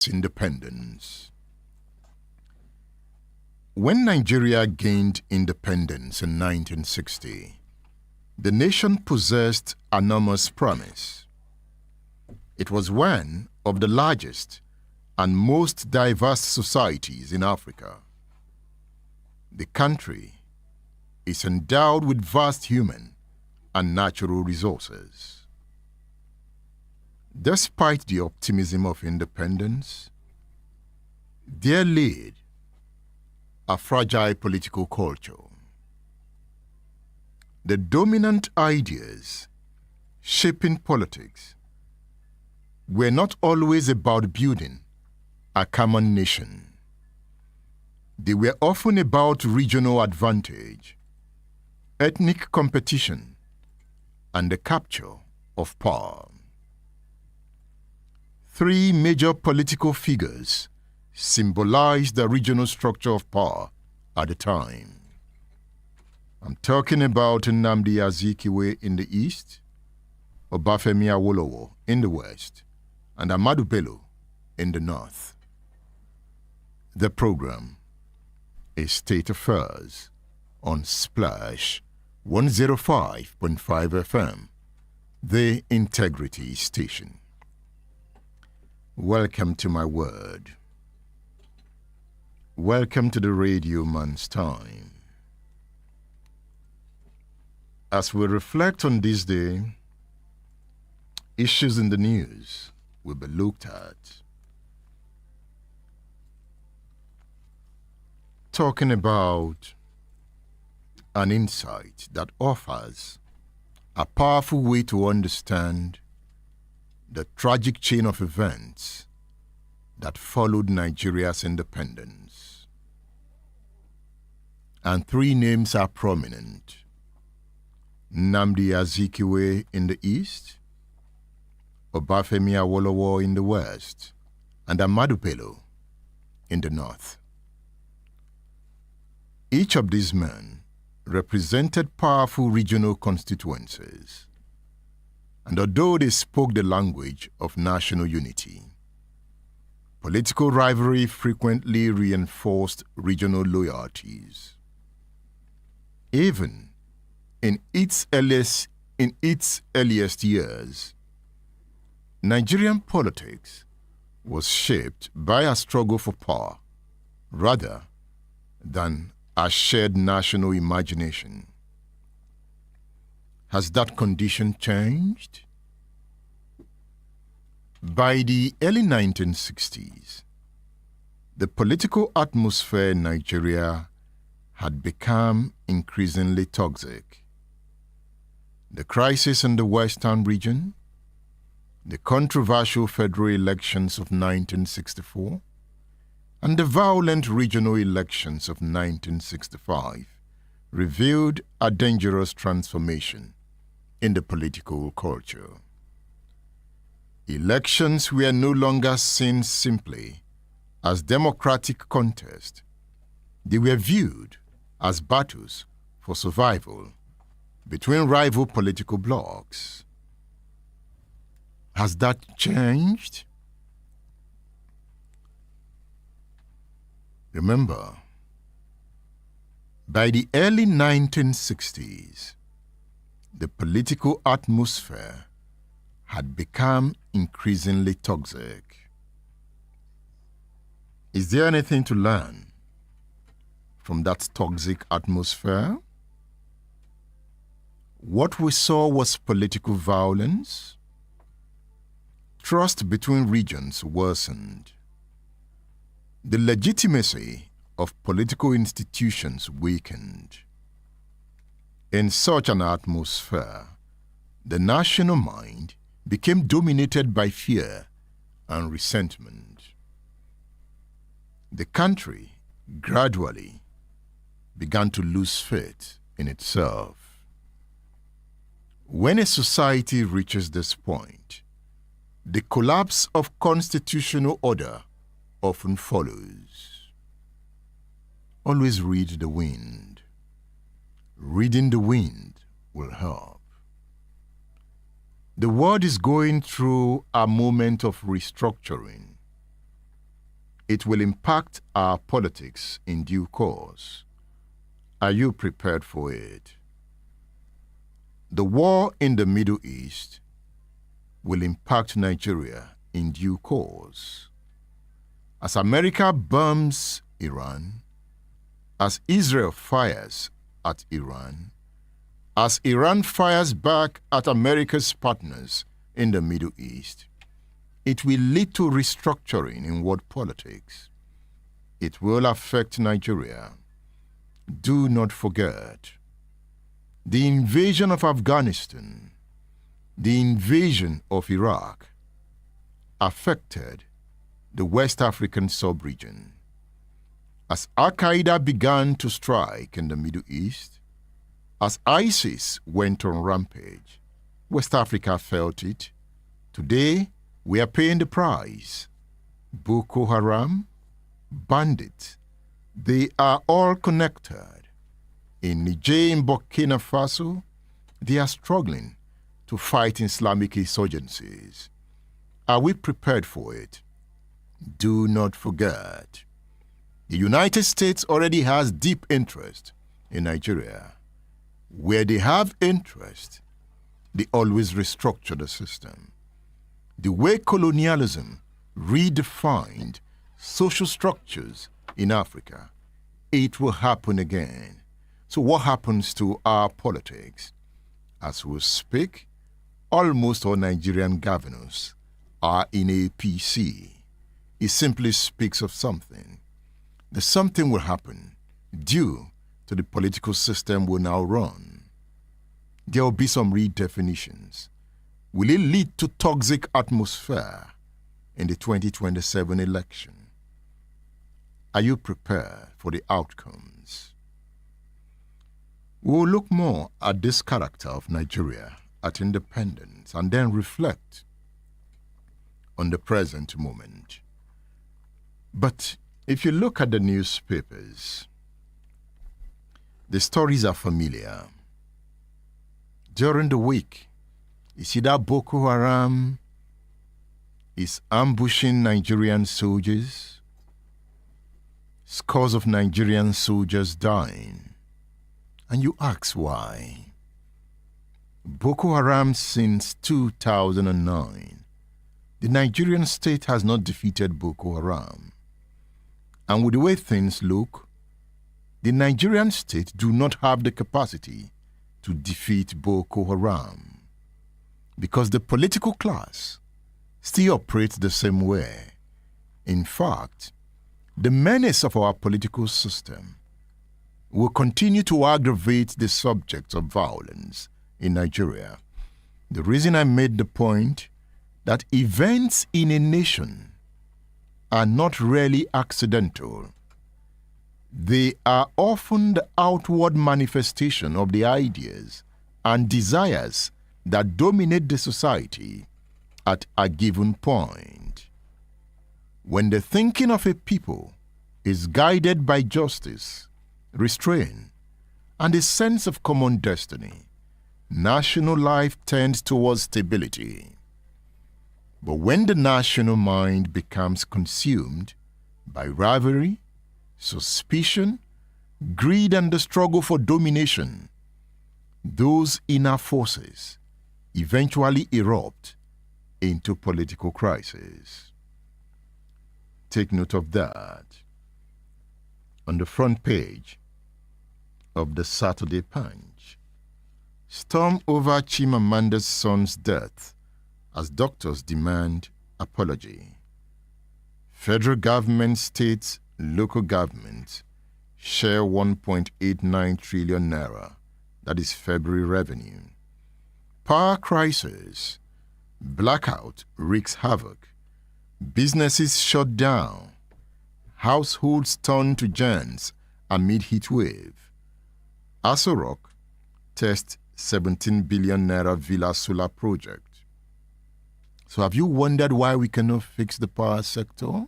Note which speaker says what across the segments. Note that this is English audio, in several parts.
Speaker 1: Independence. When Nigeria gained independence in 1960, the nation possessed enormous promise. It was one of the largest and most diverse societies in Africa. The country is endowed with vast human and natural resources. Despite the optimism of independence, there lay a fragile political culture. The dominant ideas shaping politics were not always about building a common nation. They were often about regional advantage, ethnic competition, and the capture of power. Three major political figures symbolized the regional structure of power at the time. I'm talking about Nnamdi Azikiwe in the east, Obafemi Awolowo in the west, and Ahmadu Bello in the north. The program is State Affairs on Splash 105.5 FM, the Integrity Station. Welcome to my word. Welcome to the Radio Man's Time. As we reflect on this day, issues in the news will be looked at. Talking about an insight that offers a powerful way to understand the tragic chain of events that followed Nigeria's independence. And three names are prominent: Nnamdi Azikiwe in the east, Obafemi Awolowo in the west, and Ahmadu Bello in the north. Each of these men represented powerful regional constituencies, and although they spoke the language of national unity, political rivalry frequently reinforced regional loyalties. Even in its earliest years, Nigerian politics was shaped by a struggle for power rather than a shared national imagination. Has that condition changed? By the early 1960s, the political atmosphere in Nigeria had become increasingly toxic. The crisis in the Western region, the controversial federal elections of 1964, and the violent regional elections of 1965 revealed a dangerous transformation in the political culture. Elections were no longer seen simply as democratic contests. They were viewed as battles for survival between rival political blocs. Has that changed? Remember, by the early 1960s, the political atmosphere had become increasingly toxic. Is there anything to learn from that toxic atmosphere? What we saw was political violence. Trust between regions worsened. The legitimacy of political institutions weakened. In such an atmosphere, the national mind became dominated by fear and resentment. The country gradually began to lose faith in itself. When a society reaches this point, the collapse of constitutional order often follows. Always read the wind. Reading the wind will help. The world is going through a moment of restructuring. It will impact our politics in due course. Are you prepared for it? The war in the Middle East will impact Nigeria in due course. As America bombs Iran, as Israel fires at Iran, as Iran fires back at America's partners in the Middle East, it will lead to restructuring in world politics. It will affect Nigeria. Do not forget, the invasion of Afghanistan, the invasion of Iraq affected the West African sub-region. As Al-Qaeda began to strike in the Middle East, as ISIS went on rampage, West Africa felt it. Today, we are paying the price. Boko Haram, bandits, they are all connected. In Niger and Burkina Faso, they are struggling to fight Islamic insurgencies. Are we prepared for it? Do not forget, the United States already has deep interest in Nigeria. Where they have interest, they always restructure the system. The way colonialism redefined social structures in Africa, it will happen again. So what happens to our politics? As we speak, almost all Nigerian governors are in APC. It simply speaks of something. The something will happen due to the political system we now run. There will be some redefinitions. Will it lead to toxic atmosphere in the 2027 election? Are you prepared for the outcomes? We will look more at this character of Nigeria at independence and then reflect on the present moment. But if you look at the newspapers, the stories are familiar. During the week, you see that Boko Haram is ambushing Nigerian soldiers, scores of Nigerian soldiers dying. And you ask why. Boko Haram since 2009, the Nigerian state has not defeated Boko Haram. And with the way things look, the Nigerian state do not have the capacity to defeat Boko Haram because the political class still operates the same way. In fact, the menace of our political system will continue to aggravate the subject of violence in Nigeria. The reason I made the point that events in a nation are not really accidental. They are often the outward manifestation of the ideas and desires that dominate the society at a given point. When the thinking of a people is guided by justice, restraint, and a sense of common destiny, national life tends towards stability. But when the national mind becomes consumed by rivalry, suspicion, greed, and the struggle for domination, those inner forces eventually erupt into political crisis. Take note of that. On the front page of the Saturday Punch, storm over Chimamanda's son's death as doctors demand apology. Federal government, states, local governments share 1.89 trillion naira, that is February revenue. Power crisis, blackout wreaks havoc. Businesses shut down. Households turn to giants amid heat wave. Aso Rock tests 17 billion naira villa solar project. So have you wondered why we cannot fix the power sector?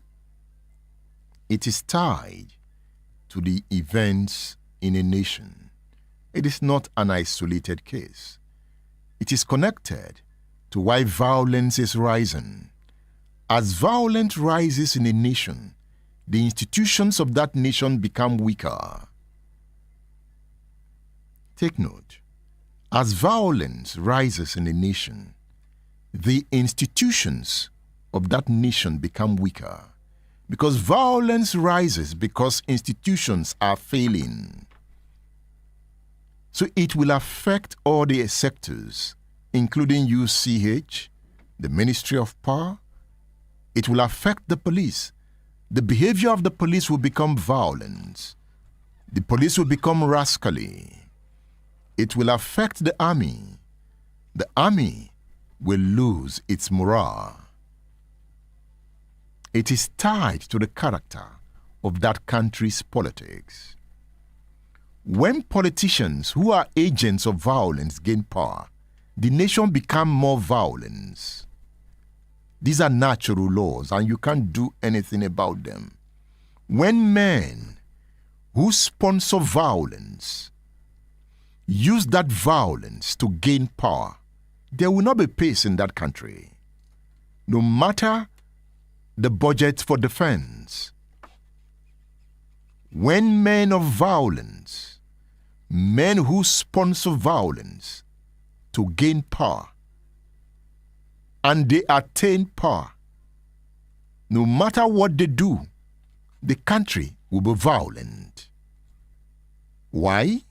Speaker 1: It is tied to the events in a nation. It is not an isolated case. It is connected to why violence is rising. As violence rises in a nation, the institutions of that nation become weaker. Take note, as violence rises in a nation, the institutions of that nation become weaker, because violence rises because institutions are failing. So it will affect all the sectors, including UCH, the Ministry of Power. It will affect the police. The behavior of the police will become violent. The police will become rascally. It will affect the army. The army will lose its morale. It is tied to the character of that country's politics. When politicians who are agents of violence gain power, the nation becomes more violent. These are natural laws, and you can't do anything about them. When men who sponsor violence use that violence to gain power, there will not be peace in that country. No matter the budget for defense. When men of violence, men who sponsor violence to gain power, and they attain power, no matter what they do, the country will be violent. Why?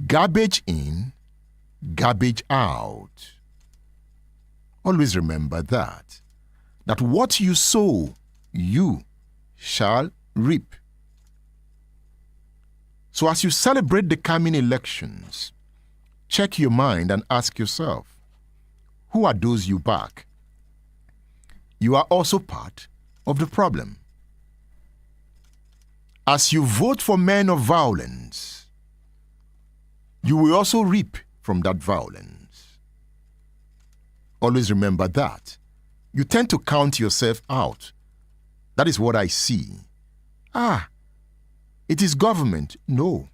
Speaker 1: Garbage in, garbage out. Always remember that what you sow, you shall reap. So as you celebrate the coming elections, check your mind and ask yourself, who are those you back? You are also part of the problem. As you vote for men of violence, you will also reap from that violence. Always remember that. You tend to count yourself out. That is what I see. It is government. No.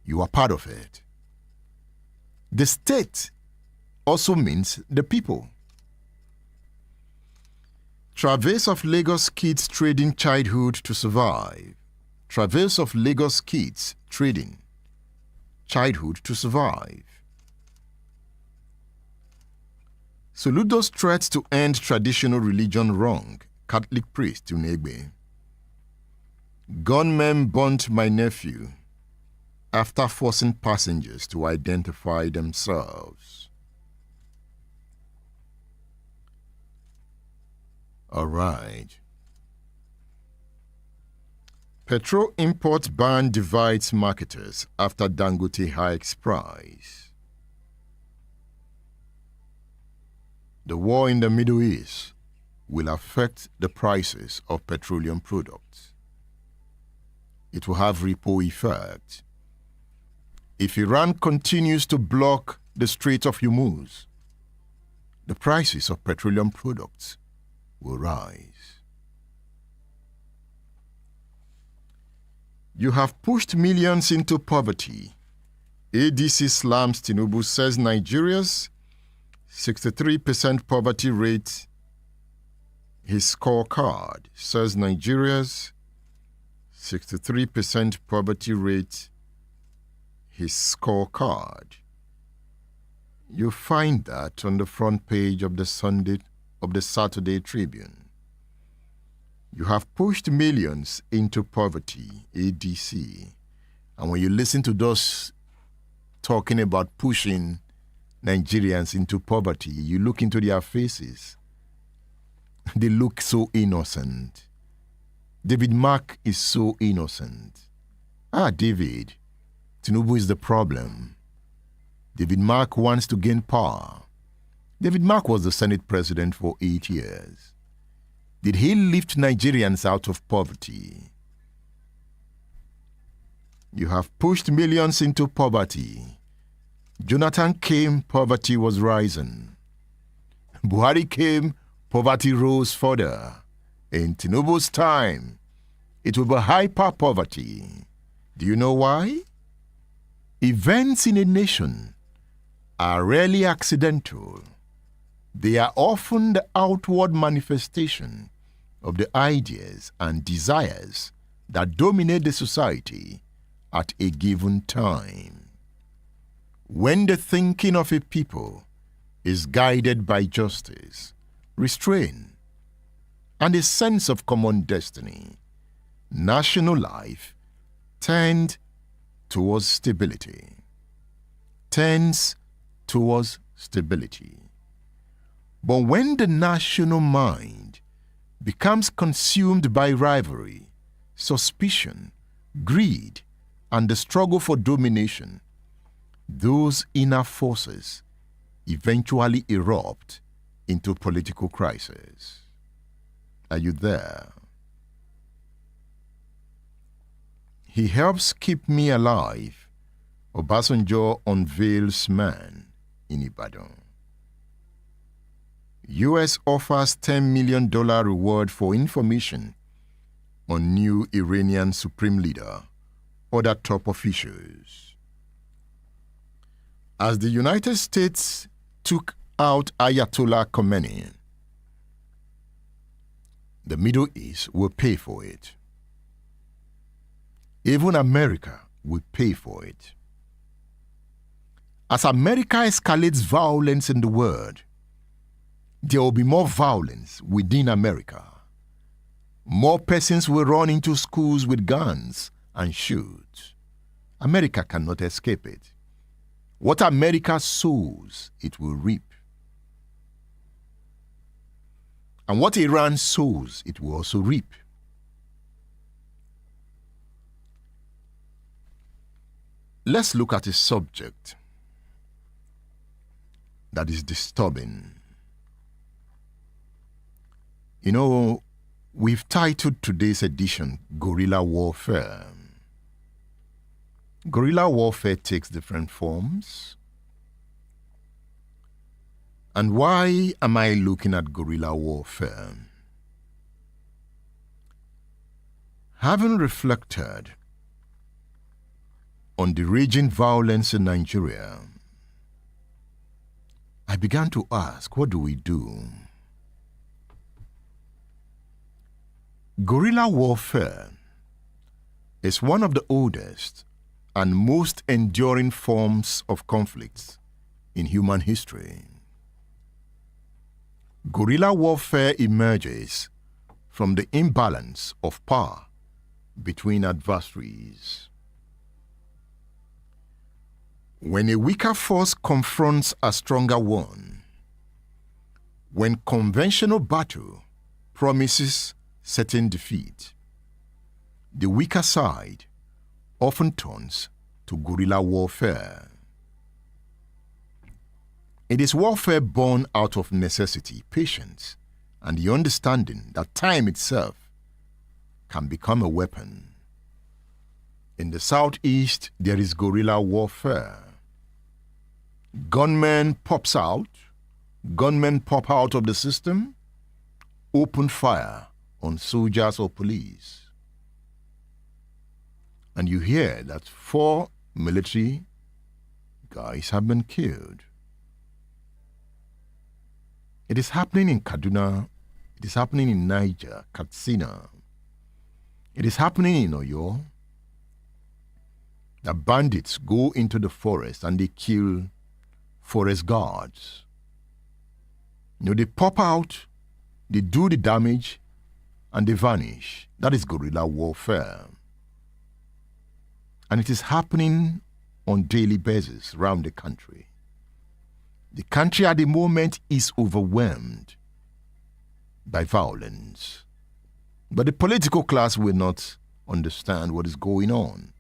Speaker 1: You are part of it. The state also means the people. Traverse of Lagos kids trading childhood to survive. Traverse of Lagos kids trading childhood to survive. Soludo's threats to end traditional religion wrong. Catholic priest Unegbe. Gunmen burnt my nephew after forcing passengers to identify themselves. All right. Petrol import ban divides marketers after Dangote hikes price. The war in the Middle East will affect the prices of petroleum products. It will have ripple effect. If Iran continues to block the Strait of Hormuz, the prices of petroleum products will rise. You have pushed millions into poverty. ADC slams Tinubu, says Nigeria's 63% poverty rate, his scorecard, says Nigeria's 63% poverty rate, his scorecard. You find that on the front page of the Saturday Tribune. You have pushed millions into poverty, ADC. And when you listen to those talking about pushing Nigerians into poverty, you look into their faces. They look so innocent. David Mark is so innocent. David, Tinubu is the problem. David Mark wants to gain power. David Mark was the Senate president for 8 years. Did he lift Nigerians out of poverty? You have pushed millions into poverty. Jonathan came, poverty was rising. Buhari came, poverty rose further. In Tinubu's time, it will be hyper poverty. Do you know why? Events in a nation are rarely accidental. They are often the outward manifestation of the ideas and desires that dominate the society at a given time. When the thinking of a people is guided by justice, restraint, and a sense of common destiny, national life tends towards stability. But when the national mind becomes consumed by rivalry, suspicion, greed, and the struggle for domination, those inner forces eventually erupt into political crisis. Are you there? He helps keep me alive. Obasanjo unveils man in Ibadan. U.S. offers $10 million reward for information on new Iranian supreme leader, other top officials. As the United States took out Ayatollah Khomeini, the Middle East will pay for it. Even America will pay for it. As America escalates violence in the world, there will be more violence within America. More persons will run into schools with guns and shoot. America cannot escape it. What America sows, it will reap. And what Iran sows, it will also reap. Let's look at a subject that is disturbing. You know, we've titled today's edition Guerrilla Warfare. Guerrilla warfare takes different forms. And why am I looking at guerrilla warfare? Having reflected on the raging violence in Nigeria, I began to ask, what do we do? Guerrilla warfare is one of the oldest and most enduring forms of conflicts in human history. Guerrilla warfare emerges from the imbalance of power between adversaries. When a weaker force confronts a stronger one, when conventional battle promises certain defeat, the weaker side often turns to guerrilla warfare. It is warfare born out of necessity, patience, and the understanding that time itself can become a weapon. In the southeast, there is guerrilla warfare. Gunmen pop out of the system, open fire on soldiers or police. And you hear that 4 military guys have been killed. It is happening in Kaduna. It is happening in Niger, Katsina. It is happening in Oyo. The bandits go into the forest and they kill forest guards. You know, they pop out, they do the damage, and they vanish. That is guerrilla warfare. And it is happening on daily basis around the country. The country at the moment is overwhelmed by violence. But the political class will not understand what is going on.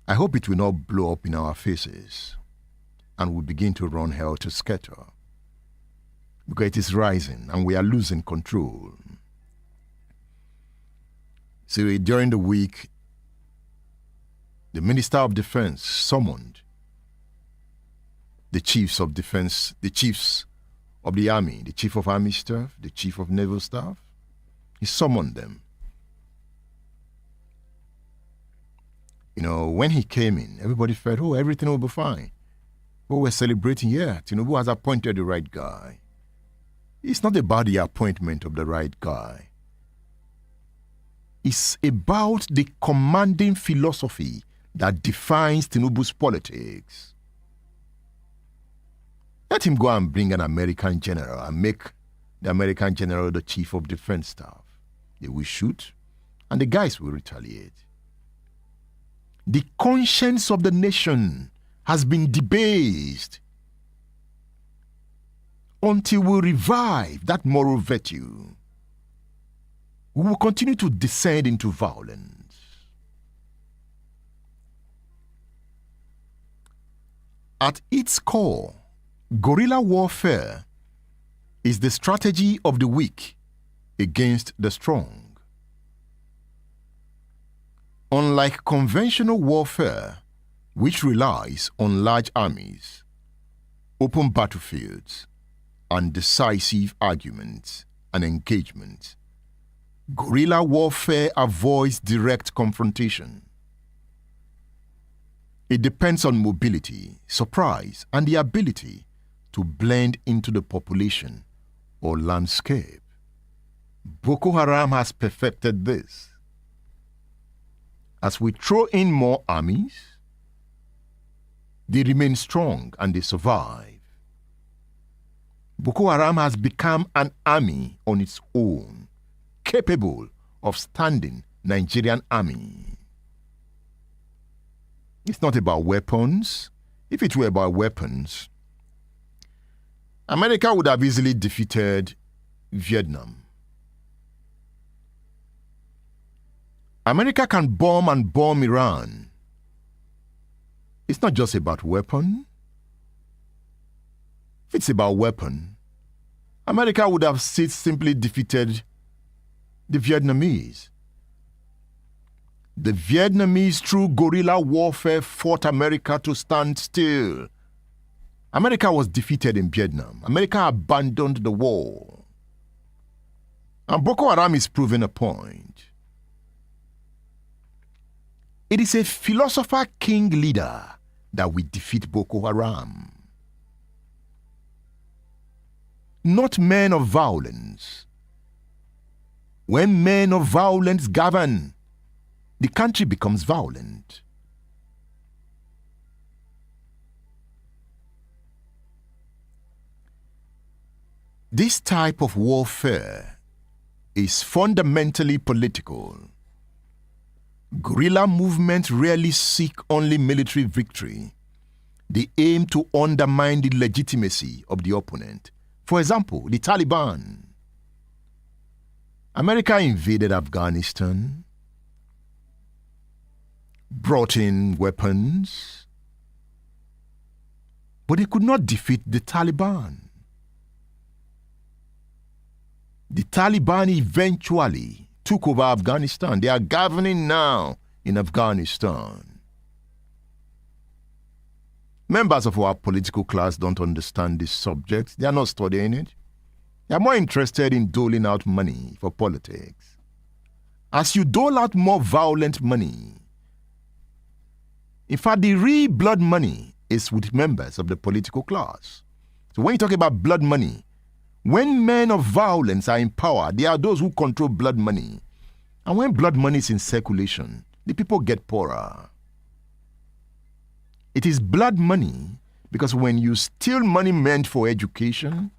Speaker 1: I hope it will not blow up in our faces and we begin to run helter-skelter, because it is rising and we are losing control. So during the week, the Minister of Defense summoned the chiefs of defense, the chiefs of the army, the chief of army staff, the chief of naval staff. He summoned them. You know, when he came in, everybody felt, oh, everything will be fine. Oh, we're celebrating, yeah, Tinubu has appointed the right guy. It's not about the appointment of the right guy. It's about the commanding philosophy that defines Tinubu's politics. Let him go and bring an American general and make the American general the chief of defense staff. They will shoot, and the guys will retaliate. The conscience of the nation has been debased until we revive that moral virtue. We will continue to descend into violence. At its core, guerrilla warfare is the strategy of the weak against the strong. Unlike conventional warfare, which relies on large armies, open battlefields, and decisive arguments and engagements, guerrilla warfare avoids direct confrontation. It depends on mobility, surprise, and the ability to blend into the population or landscape. Boko Haram has perfected this. As we throw in more armies, they remain strong and they survive. Boko Haram has become an army on its own, capable of standing Nigerian army. It's not about weapons. If it were about weapons, America would have easily defeated Vietnam. America can bomb and bomb Iran. It's not just about weapon. If it's about weapon, America would have simply defeated the Vietnamese. The Vietnamese, through guerrilla warfare, fought America to stand still. America was defeated in Vietnam. America abandoned the war. And Boko Haram is proving a point. It is a philosopher king leader that we defeat Boko Haram. Not men of violence. When men of violence govern, the country becomes violent. This type of warfare is fundamentally political. Guerrilla movements rarely seek only military victory. They aim to undermine the legitimacy of the opponent. For example, the Taliban. America invaded Afghanistan, brought in weapons, but they could not defeat the Taliban. The Taliban eventually took over Afghanistan. They are governing now in Afghanistan. Members of our political class don't understand this subject. They are not studying it. They are more interested in doling out money for politics. As you dole out more violent money, in fact, the real blood money is with members of the political class. So when you talk about blood money, when men of violence are in power, they are those who control blood money. And when blood money is in circulation, the people get poorer. It is blood money because when you steal money meant for education,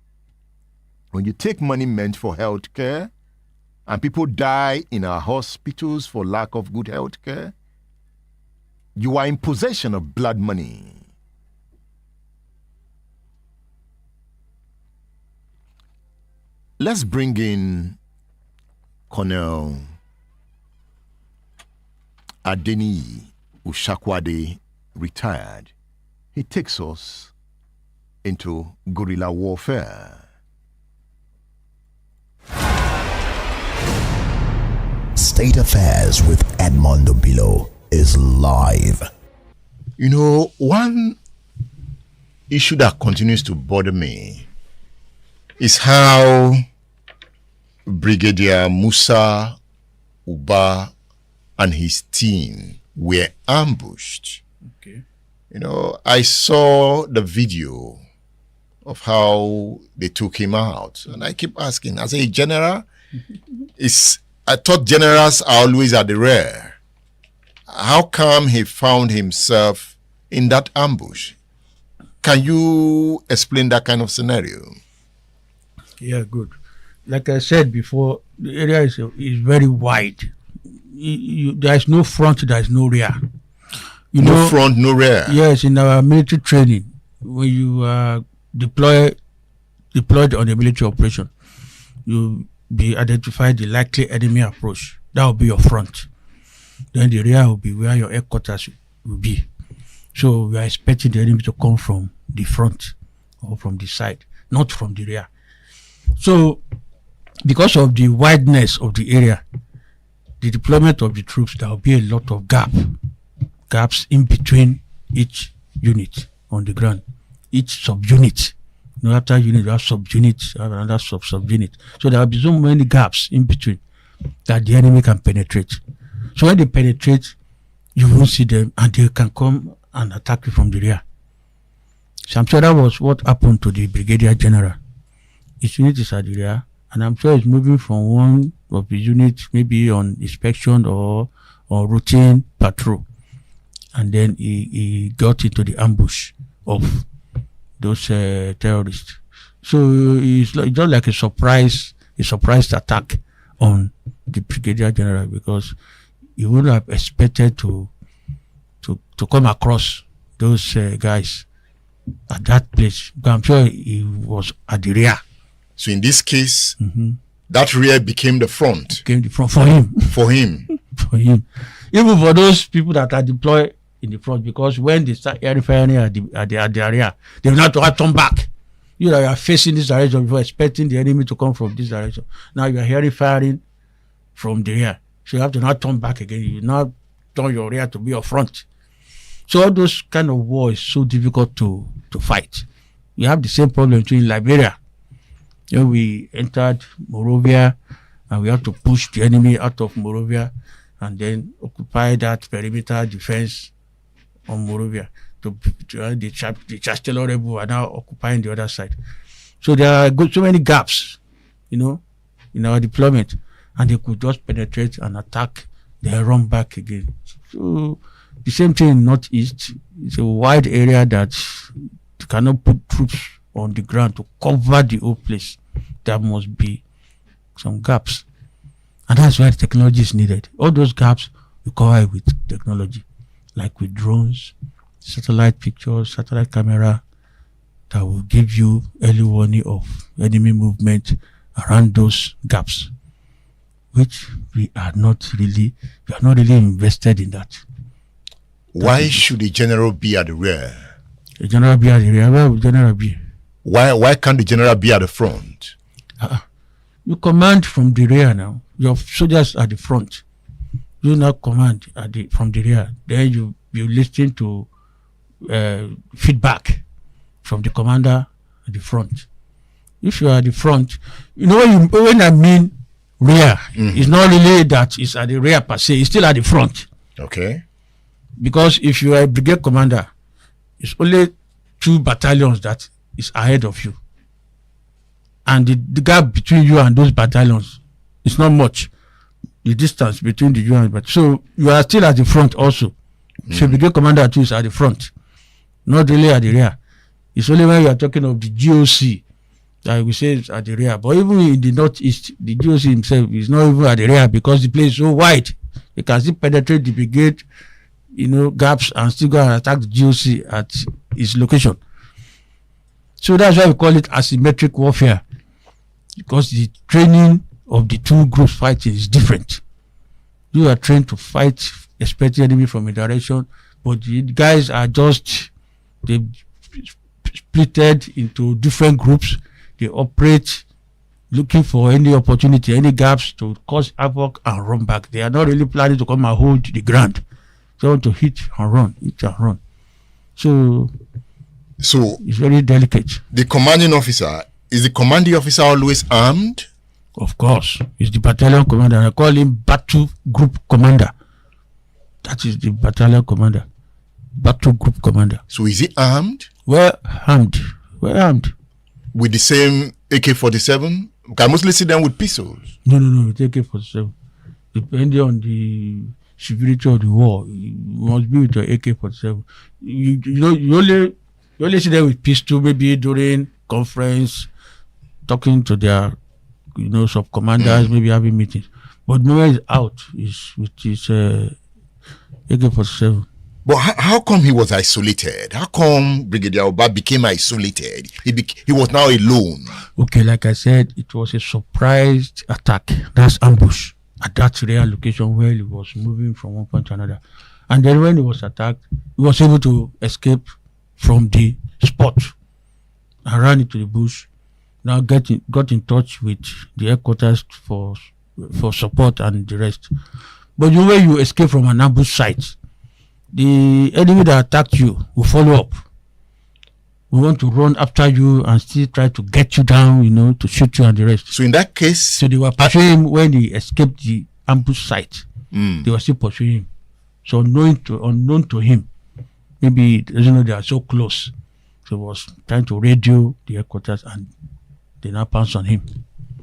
Speaker 1: when you take money meant for health care, and people die in our hospitals for lack of good health care, you are in possession of blood money. Let's bring in Colonel Adeniyi Ushakwade, retired. He takes us into guerrilla warfare.
Speaker 2: State Affairs with Edmondo Bilo is live.
Speaker 1: You know, one issue that continues to bother me is how Brigadier Musa Uba and his team were ambushed.
Speaker 3: Okay.
Speaker 1: You know, I saw the video of how they took him out. And I keep asking, as a general, I thought generals are always at the rear. How come he found himself in that ambush? Can you explain that kind of scenario?
Speaker 3: Yeah, good. Like I said before, the area is very wide. There is no front, there is no rear.
Speaker 1: No front, no rear.
Speaker 3: Yes, in our military training, when you are deployed on a military operation, you be identified the likely enemy approach. That will be your front. Then the rear will be where your headquarters will be. So we are expecting the enemy to come from the front or from the side, not from the rear. So because of the wideness of the area, the deployment of the troops, there will be a lot of gaps in between each unit on the ground, each subunit. After unit, you have subunit, you have another subunit. So there will be so many gaps in between that the enemy can penetrate. So when they penetrate, you won't see them, and they can come and attack you from the rear. So I'm sure that was what happened to the brigadier general. His unit is at the rear, and I'm sure he's moving from one of the units, maybe on inspection or routine patrol. And then he got into the ambush of those terrorists. So it's just like a surprise attack on the brigadier general, because he wouldn't have expected to come across those guys at that place. But I'm sure he was at the rear.
Speaker 1: So in this case, that rear became the front.
Speaker 3: Became the front for him.
Speaker 1: For him.
Speaker 3: For him. Even for those people that are deployed in the front, because when they start air firing at the rear, they will not have to turn back. You know, you are facing this direction before expecting the enemy to come from this direction. Now you are hearing firing from the rear. So you have to not turn back again. You now turn your rear to be your front. So all those kind of war is so difficult to fight. We have the same problem between Liberia. You know, we entered Monrovia and we have to push the enemy out of Monrovia and then occupy that perimeter defense on Monrovia. The Chancellor Rebel are now occupying the other side. So there are so many gaps, you know, in our deployment, and they could just penetrate and attack, then run back again. So the same thing in Northeast. It's a wide area that cannot put troops on the ground to cover the whole place. There must be some gaps, and that's why the technology is needed. All those gaps we cover with technology, like with drones, satellite pictures, satellite camera, that will give you early warning of enemy movement around those gaps, which we are not really invested in that.
Speaker 1: Why should the general be at the rear?
Speaker 3: The general be at the rear. Where would the general be?
Speaker 1: Why can't the general be at the front?
Speaker 3: You command from the rear now. Your soldiers at the front. You now command from the rear. Then you listen to feedback from the commander at the front. If you are at the front, you know when I mean rear, it's not really that it's at the rear per se. It's still at the front.
Speaker 1: Okay.
Speaker 3: Because if you are a brigade commander, it's only 2 battalions that is ahead of you, and the gap between you and those battalions is not much. The distance between the you and so you are still at the front also. So brigade commander too is at the front, not really at the rear. It's only when you are talking of the GOC that we say it's at the rear. But even in the Northeast, the GOC himself is not even at the rear, because the place is so wide. They can still penetrate the brigade, gaps, and still go and attack the GOC at its location. So that's why we call it asymmetric warfare, because the training of the two groups fighting is different. You are trained to fight expecting enemy from a direction, but the guys are they splitted into different groups. They operate looking for any opportunity, any gaps to cause havoc and run back. They are not really planning to come and hold the ground. They want to hit and run. So it's very delicate.
Speaker 1: The commanding officer, is the commanding officer always armed?
Speaker 3: Of course. He's the battalion commander. I call him battle group commander. That is the battalion commander. Battle group commander.
Speaker 1: So is he armed?
Speaker 3: Well armed.
Speaker 1: With the same AK-47? You can mostly see them with pistols.
Speaker 3: No, with AK-47. Depending on the severity of the war, you must be with your AK-47. You only see them with pistol, maybe during conference, talking to their, sub-commanders, maybe having meetings. But the moment it's out, is with his AK-47.
Speaker 1: But how come he was isolated? How come Brigadier Oba became isolated? He was now alone.
Speaker 3: Okay, like I said, it was a surprise attack. That's ambush at that real location where he was moving from one point to another. And then when he was attacked, he was able to escape from the spot and ran into the bush. Now got in touch with the headquarters for support and the rest. But when you escape from an ambush site, the enemy that attacked you will follow up. We want to run after you and still try to get you down, to shoot you and the rest.
Speaker 1: So in that case...
Speaker 3: So they were pursuing him when he escaped the ambush site. They were still pursuing him. So unknown to him, maybe they are so close. So he was trying to radio the headquarters and they now pounced on him.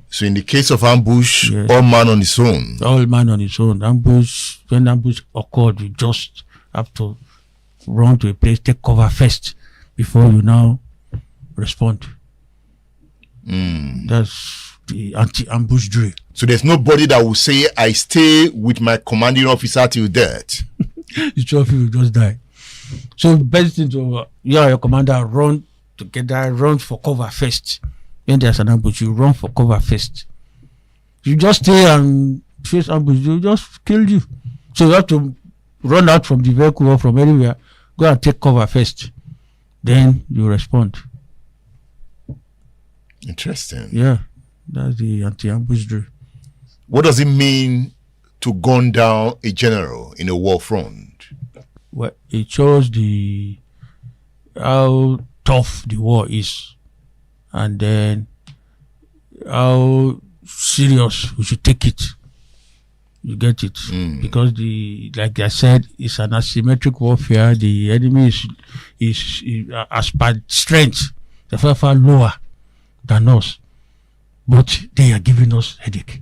Speaker 1: So in the case of ambush,
Speaker 3: yes.
Speaker 1: All man on his own.
Speaker 3: All man on his own. When ambush occurred, you just have to run to a place, take cover first before you now respond. That's the anti-ambush drill.
Speaker 1: So there's nobody that will say, I stay with my commanding officer till death.
Speaker 3: The trophy will just die. So the best thing to you and your commander run together, run for cover first. When there's an ambush, you run for cover first. You just stay and face ambush, they'll just kill you. So you have to run out from the vehicle or from anywhere, go and take cover first. Then you respond.
Speaker 1: Interesting.
Speaker 3: Yeah, that's the anti-ambush drill.
Speaker 1: What does it mean to gun down a general in a war front?
Speaker 3: Well, it shows how tough the war is, and then how serious we should take it. You get it? Because like I said, it's an asymmetric warfare. The enemy is as per strength, they're far lower than us, but they are giving us headache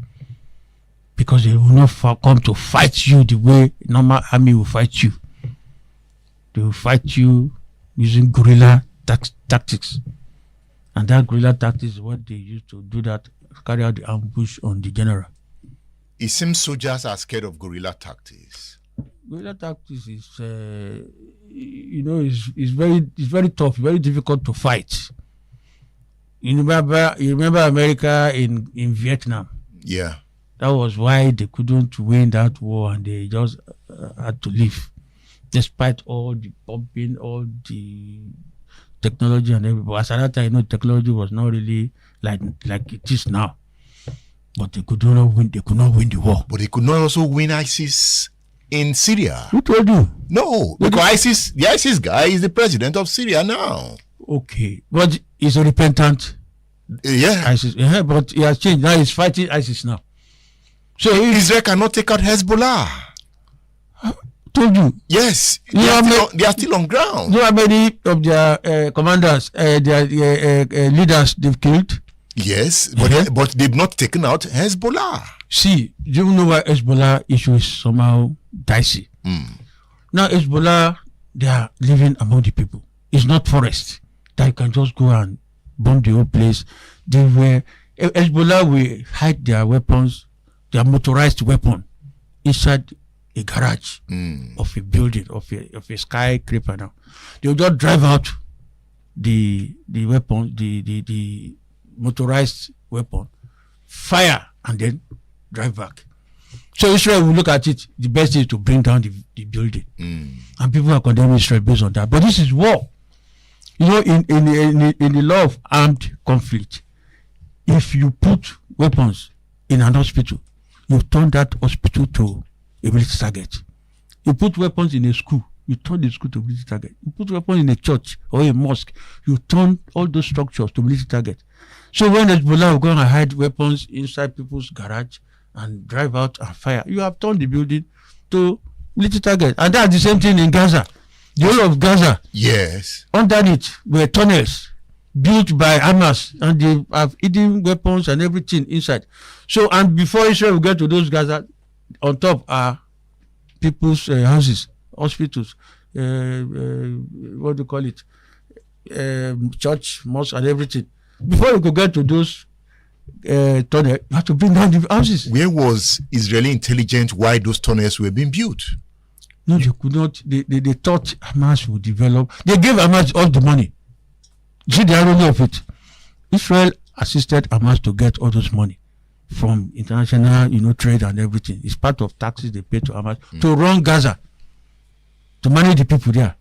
Speaker 3: because they will not come to fight you the way normal army will fight you. They will fight you using guerrilla tactics, and that guerrilla tactics is what they use to do that, carry out the ambush on the general.
Speaker 1: It seems soldiers are scared of guerrilla tactics.
Speaker 3: Guerrilla tactics is, is very tough, very difficult to fight. You remember America in Vietnam?
Speaker 1: Yeah.
Speaker 3: That was why they couldn't win that war, and they just had to leave, despite all the bombing, all the technology and everything. As at that time, technology was not really like it is now. But they could not win. They could not win the war.
Speaker 1: But they could not also win ISIS in Syria.
Speaker 3: Who told you?
Speaker 1: No, because the ISIS guy is the president of Syria now.
Speaker 3: Okay, but he's a repentant.
Speaker 1: Yeah.
Speaker 3: ISIS. Yeah, but he has changed. Now he's fighting ISIS now. So
Speaker 1: Israel cannot take out Hezbollah.
Speaker 3: Told you.
Speaker 1: Yes, they are still on ground.
Speaker 3: You know how many of their commanders, their leaders they've killed?
Speaker 1: Yes, but they've not taken out Hezbollah.
Speaker 3: See, do you know why Hezbollah issue is somehow dicey? Now Hezbollah, they are living among the people. It's not forest that you can just go and bomb the whole place. Hezbollah will hide their weapons, their motorized weapon, inside a garage of a building, of a skyscraper. Now they'll just drive out the weapon, the motorized weapon, fire, and then drive back. So Israel will look at it. The best is to bring down the building, and people are condemning Israel based on that. But this is war. In the law of armed conflict, if you put weapons in an hospital, you turn that hospital to a military target. You put weapons in a school, you turn the school to a military target. You put weapons in a church or a mosque, you turn all those structures to military target. So when Hezbollah will go and hide weapons inside people's garage and drive out and fire, you have turned the building to military target. And that's the same thing in Gaza. The whole of Gaza.
Speaker 1: Yes.
Speaker 3: Underneath were tunnels built by Hamas, and they have hidden weapons and everything inside. So, and before Israel will get to those Gaza, on top are people's houses, hospitals, what do you call it, church, mosque, and everything. Before you could get to those tunnels, you have to bring down the houses.
Speaker 1: Where was Israeli intelligence while those tunnels were being built?
Speaker 3: No, they could not. They thought Hamas would develop. They gave Hamas all the money. See the irony of it. Israel assisted Hamas to get all those money from international, trade and everything. It's part of taxes they pay to Hamas to run Gaza, to manage the people there.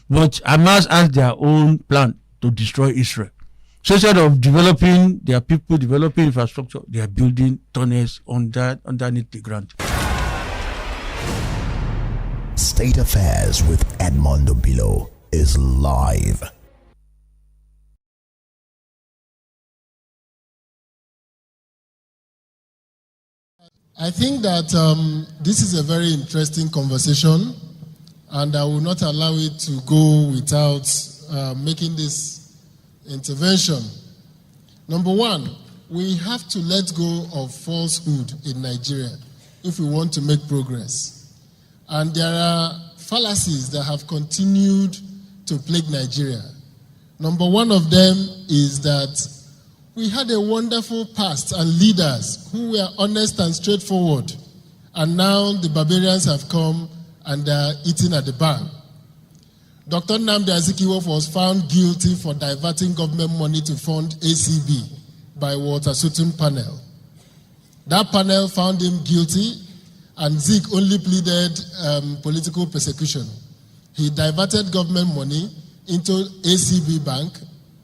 Speaker 3: But Hamas has their own plan to destroy Israel. So instead of developing their people, developing infrastructure, they are building tunnels underneath the ground.
Speaker 2: State Affairs with Edmondo Bilo is live.
Speaker 4: I think that this is a very interesting conversation, and I will not allow it to go without making this intervention. Number one, we have to let go of falsehood in Nigeria if we want to make progress. And there are fallacies that have continued to plague Nigeria. Number one of them is that we had a wonderful past and leaders who were honest and straightforward. And now the barbarians have come and they are eating at the barn. Dr. Nnamdi Azikiwe was found guilty for diverting government money to fund ACB by Walter Sutton panel. That panel found him guilty, and Zik only pleaded political persecution. He diverted government money into ACB Bank,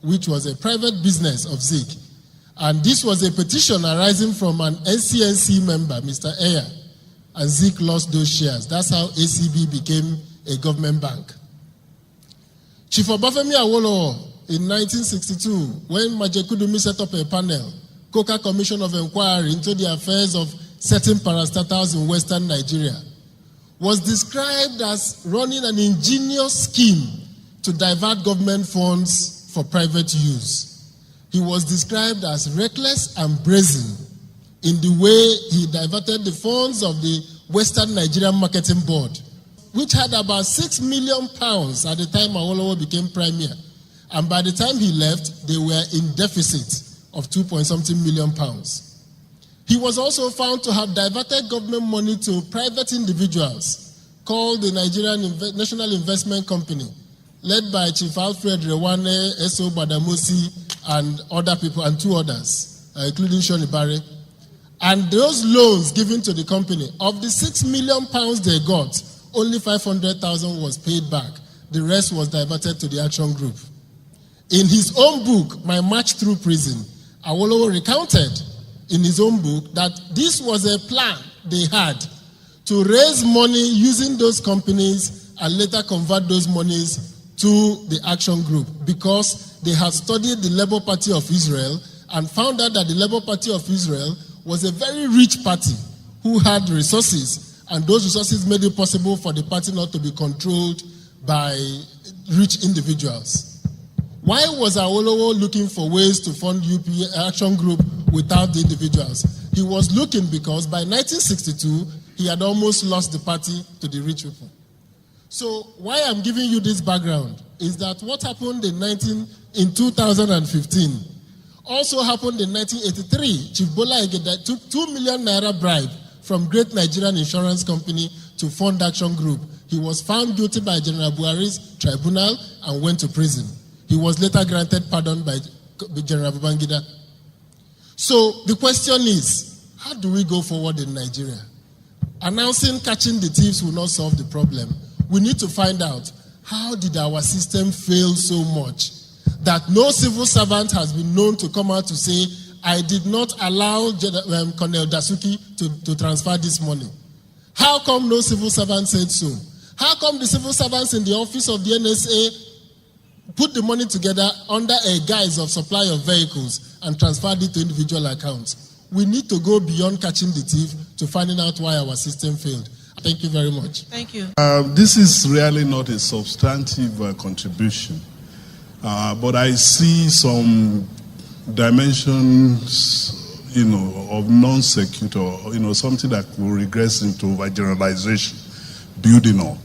Speaker 4: which was a private business of Zik. And this was a petition arising from an NCNC member, Mr. Eya, and Zik lost those shares. That's how ACB became a government bank. Chief Obafemi Awolowo in 1962, when Majekudumi set up a panel, Coca Commission of Inquiry into the affairs of certain parastatals in Western Nigeria, was described as running an ingenious scheme to divert government funds for private use. He was described as reckless and brazen in the way he diverted the funds of the Western Nigerian Marketing Board, which had about £6 million at the time Awolowo became premier. And by the time he left, they were in deficit of £2.something million. He was also found to have diverted government money to private individuals called the Nigerian National Investment Company, led by Chief Alfred Rewane, S.O. Badamosi, and other people, and two others, including Shoni Barre. And those loans given to the company, of the £6 million they got, only 500,000 was paid back. The rest was diverted to the Action Group. In his own book, My March Through Prison, Awolowo recounted in his own book that this was a plan they had to raise money using those companies and later convert those monies to the Action Group, because they had studied the Labour Party of Israel and found out that the Labour Party of Israel was a very rich party who had resources, and those resources made it possible for the party not to be controlled by rich individuals. Why was Awolowo looking for ways to fund UP Action Group without the individuals? He was looking because by 1962, he had almost lost the party to the rich people. So why I'm giving you this background is that what happened in 2015 also happened in 1983. Chief Bola Egede took 2 million naira bribe from Great Nigerian Insurance Company to fund Action Group. He was found guilty by General Buhari's tribunal and went to prison. He was later granted pardon by General Babangida. So the question is, how do we go forward in Nigeria? Announcing catching the thieves will not solve the problem. We need to find out, how did our system fail so much that no civil servant has been known to come out to say, I did not allow Colonel Dasuki to transfer this money? How come no civil servant said so? How come the civil servants in the office of the NSA put the money together under a guise of supply of vehicles and transferred it to individual accounts? We need to go beyond catching the thief to finding out why our system failed. Thank you very much.
Speaker 5: Thank you.
Speaker 6: This is really not a substantive contribution.
Speaker 5: But I see some dimensions, of non-secular, something that will regress into overgeneralization, building up.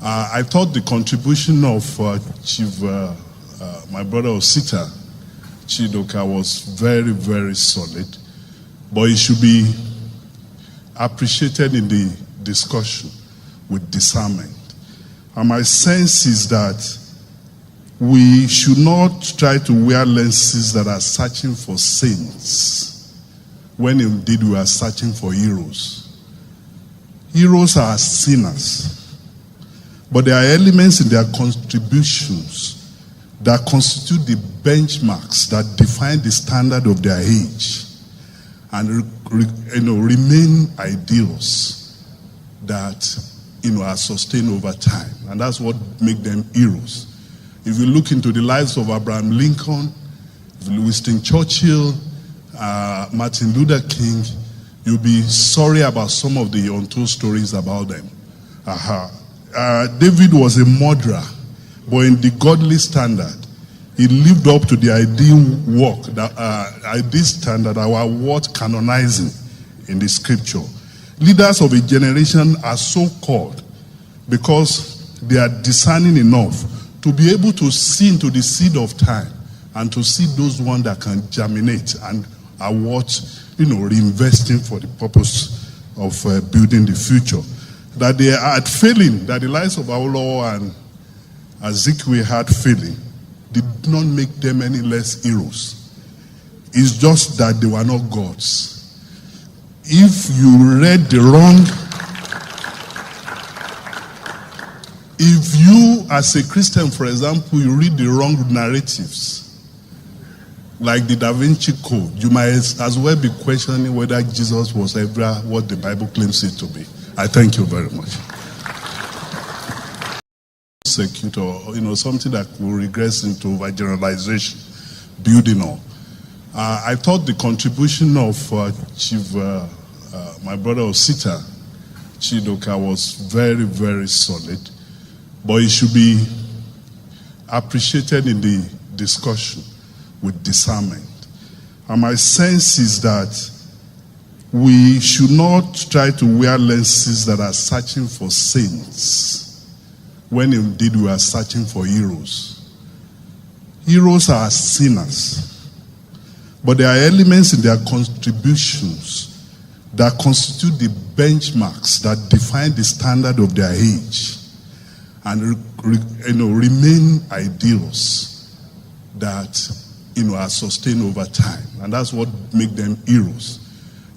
Speaker 5: I thought the contribution of Chief, my brother Osita, Chidoka, was very, very solid, but it should be appreciated in the discussion with discernment. And my sense is that we should not try to wear lenses that are searching for saints, when indeed we are searching for heroes. Heroes are sinners, but there are elements in their contributions that constitute the benchmarks that define the standard of their age and remain ideals that are sustained over time, and that's what makes them heroes. If you look into the lives of Abraham Lincoln, Winston Churchill, Martin Luther King, you'll be sorry about some of the untold stories about them. David was a murderer, but in the godly standard, he lived up to the ideal work, this standard that are worth canonizing in the scripture. Leaders of a generation are so called because they are discerning enough to be able to see into the seed of time and to see those ones that can germinate and are worth, reinvesting for the purpose of building the future. That they are failing, that the lives of Awolowo and Azikiwe had failing, did not make them any less heroes. It's just that they were not gods. If you read the wrong, if you as a Christian, for example, you read the wrong narratives, like the Da Vinci Code, you might as well be questioning whether Jesus was ever what the Bible claims it to be. I thank you very much. Secular, something that will regress into overgeneralization, building up. I thought the contribution of Chief, my brother Osita, Chidoka, was very, very solid, but it should be appreciated in the discussion with discernment. And my sense is that we should not try to wear lenses that are searching for saints, when indeed we are searching for heroes. Heroes are sinners, but there are elements in their contributions that constitute the benchmarks that define the standard of their age and remain ideals that are sustained over time, and that's what makes them heroes.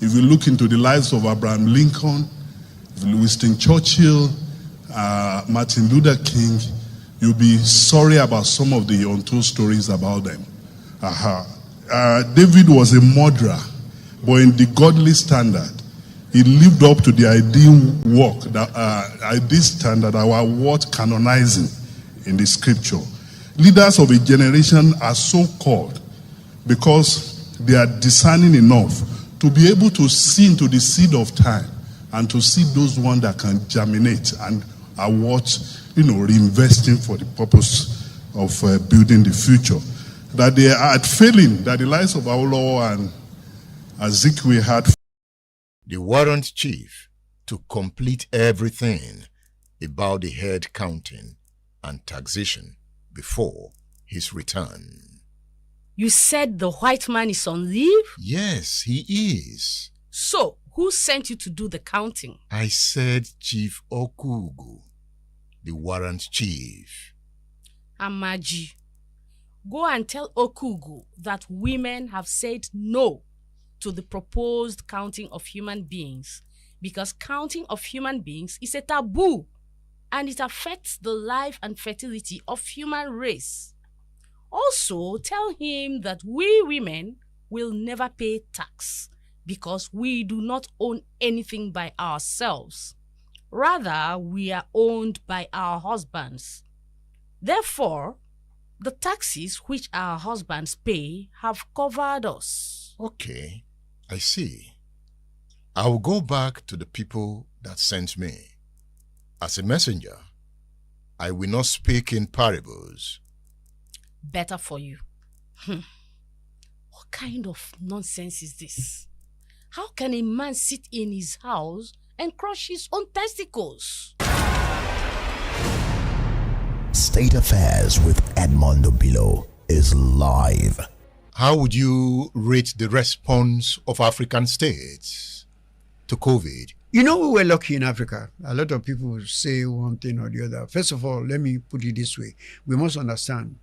Speaker 5: If you look into the lives of Abraham Lincoln, Winston Churchill, Martin Luther King, you'll be sorry about some of the untold stories about them. David was a murderer, but in the godly standard, he lived up to the ideal work, this standard that are worth canonizing in the scripture. Leaders of a generation are so called because they are discerning enough to be able to see into the seed of time and to see those ones that can germinate and are worth, reinvesting for the purpose of building the future. That they are failing, that the lives of Awolowo and Azikiwe had.
Speaker 1: The warrant chief to complete everything about the head counting and taxation before his return.
Speaker 6: You said the white man is on leave?
Speaker 1: Yes, he is.
Speaker 6: So, who sent you to do the counting?
Speaker 1: I said Chief Okugu, the warrant chief.
Speaker 6: Amaji, go and tell Okugu that women have said no to the proposed counting of human beings because counting of human beings is a taboo and it affects the life and fertility of human race. Also, tell him that we women will never pay tax because we do not own anything by ourselves. Rather, we are owned by our husbands. Therefore, the taxes which our husbands pay have covered us.
Speaker 1: Okay, I see. I will go back to the people that sent me. As a messenger, I will not speak in parables.
Speaker 6: better for you. What kind of nonsense is this? How can a man sit in his house and crush his own testicles?
Speaker 2: State Affairs with Edmondo Bilo is live.
Speaker 1: How would you rate the response of African states to COVID?
Speaker 7: You know, we were lucky in Africa. A lot of people say one thing or the other. First of all, let me put it this way. We must understand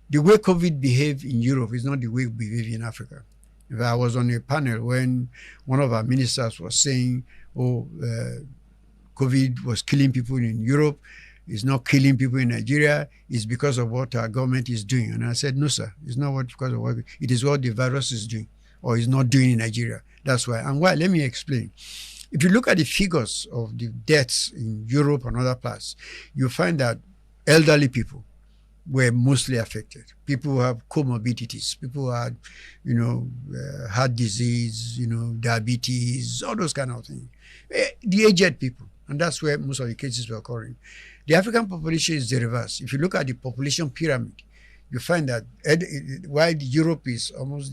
Speaker 7: the way COVID behaved in Europe is not the way we behave in Africa. If I was on a panel when one of our ministers was saying, COVID was killing people in Europe, it's not killing people in Nigeria, it's because of what our government is doing. And I said, no, sir, it's not because of what, it is what the virus is doing or is not doing in Nigeria. That's why. And why? Let me explain. If you look at the figures of the deaths in Europe and other parts, you find that elderly people were mostly affected. People who have comorbidities, people who had, heart disease, diabetes, all those kind of things. The aged people, and that's where most of the cases were occurring. The African population is the reverse. If you look at the population pyramid, you find that while Europe is almost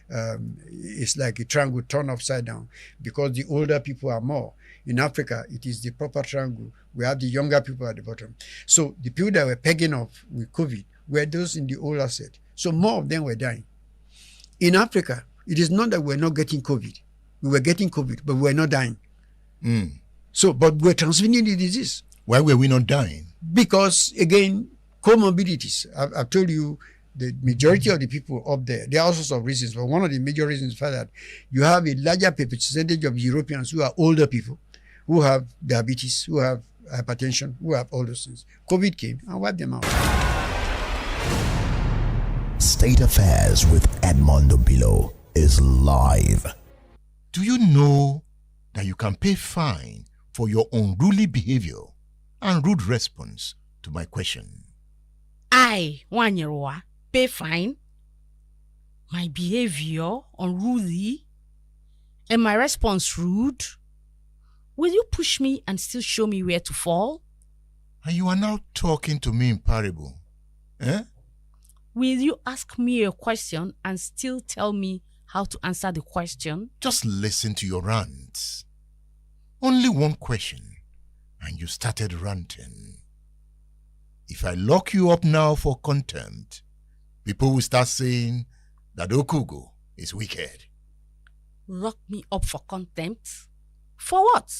Speaker 7: it's like a triangle turned upside down because the older people are more. In Africa, it is the proper triangle. We have the younger people at the bottom. So the people that were pegging off with COVID were those in the older set. So more of them were dying. In Africa, it is not that we're not getting COVID. We were getting COVID, but we're not dying. So, but we're transmitting the disease.
Speaker 1: Why were we not dying? Because,
Speaker 7: again, comorbidities. I've told you the majority of the people up there are all sorts of reasons, but one of the major reasons for that, you have a larger percentage of Europeans who are older people, who have diabetes, who have hypertension, who have all those things. COVID came and wiped them out.
Speaker 2: State Affairs with Edmondo Bilo is live.
Speaker 1: Do you know that you can pay fine for your unruly behavior and rude response to my question?
Speaker 6: I, Wanyeroa, pay fine? My behavior unruly? And my response rude? Will you push me and still show me where to fall?
Speaker 1: And you are now talking to me in parable. Eh?
Speaker 6: Will you ask me a question and still tell me how to answer the question?
Speaker 1: Just listen to your rants. Only one question, and you started ranting. If I lock you up now for contempt, people will start saying that Okugo is wicked.
Speaker 6: Lock me up for contempt? For what?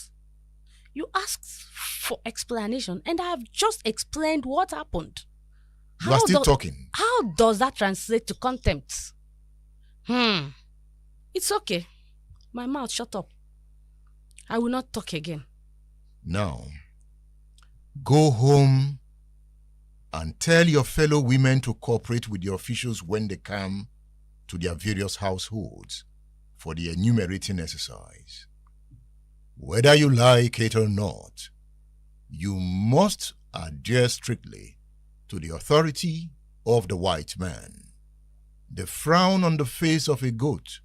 Speaker 6: You asked for explanation, and I have just explained what happened.
Speaker 1: You are still talking.
Speaker 6: How does that translate to contempt? It's okay. My mouth shut up. I will not talk again.
Speaker 1: Now, go home and tell your fellow women to cooperate with the officials when they come to their various households for the enumerating exercise. Whether you like it or not, you must adhere strictly to the authority of the white man. The frown on the face of a goat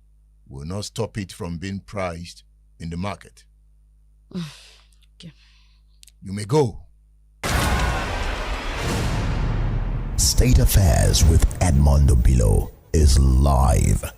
Speaker 1: will not stop it from being prized in the market.
Speaker 6: Okay.
Speaker 2: You may go. State Affairs with Edmondo Bilo is live.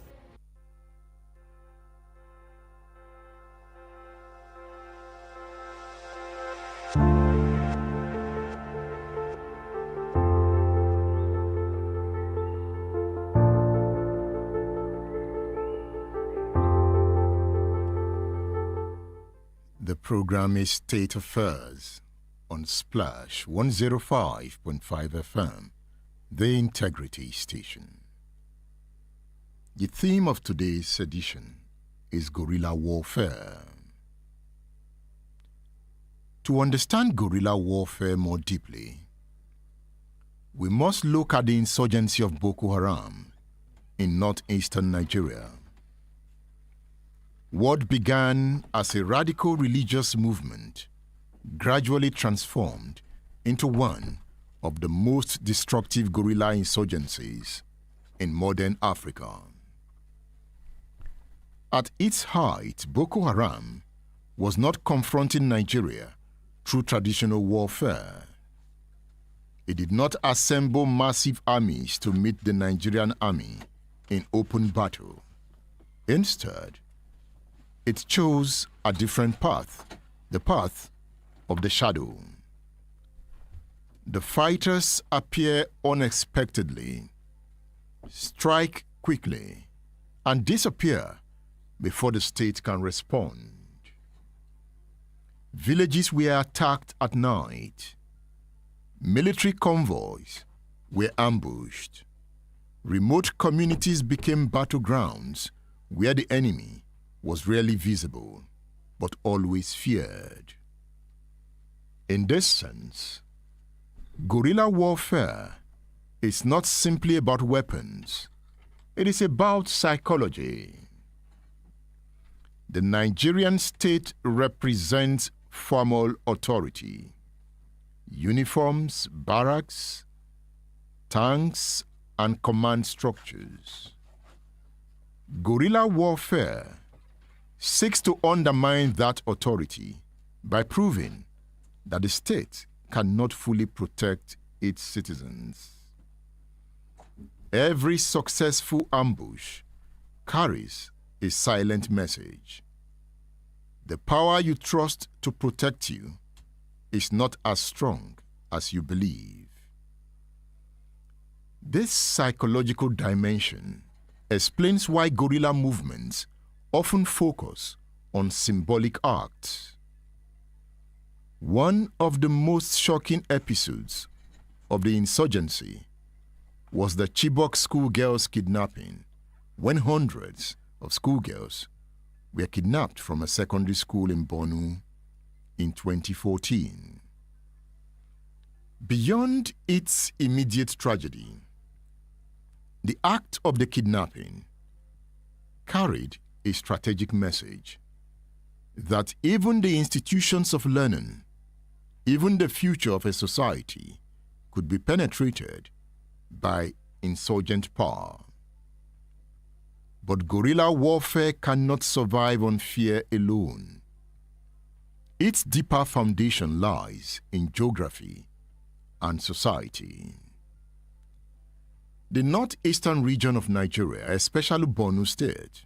Speaker 1: The program is State Affairs on Splash 105.5 FM, the Integrity Station. The theme of today's edition is Guerrilla Warfare. To understand guerrilla warfare more deeply, we must look at the insurgency of Boko Haram in northeastern Nigeria. What began as a radical religious movement gradually transformed into one of the most destructive guerrilla insurgencies in modern Africa. At its height, Boko Haram was not confronting Nigeria through traditional warfare. It did not assemble massive armies to meet the Nigerian army in open battle. Instead, it chose a different path, the path of the shadow. The fighters appear unexpectedly, strike quickly, and disappear before the state can respond. Villages were attacked at night. Military convoys were ambushed. Remote communities became battlegrounds where the enemy was rarely visible, but always feared. In this sense, guerrilla warfare is not simply about weapons. It is about psychology. The Nigerian state represents formal authority. Uniforms, barracks, tanks, and command structures. Guerrilla warfare seeks to undermine that authority by proving that the state cannot fully protect its citizens. Every successful ambush carries a silent message. The power you trust to protect you is not as strong as you believe. This psychological dimension explains why guerrilla movements often focus on symbolic acts. One of the most shocking episodes of the insurgency was the Chibok schoolgirls' kidnapping, when hundreds of schoolgirls were kidnapped from a secondary school in Borno in 2014. Beyond its immediate tragedy, the act of the kidnapping carried a strategic message that even the institutions of learning, even the future of a society, could be penetrated by insurgent power. But guerrilla warfare cannot survive on fear alone. Its deeper foundation lies in geography and society. The northeastern region of Nigeria, especially Borno State,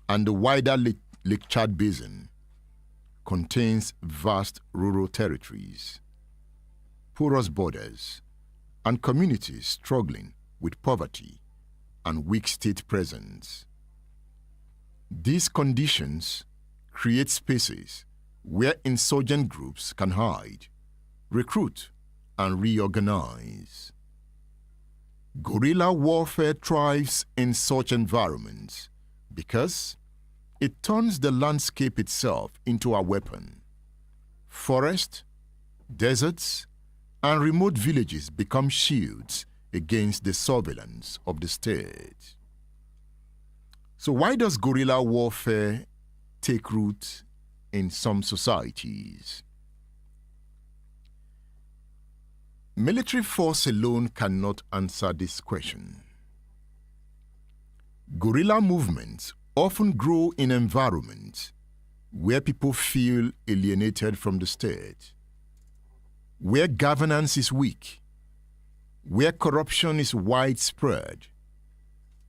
Speaker 1: and the wider Lake Chad Basin, contains vast rural territories, porous borders, and communities struggling with poverty and weak state presence. These conditions create spaces where insurgent groups can hide, recruit, and reorganize. Guerrilla warfare thrives in such environments because it turns the landscape itself into a weapon. Forests, deserts, and remote villages become shields against the surveillance of the state. So why does guerrilla warfare take root in some societies? Military force alone cannot answer this question. Guerrilla movements often grow in environments where people feel alienated from the state, where governance is weak, where corruption is widespread,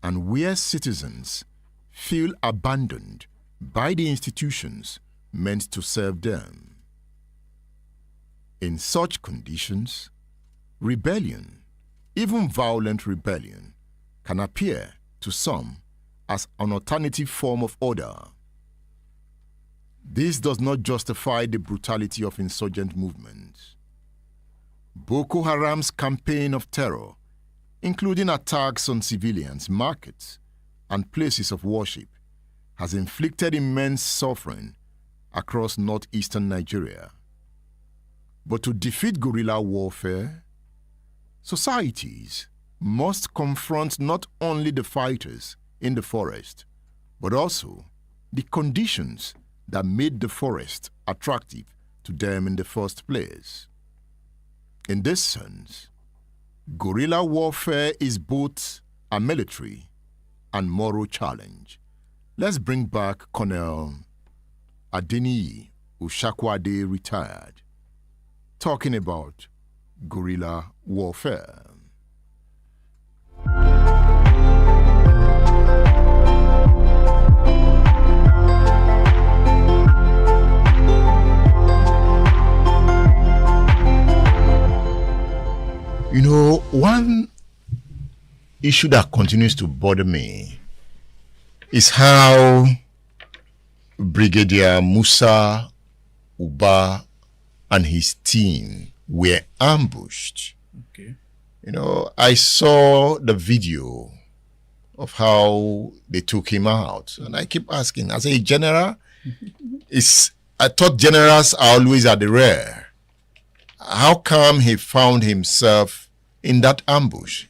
Speaker 1: and where citizens feel abandoned by the institutions meant to serve them. In such conditions, rebellion, even violent rebellion, can appear to some as an alternative form of order. This does not justify the brutality of insurgent movements. Boko Haram's campaign of terror, including attacks on civilians, markets, and places of worship, has inflicted immense suffering across northeastern Nigeria. But to defeat guerrilla warfare, societies must confront not only the fighters in the forest, but also the conditions that made the forest attractive to them in the first place. In this sense, guerrilla warfare is both a military and moral challenge. Let's bring back Colonel Adeniyi Ushakwade, retired, talking about guerrilla warfare. You know, one issue that continues to bother me is how Brigadier Musa Uba and his team were ambushed.
Speaker 3: Okay.
Speaker 1: You know, I saw the video of how they took him out, and I keep asking, as a general, I thought generals are always at the rear. How come he found himself in that ambush?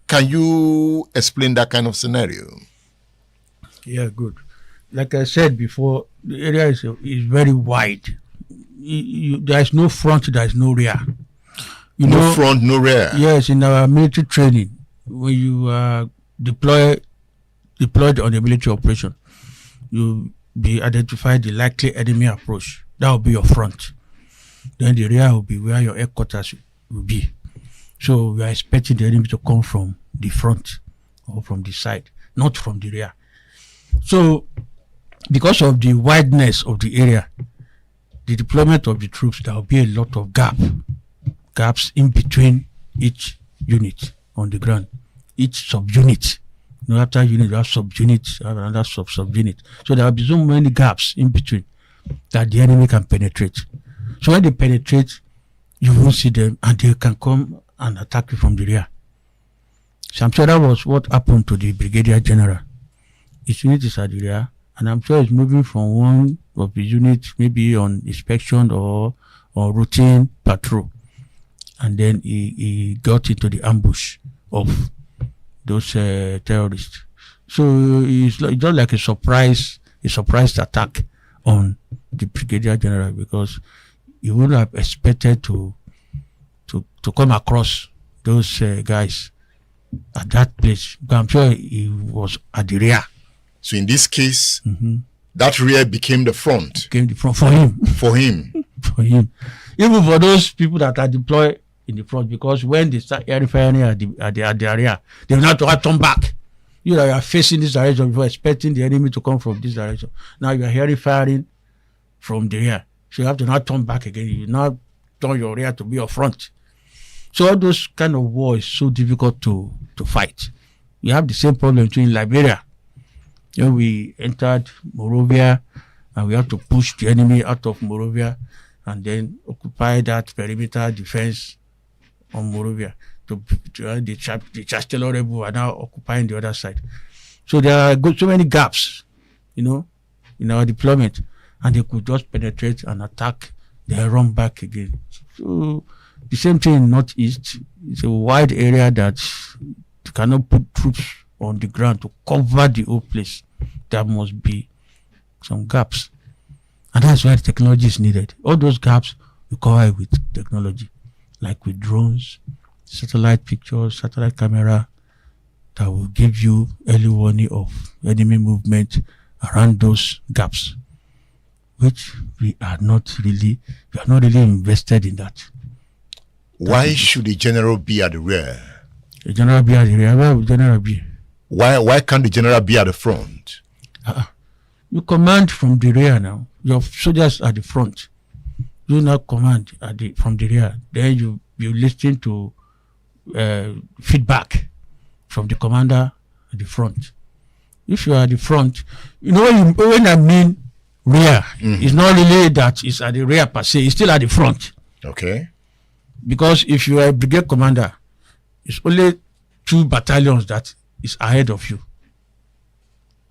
Speaker 1: Can you explain that kind of scenario?
Speaker 3: Yeah, good. Like I said before, the area is very wide. There is no front, there is no rear.
Speaker 1: No front, no rear.
Speaker 3: Yes, in our military training, when you deployed on a military operation, you identify the likely enemy approach. That will be your front. Then the rear will be where your headquarters will be. So we are expecting the enemy to come from the front or from the side, not from the rear. So because of the wideness of the area, the deployment of the troops, there will be a lot of gaps in between each unit on the ground, each subunit. You know, after unit, you have subunit, you have another subunit. So there will be so many gaps in between that the enemy can penetrate. So when they penetrate, you won't see them, and they can come and attack you from the rear. So I'm sure that was what happened to the Brigadier General. His unit is at the rear, and I'm sure he's moving from one of the units, maybe on inspection or routine patrol. And then he got into the ambush of those terrorists. So it's just like a surprise attack on the Brigadier General, because you wouldn't have expected to come across those guys at that place. But I'm sure he was at the rear.
Speaker 1: So in this case, that rear became the front.
Speaker 3: Became the front for him.
Speaker 1: For him.
Speaker 3: For him. Even for those people that are deployed in the front, because when they start air firing at the rear, they will not have to turn back. You know, you are facing this direction before, expecting the enemy to come from this direction. Now you are hearing firing from the rear. So you have to not turn back again. You now turn your rear to be your front. So all those kind of war is so difficult to fight. We have the same problem in Liberia. You know, we entered Monrovia, and we have to push the enemy out of Monrovia and then occupy that perimeter defense on Monrovia. The Chancellor Rebel are now occupying the other side. So there are so many gaps, you know, in our deployment, and they could just penetrate and attack, then run back again. So the same thing in Northeast. It's a wide area that cannot put troops on the ground to cover the whole place. There must be some gaps. And that's why the technology is needed. All those gaps we cover with technology, like with drones, satellite pictures, satellite camera, that will give you early warning of enemy movement around those gaps, which we are not really invested in that.
Speaker 1: Why should the general be at the rear?
Speaker 3: The general be at the rear. Where will the general be?
Speaker 1: Why can't the general be at the front?
Speaker 3: You command from the rear now. Your soldiers at the front. You now command from the rear. Then you listen to feedback from the commander at the front. If you are at the front, you know when I mean rear, it's not really that it's at the rear per se. It's still at the front.
Speaker 1: Okay.
Speaker 3: Because if you are a brigade commander, it's only 2 battalions that is ahead of you.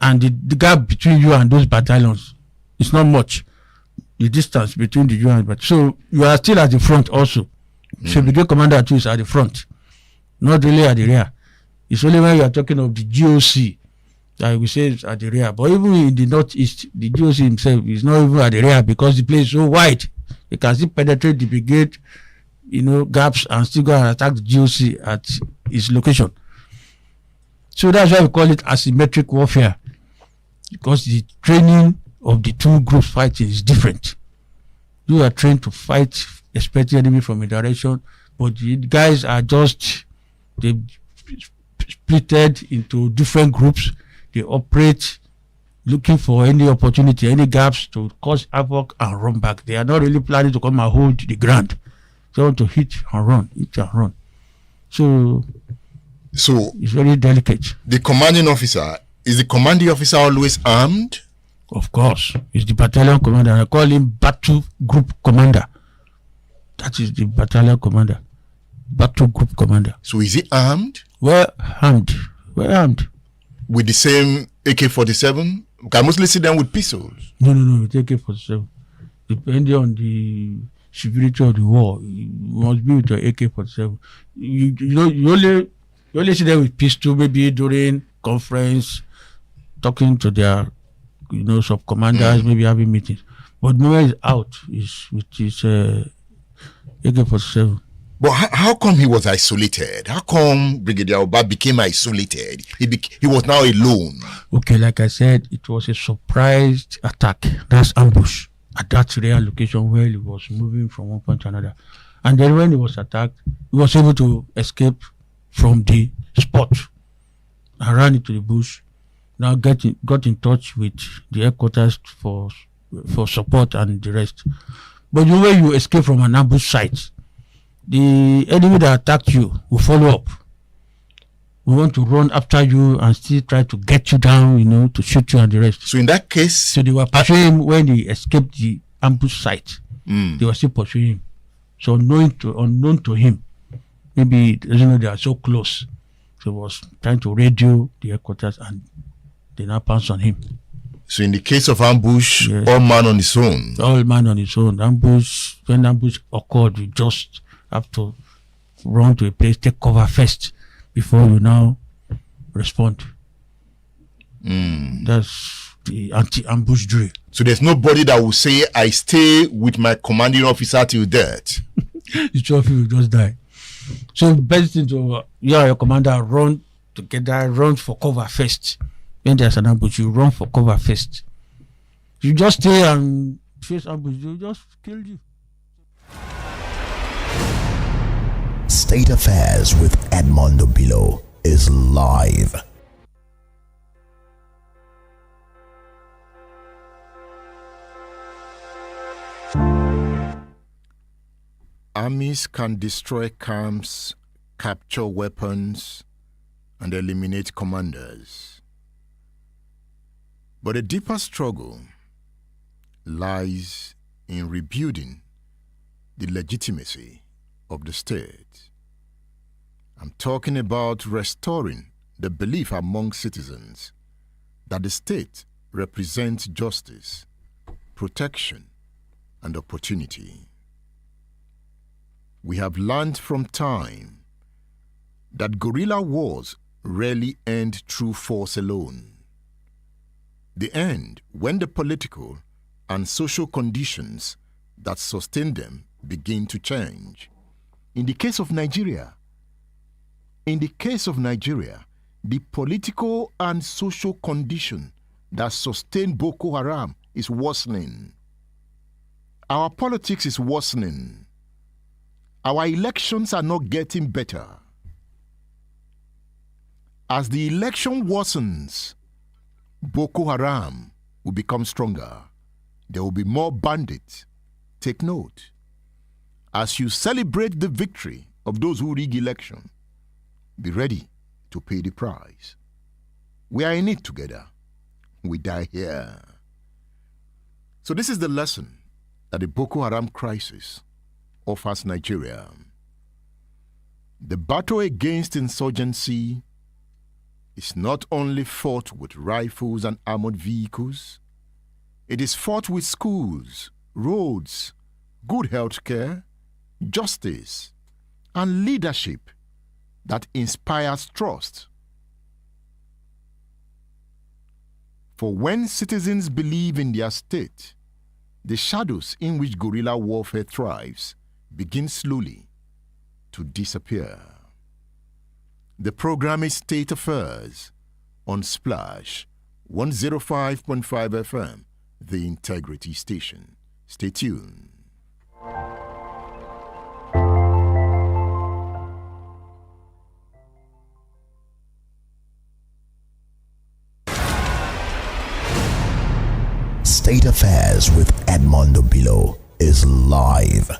Speaker 3: And the gap between you and those battalions is not much. The distance between the you and so you are still at the front also. So brigade commander too is at the front, not really at the rear. It's only when you are talking of the GOC that we say it's at the rear. But even in the Northeast, the GOC himself is not even at the rear, because the place is so wide. They can still penetrate the brigade, gaps, and still go and attack the GOC at its location. So that's why we call it asymmetric warfare, because the training of the two groups fighting is different. You are trained to fight expecting enemy from a direction, But the guys are just, they splitted into different groups. They operate looking for any opportunity, any gaps to cause havoc and run back. They are not really planning to come and hold the ground. They want to hit and run. So it's very delicate.
Speaker 1: The commanding officer, is the commanding officer always armed?
Speaker 3: Of course. He's the battalion commander. I call him battle group commander. That is the battalion commander. Battle group commander.
Speaker 1: So is he armed?
Speaker 3: Well armed.
Speaker 1: With the same AK-47? Can mostly see them with pistols?
Speaker 3: No, with AK-47. Depending on the severity of the war, you must be with your AK-47. You only see them with pistol, maybe during conference, talking to their, sub-commanders, maybe having meetings. But the moment he's out, is with his AK-47.
Speaker 1: But how come he was isolated? How come Brigadier Oba became isolated? He was now alone.
Speaker 3: Okay, like I said, it was a surprise attack. That's ambush at that rare location where he was moving from one point to another. And then when he was attacked, he was able to escape from the spot and ran into the bush. Now got in touch with the headquarters for support and the rest. But the way you escape from an ambush site, the enemy that attacked you will follow up. We want to run after you and still try to get you down, to shoot you and the rest.
Speaker 1: So in that case...
Speaker 3: So they were pursuing him when he escaped the ambush site. They were still pursuing him. So unknown to him, maybe they are so close. So he was trying to radio the headquarters and they now pounced on him.
Speaker 1: So in the case of ambush,
Speaker 3: yes.
Speaker 1: All man on his own?
Speaker 3: All man on his own. When ambush occurred, we just have to run to a place, take cover first before you now respond. That's the anti-ambush drill.
Speaker 1: So there's nobody that will say, I stay with my commanding officer till death.
Speaker 3: The two of you will just die. So the best thing to you and your commander run together, run for cover first. When there's an ambush, you run for cover first. You just stay and face ambush, they'll just kill you.
Speaker 2: State Affairs with Edmondo Bilo is live.
Speaker 1: Armies can destroy camps, capture weapons, and eliminate commanders. But a deeper struggle lies in rebuilding the legitimacy of the state. I'm talking about restoring the belief among citizens that the state represents justice, protection, and opportunity. We have learned from time that guerrilla wars rarely end through force alone. They end when the political and social conditions that sustain them begin to change. In the case of Nigeria, the political and social condition that sustain Boko Haram is worsening. Our politics is worsening. Our elections are not getting better. As the election worsens, Boko Haram will become stronger. There will be more bandits. Take note. As you celebrate the victory of those who rig election, be ready to pay the price. We are in it together. We die here. So this is the lesson that the Boko Haram crisis offers Nigeria. The battle against insurgency is not only fought with rifles and armored vehicles, it is fought with schools, roads, good health care, justice, and leadership that inspires trust. For when citizens believe in their state, the shadows in which guerrilla warfare thrives begin slowly to disappear. The program is State Affairs on Splash 105.5 FM, the Integrity Station. Stay tuned.
Speaker 2: State Affairs with Edmondo Bilo is live.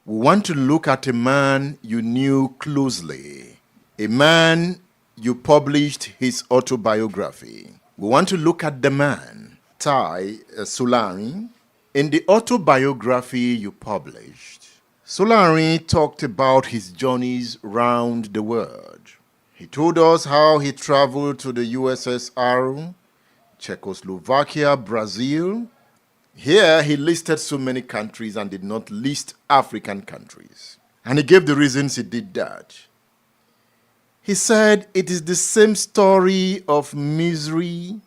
Speaker 1: We want to look at a man you knew closely, a man you published his autobiography. We want to look at the man, Tai Solarin. In the autobiography you published, Solarin talked about his journeys round the world. He told us how he traveled to the USSR, Czechoslovakia, Brazil. Here he listed so many countries and did not list African countries. And he gave the reasons he did that. He said it is the same story of misery,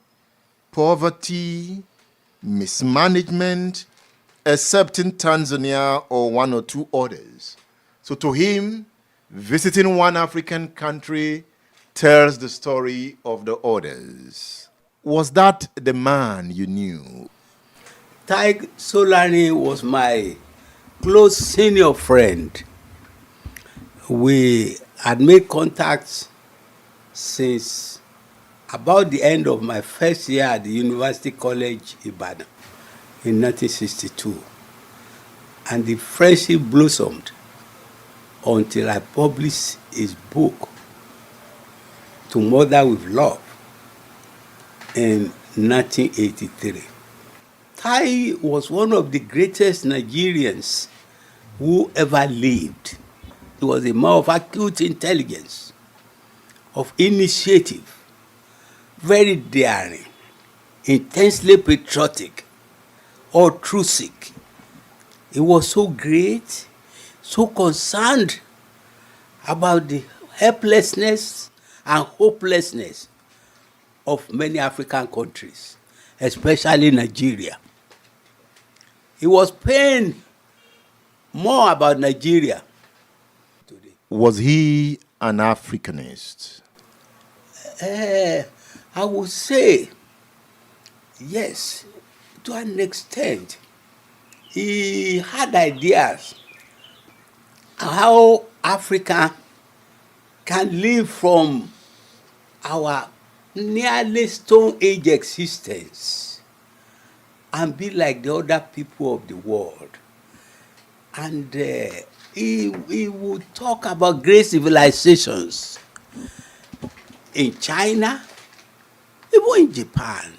Speaker 1: poverty, mismanagement, except in Tanzania or one or two others. So to him, visiting one African country tells the story of the others. Was that the man you knew?
Speaker 8: Tai Solarin was my close senior friend. We had made contacts since about the end of my first year at the University College Ibadan in 1962. And the friendship blossomed until I published his book, To Mother with Love, in 1983. Tai was one of the greatest Nigerians who ever lived. He was a man of acute intelligence, of initiative, very daring, intensely patriotic, altruistic. He was so great, so concerned about the helplessness and hopelessness of many African countries, especially Nigeria. He was pained more about Nigeria today.
Speaker 1: Was he an Africanist?
Speaker 8: I would say yes, to an extent. He had ideas how Africa can live from our nearly Stone Age existence and be like the other people of the world. And he would talk about great civilizations in China, even in Japan,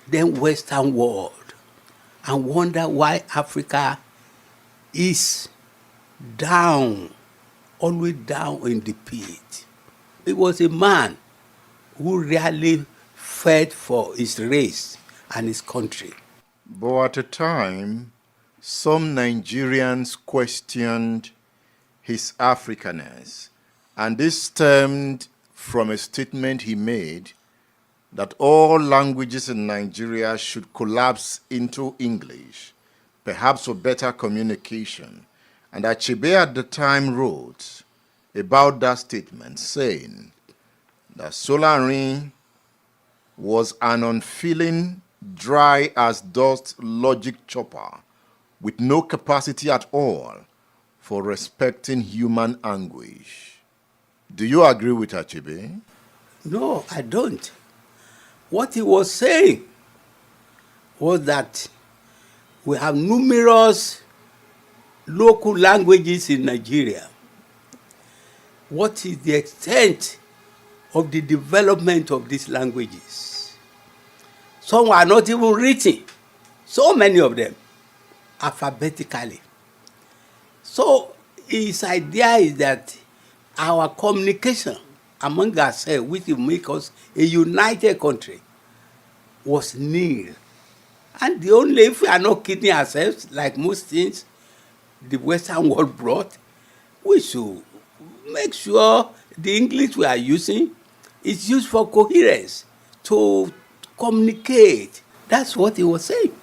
Speaker 8: then Western world, and wonder why Africa is down, always down in the pit. He was a man who really fought for his race and his country.
Speaker 1: But at a time, some Nigerians questioned his Africanness, and this stemmed from a statement he made that all languages in Nigeria should collapse into English, perhaps for better communication. And Achebe at the time wrote about that statement, saying that Solarin was an unfeeling, dry as dust logic chopper with no capacity at all for respecting human anguish. Do you agree with Achebe?
Speaker 8: No, I don't. What he was saying was that we have numerous local languages in Nigeria. What is the extent of the development of these languages? Some are not even written, so many of them, alphabetically. So his idea is that our communication among ourselves, which will make us a united country, was nil. And the only, if we are not kidding ourselves, like most things the Western world brought, we should make sure the English we are using is used for coherence, to communicate. That's what he was saying.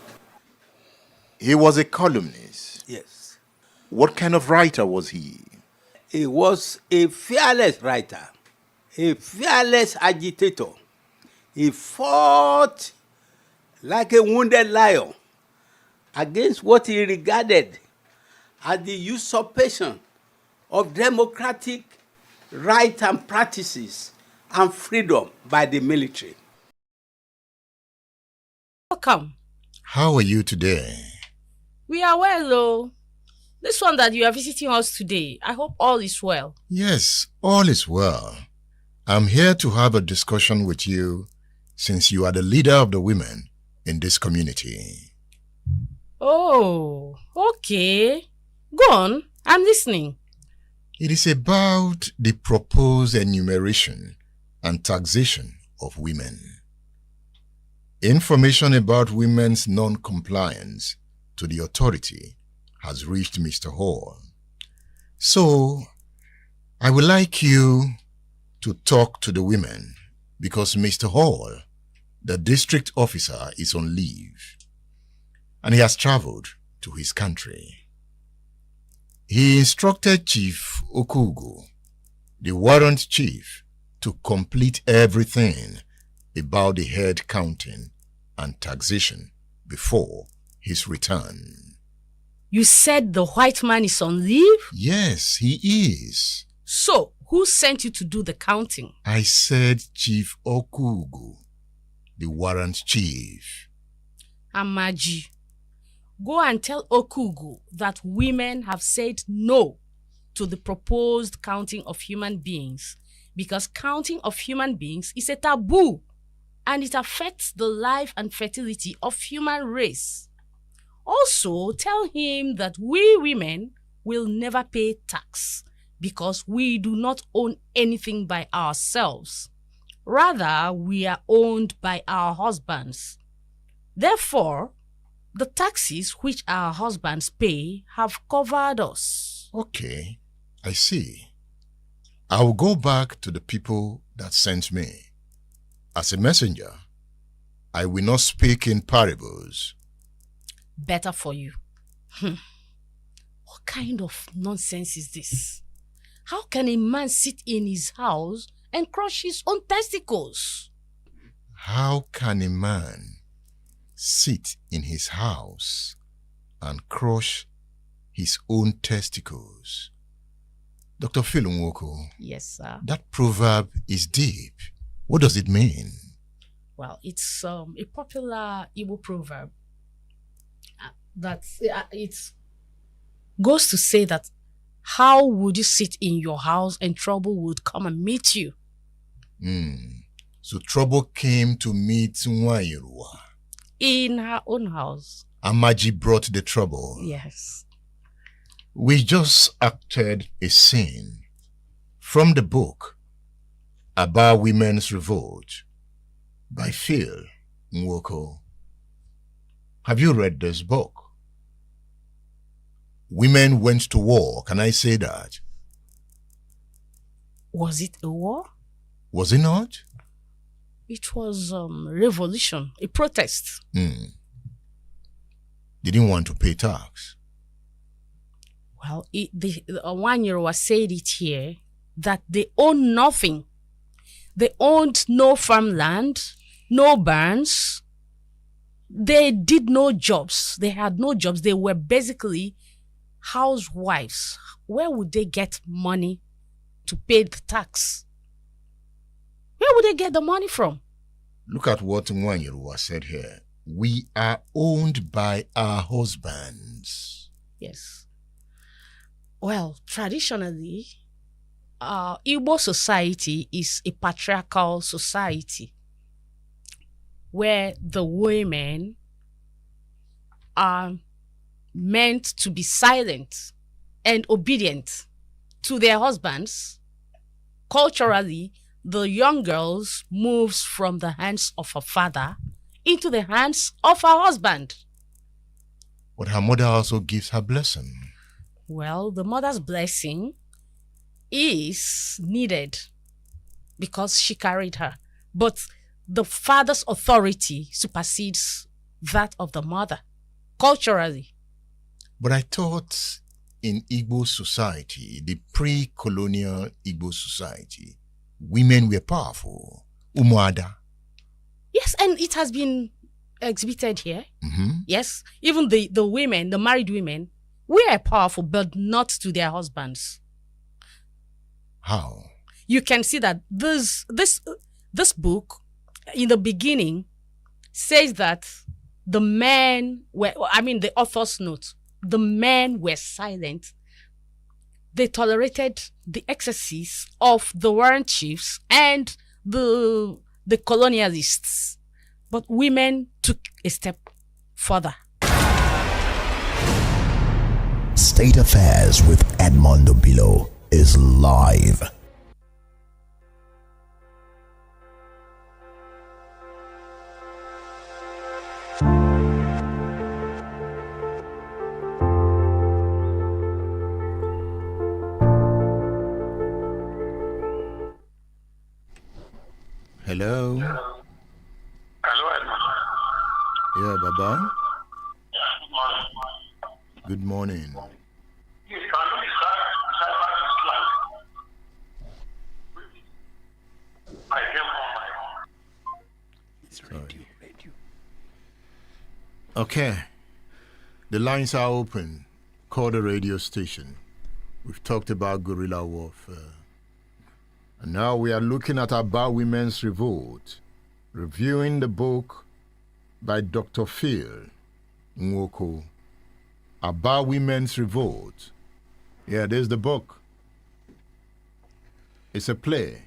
Speaker 1: He was a columnist.
Speaker 8: Yes.
Speaker 1: What kind of writer was he?
Speaker 8: He was a fearless writer, a fearless agitator. He fought like a wounded lion against what he regarded as the usurpation of democratic rights and practices and freedom by the military.
Speaker 6: Welcome.
Speaker 1: How are you today?
Speaker 6: We are well, though. This one that you are visiting us today, I hope all is well.
Speaker 1: Yes, all is well. I'm here to have a discussion with you since you are the leader of the women in this community.
Speaker 6: Oh, okay. Go on, I'm listening.
Speaker 1: It is about the proposed enumeration and taxation of women. Information about women's non-compliance to the authority has reached Mr. Hall. So, I would like you to talk to the women because Mr. Hall, the district officer, is on leave and he has traveled to his country. He instructed Chief Okugo, the warrant chief, to complete everything about the head counting and taxation before his return.
Speaker 6: You said the white man is on leave?
Speaker 1: Yes, he is.
Speaker 6: So, who sent you to do the counting?
Speaker 1: I said Chief Okugo, the warrant chief.
Speaker 6: Amaji, go and tell Okugo that women have said no to the proposed counting of human beings because counting of human beings is a taboo and it affects the life and fertility of human race. Also, tell him that we women will never pay tax because we do not own anything by ourselves. Rather, we are owned by our husbands. Therefore, the taxes which our husbands pay have covered us.
Speaker 1: Okay, I see. I will go back to the people that sent me. As a messenger, I will not speak in parables.
Speaker 6: Better for you. What kind of nonsense is this? How can a man sit in his house and crush his own testicles?
Speaker 1: How can a man sit in his house and crush his own testicles? Dr. Philunwoko.
Speaker 6: Yes, sir.
Speaker 1: That proverb is deep. What does it mean?
Speaker 6: Well, it's a popular Igbo proverb that it goes to say that how would you sit in your house and trouble would come and meet you?
Speaker 1: So trouble came to meet Nwanyirwa.
Speaker 6: In her own house.
Speaker 1: Amaji brought the trouble.
Speaker 6: Yes.
Speaker 1: We just acted a scene from the book about women's revolt by Phil Nwoko. Have you read this book? Women went to war, can I say that?
Speaker 6: Was it a war?
Speaker 1: Was it not?
Speaker 6: It was revolution, a protest.
Speaker 1: They didn't want to pay tax.
Speaker 6: Well, the 1 year was said it here that they own nothing. They owned no farmland, no barns. They did no jobs. They had no jobs. They were basically housewives. Where would they get money to pay the tax? Where would they get the money from?
Speaker 1: Look at what Nwanyirwa said here. We are owned by our husbands.
Speaker 6: Yes. Well, traditionally, Igbo society is a patriarchal society where the women are meant to be silent and obedient to their husbands culturally the young girls moves from the hands of her father into the hands of her husband.
Speaker 1: But her mother also gives her blessing.
Speaker 6: Well, the mother's blessing is needed because she carried her. But the father's authority supersedes that of the mother, culturally.
Speaker 1: But I thought in Igbo society, the pre-colonial Igbo society, women were powerful. Umuada.
Speaker 6: Yes, and it has been exhibited here.
Speaker 1: Mm-hmm.
Speaker 6: Yes, even the women, the married women, were powerful, but not to their husbands.
Speaker 1: How?
Speaker 6: You can see that this book, in the beginning, says that the men were, the author's note, the men were silent. They tolerated the excesses of the warring chiefs and the colonialists. But women took a step further.
Speaker 2: State Affairs with Edmondo Bilo is live.
Speaker 1: Hello?
Speaker 9: Hello, Edmond.
Speaker 1: Yeah, Baba?
Speaker 9: Yeah,
Speaker 1: Good morning.
Speaker 9: you can do the cyber slide. I came on my
Speaker 1: It's radio. Okay. The lines are open. Call the radio station. We've talked about guerrilla warfare. And now we are looking at Aba Women's Revolt, reviewing the book by Dr. Phil Nwoko, Aba Women's Revolt. Yeah, there's the book. It's a play,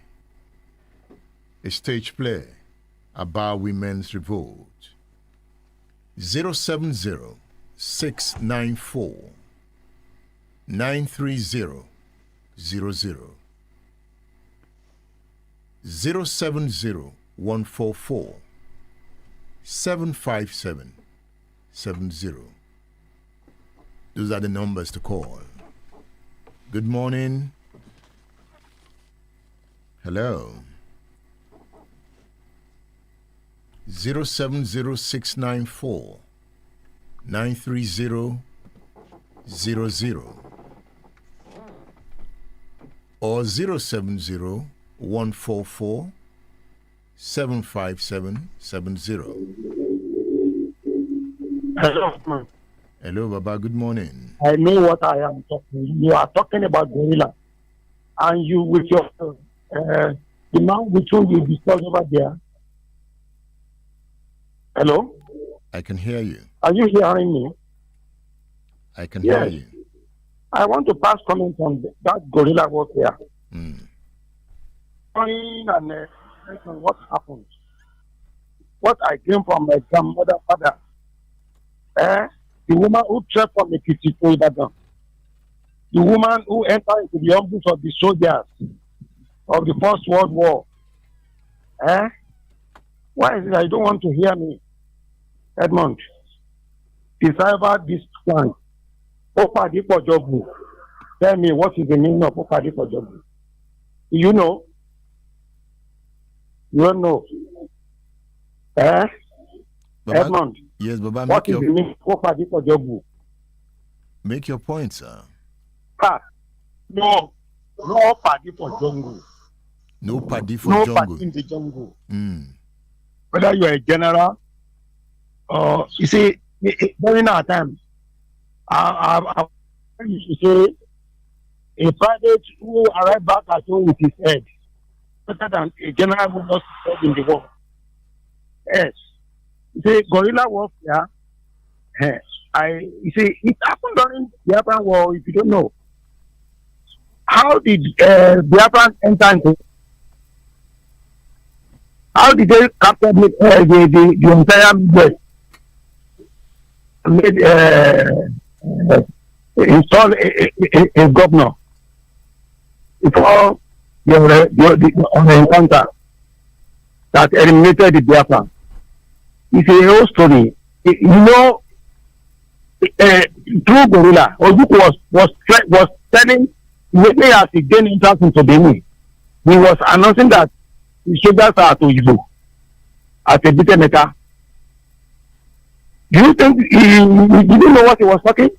Speaker 1: a stage play, Aba Women's Revolt. 070 694 930 00 070 144 757 70. Those are the numbers to call. Good morning. Hello. 070 694 930 00 or 070 144 75770.
Speaker 10: Hello, man.
Speaker 1: Hello, Baba. Good morning.
Speaker 10: I know what I am talking. You are talking about guerrilla, and you with your the man with whom you discuss over there. Hello.
Speaker 1: I can hear you.
Speaker 10: Are you hearing me?
Speaker 1: I can hear you.
Speaker 10: I want to pass comment on that guerrilla warfare.
Speaker 1: Mm.
Speaker 10: And what happened? What I came from my grandmother, father. The woman who traveled from Ekiti to Ibadan. The woman who entered into the ambush of the soldiers of the First World War. Why is it that you don't want to hear me, Edmond? Decipher this plan. Opadipo Jobu. Tell me what is the meaning of Opadipo Jobu? You know? You don't know?
Speaker 1: Baba,
Speaker 10: Edmond.
Speaker 1: yes, Baba.
Speaker 10: What is the meaning of Opadipo Jobu?
Speaker 1: Make your point, sir.
Speaker 10: No party for jungle.
Speaker 1: No paddy for
Speaker 10: No
Speaker 1: jungle.
Speaker 10: party in the jungle.
Speaker 1: Mm.
Speaker 10: Whether you are a general or you see, during our time, I used to say a private who arrived back at home with his head better than a general who lost his head in the war. Yes. You see, guerrilla warfare. You see, it happened during the Biafran War. If you don't know, how did Biafran enter into? How did they capture the entire Midwest? Install a governor before on the encounter that eliminated the Biafra. It's a whole story. Through Guerrilla, Ojukwu was telling immediately as he gained interest into Benin, he was announcing that the soldiers are to Igbo as a bitter maker. Do you think he didn't know what he was talking?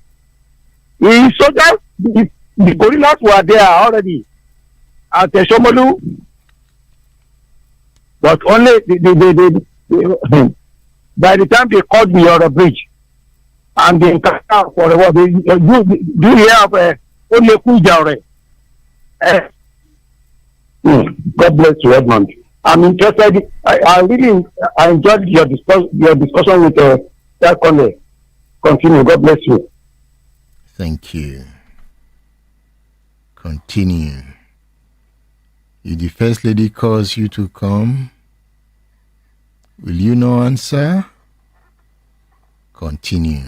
Speaker 10: The soldiers, the guerrillas were there already at Shomolu, but only by the time they called me on the bridge and they encounter for the war, do you hear of only Kujaure? God bless you, Edmund. I'm interested. I really enjoyed your discussion with that colleague. Continue. God bless you.
Speaker 1: Thank you. Continue. If the First Lady calls you to come, will you not answer? Continue.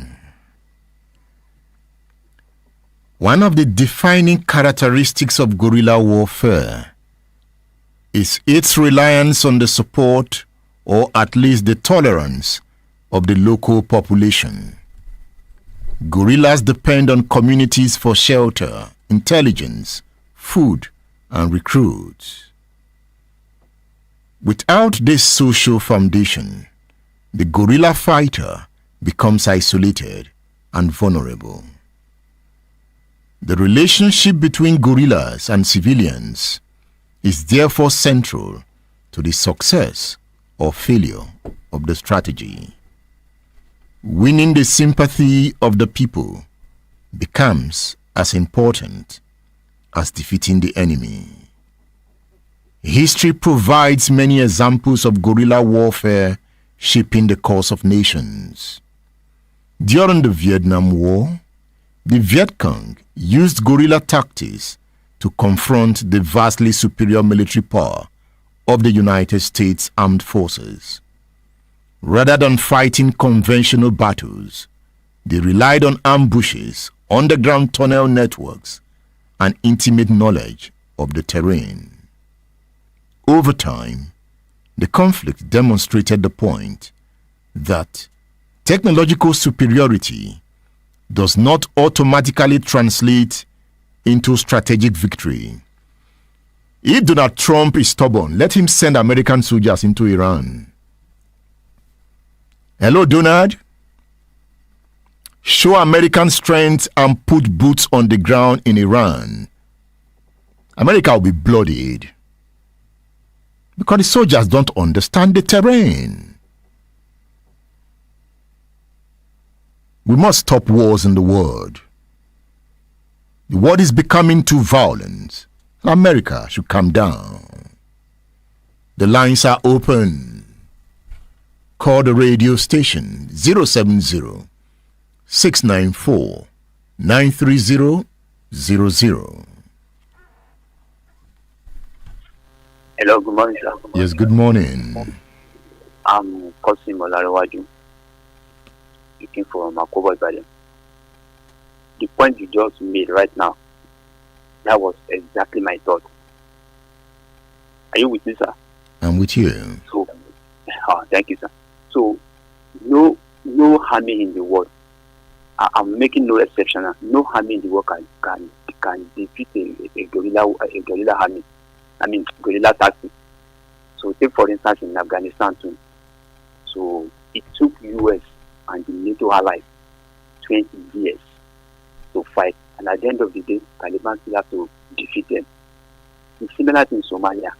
Speaker 1: One of the defining characteristics of guerrilla warfare is its reliance on the support, or at least the tolerance, of the local population. Guerrillas depend on communities for shelter, intelligence, food, and recruits. Without this social foundation, the guerrilla fighter becomes isolated and vulnerable. The relationship between guerrillas and civilians is therefore central to the success or failure of the strategy. Winning the sympathy of the people becomes as important as defeating the enemy. History provides many examples of guerrilla warfare shaping the course of nations. During the Vietnam War, the Viet Cong used guerrilla tactics to confront the vastly superior military power of the United States Armed Forces. Rather than fighting conventional battles, they relied on ambushes, underground tunnel networks, and intimate knowledge of the terrain. Over time, the conflict demonstrated the point that technological superiority does not automatically translate into strategic victory. If Donald Trump is stubborn, let him send American soldiers into Iran. Hello, Donald. Show American strength and put boots on the ground in Iran. America will be bloodied because the soldiers don't understand the terrain. We must stop wars in the world. The world is becoming too violent. America should calm down. The lines are open. Call the radio station 070 694 93000.
Speaker 11: Hello, good morning, sir.
Speaker 1: Yes, good morning.
Speaker 11: I'm Kosim Olarewaju, speaking from Makobo Ibadan. The point you just made right now, that was exactly my thought. Are you with me, sir?
Speaker 1: I'm with you.
Speaker 11: So, thank you, sir. So, no army in the world. I'm making no exception. No army in the world can defeat a guerrilla army. I mean, guerrilla tactics. So, take for instance in Afghanistan too. So, it took US and the NATO allies 20 years to fight, and at the end of the day, Taliban still have to defeat them. It's similar to in Somalia.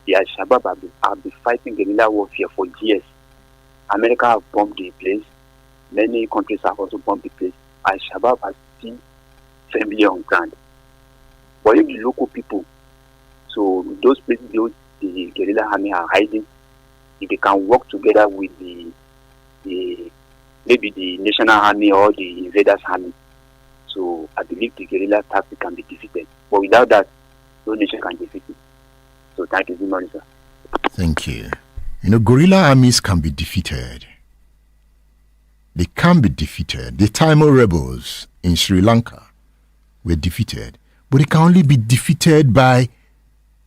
Speaker 11: The Al-Shabaab have been fighting guerrilla warfare for years. America have bombed the place. Many countries have also bombed the place. Al-Shabaab has still firmly on ground. But if the local people, so those places the guerrilla army are hiding, if they can work together with the maybe the national army or the invaders army, so I believe the guerrilla tactic can be defeated. But without that, no nation can defeat it. So thank you very much, sir.
Speaker 1: Thank you. Guerrilla armies can be defeated. They can be defeated. The Tamil rebels in Sri Lanka were defeated. But they can only be defeated by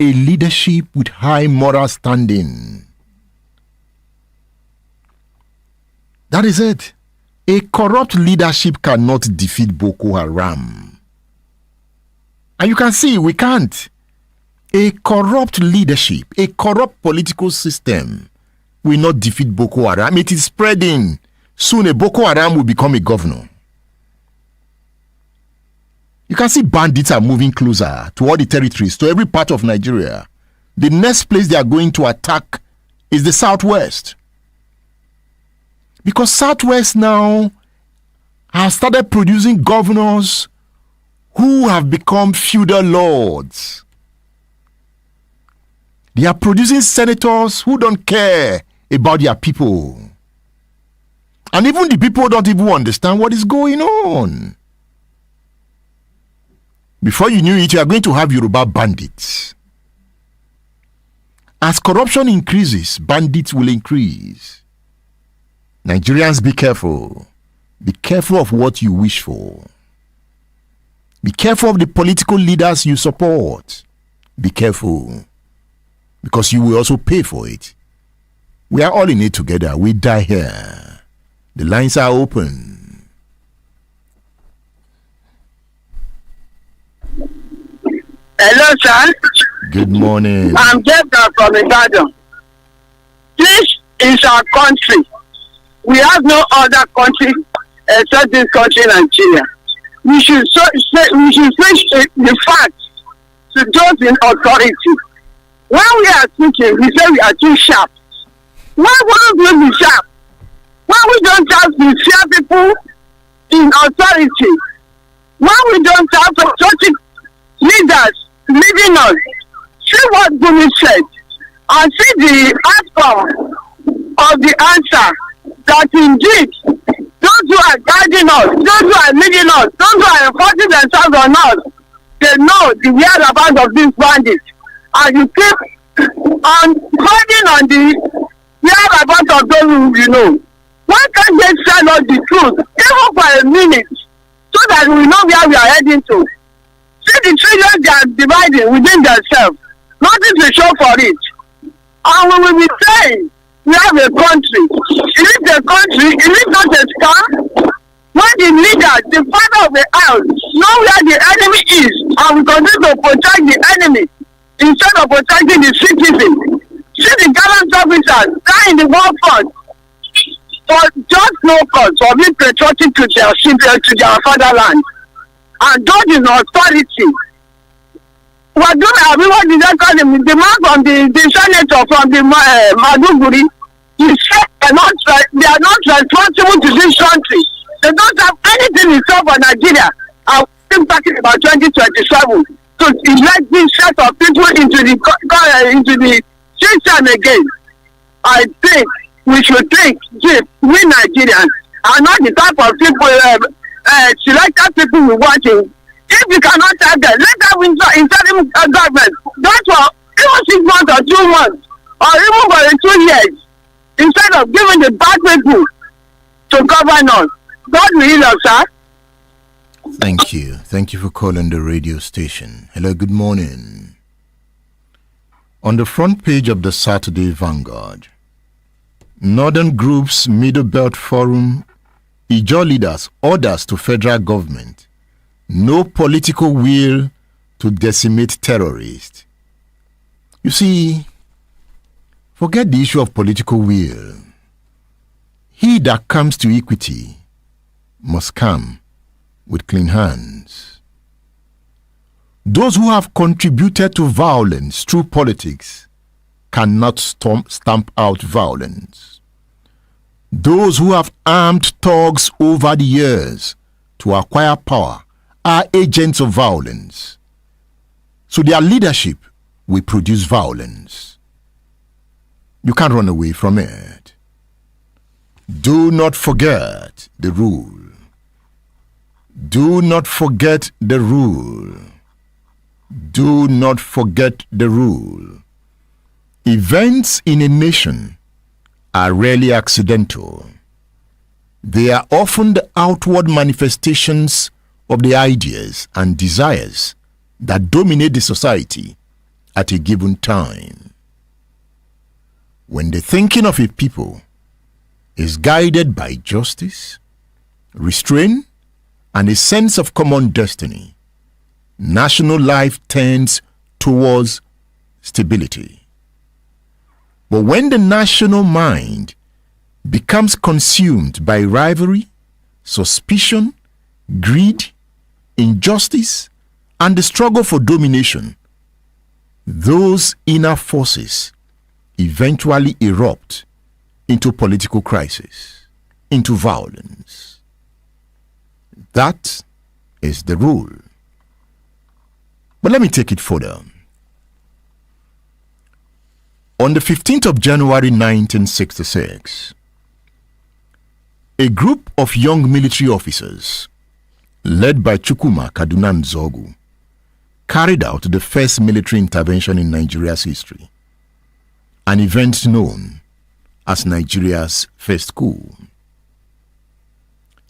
Speaker 1: a leadership with high moral standing. That is it. A corrupt leadership cannot defeat Boko Haram. And you can see we can't. A corrupt leadership, a corrupt political system will not defeat Boko Haram. It is spreading. Soon a Boko Haram will become a governor. You can see bandits are moving closer to all the territories, to every part of Nigeria. The next place they are going to attack is the southwest. Because southwest now has started producing governors who have become feudal lords. They are producing senators who don't care about their people. And even the people don't even understand what is going on. Before you knew it, you are going to have Yoruba bandits. As corruption increases, bandits will increase. Nigerians, be careful. Be careful of what you wish for. Be careful of the political leaders you support. Be careful. Because you will also pay for it. We are all in it together. We die here. The lines are open.
Speaker 12: Hello, sir.
Speaker 1: Good morning.
Speaker 12: I'm Jeffka from Ibadan. This is our country. We have no other country except this country, Nigeria. We should face the facts to those in authority. When we are speaking, we say we are too sharp. Why won't we be sharp? Why we don't have sincere people in authority? Why we don't have patriotic leaders leading us? See what Gumi said and see the outcome of the answer that indeed those who are guiding us, those who are leading us, those who are enforcing themselves on us, they know the whereabouts of these bandits. And you keep on holding on the whereabouts of those who you know. Why can't they tell us the truth, even for a minute, so that we know where we are heading to? See the trillions they are dividing within themselves. Nothing to show for it. And we will be saying we have a country. Is it a country? Is it not a scam? When the leader, the father of the house, know where the enemy is and we continue to protect the enemy instead of protecting the citizen. See the gallant officers dying in the war front for just no cause for being patriotic to their fatherland. And those in authority. What did they call him? The man from the senator from the Maduguri, he said they are not responsible to this country. They don't have anything in store for Nigeria. And we're talking about 2027 to elect this set of people into the system again. I think we should think, we Nigerians are not the type of people, selected people we want to. If you cannot have them, let them win interim government. That's what, even 6 months or 2 months, or even for 2 years, instead of giving the bad people to govern us. God will heal us, sir.
Speaker 1: Thank you. Thank you for calling the radio station. Hello, good morning. On the front page of the Saturday Vanguard, Northern Group's Middle Belt Forum, Ijaw leaders orders to federal government, no political will to decimate terrorists. You see, forget the issue of political will. He that comes to equity must come with clean hands. Those who have contributed to violence through politics cannot stamp out violence. Those who have armed thugs over the years to acquire power are agents of violence. So their leadership will produce violence. You can't run away from it. Do not forget the rule. Do not forget the rule. Do not forget the rule. Events in a nation are rarely accidental. They are often the outward manifestations of the ideas and desires that dominate the society at a given time. When the thinking of a people is guided by justice, restraint, and a sense of common destiny, national life tends towards stability. But when the national mind becomes consumed by rivalry, suspicion, greed, injustice, and the struggle for domination, those inner forces eventually erupt into political crisis, into violence. That is the rule. But let me take it further. On the 15th of January 1966, a group of young military officers, led by Chukwuma Kaduna Nzogu, carried out the first military intervention in Nigeria's history, an event known as Nigeria's first coup.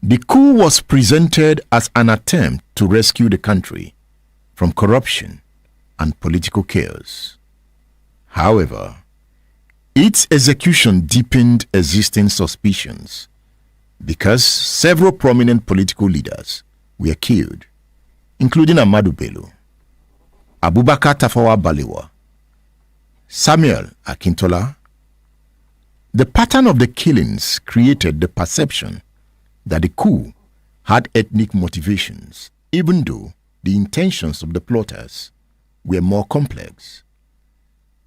Speaker 1: The coup was presented as an attempt to rescue the country from corruption and political chaos. However, its execution deepened existing suspicions because several prominent political leaders were killed, including Ahmadu Bello, Abubakar Tafawa Balewa, Samuel Akintola. The pattern of the killings created the perception that the coup had ethnic motivations, even though the intentions of the plotters were more complex.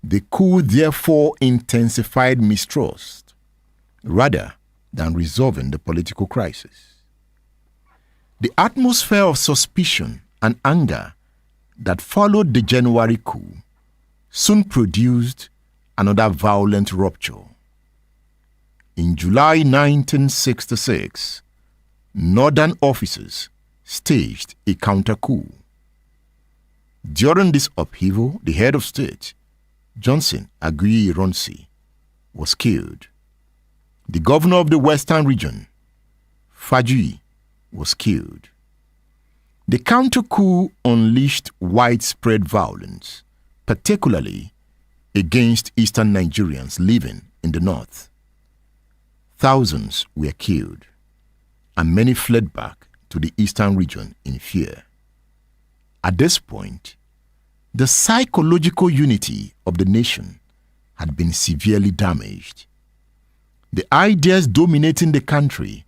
Speaker 1: The coup therefore intensified mistrust rather than resolving the political crisis. The atmosphere of suspicion and anger that followed the January coup soon produced another violent rupture. In July 1966, northern officers staged a counter-coup. During this upheaval, the head of state, Johnson Aguiyi Ironsi, was killed. The governor of the western region, Fajuyi, was killed. The counter-coup unleashed widespread violence, particularly against eastern Nigerians living in the north. Thousands were killed, and many fled back to the eastern region in fear. At this point, the psychological unity of the nation had been severely damaged. The ideas dominating the country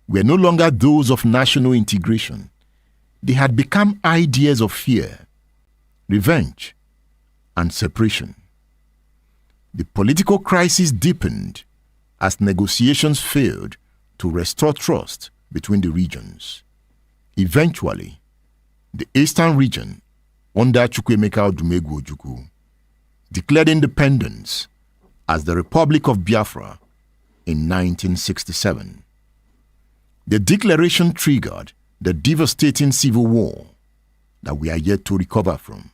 Speaker 1: were no longer those of national integration. They had become ideas of fear, revenge, and separation. The political crisis deepened as negotiations failed to restore trust between the regions. Eventually, the eastern region, under Chukwuemeka Odumegwu Ojukwu, declared independence as the Republic of Biafra in 1967. The declaration triggered the devastating civil war that we are yet to recover from.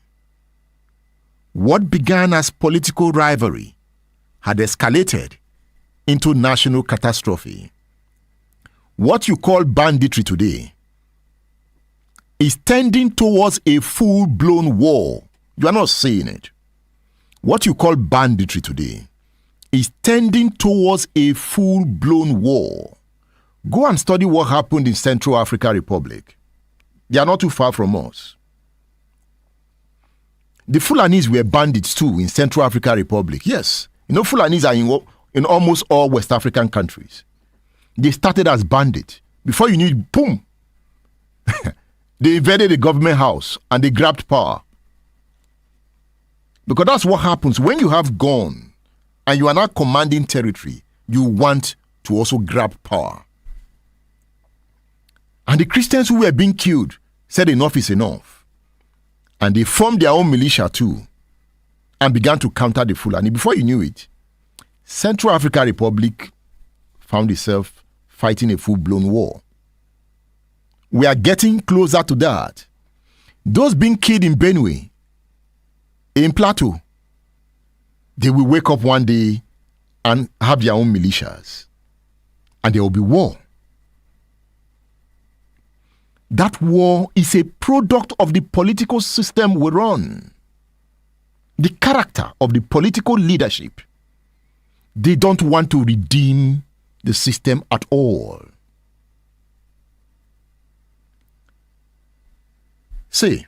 Speaker 1: What began as political rivalry had escalated into national catastrophe. What you call banditry today is tending towards a full-blown war. You are not saying it. What you call banditry today is tending towards a full-blown war. Go and study what happened in Central African Republic. They are not too far from us. The Fulanis were bandits too in Central African Republic. Yes. You know, Fulanis are in almost all West African countries. They started as bandits. Before you knew it, boom. They invaded the government house and they grabbed power. Because that's what happens when you have gone and you are not commanding territory. You want to also grab power. And the Christians who were being killed said enough is enough. And they formed their own militia too and began to counter the Fulani. Before you knew it, Central African Republic found itself fighting a full-blown war. We are getting closer to that. Those being killed in Benue, in Plateau, they will wake up one day and have their own militias. And there will be war. That war is a product of the political system we run. the character of the political leadership, they don't want to redeem the system at all. See,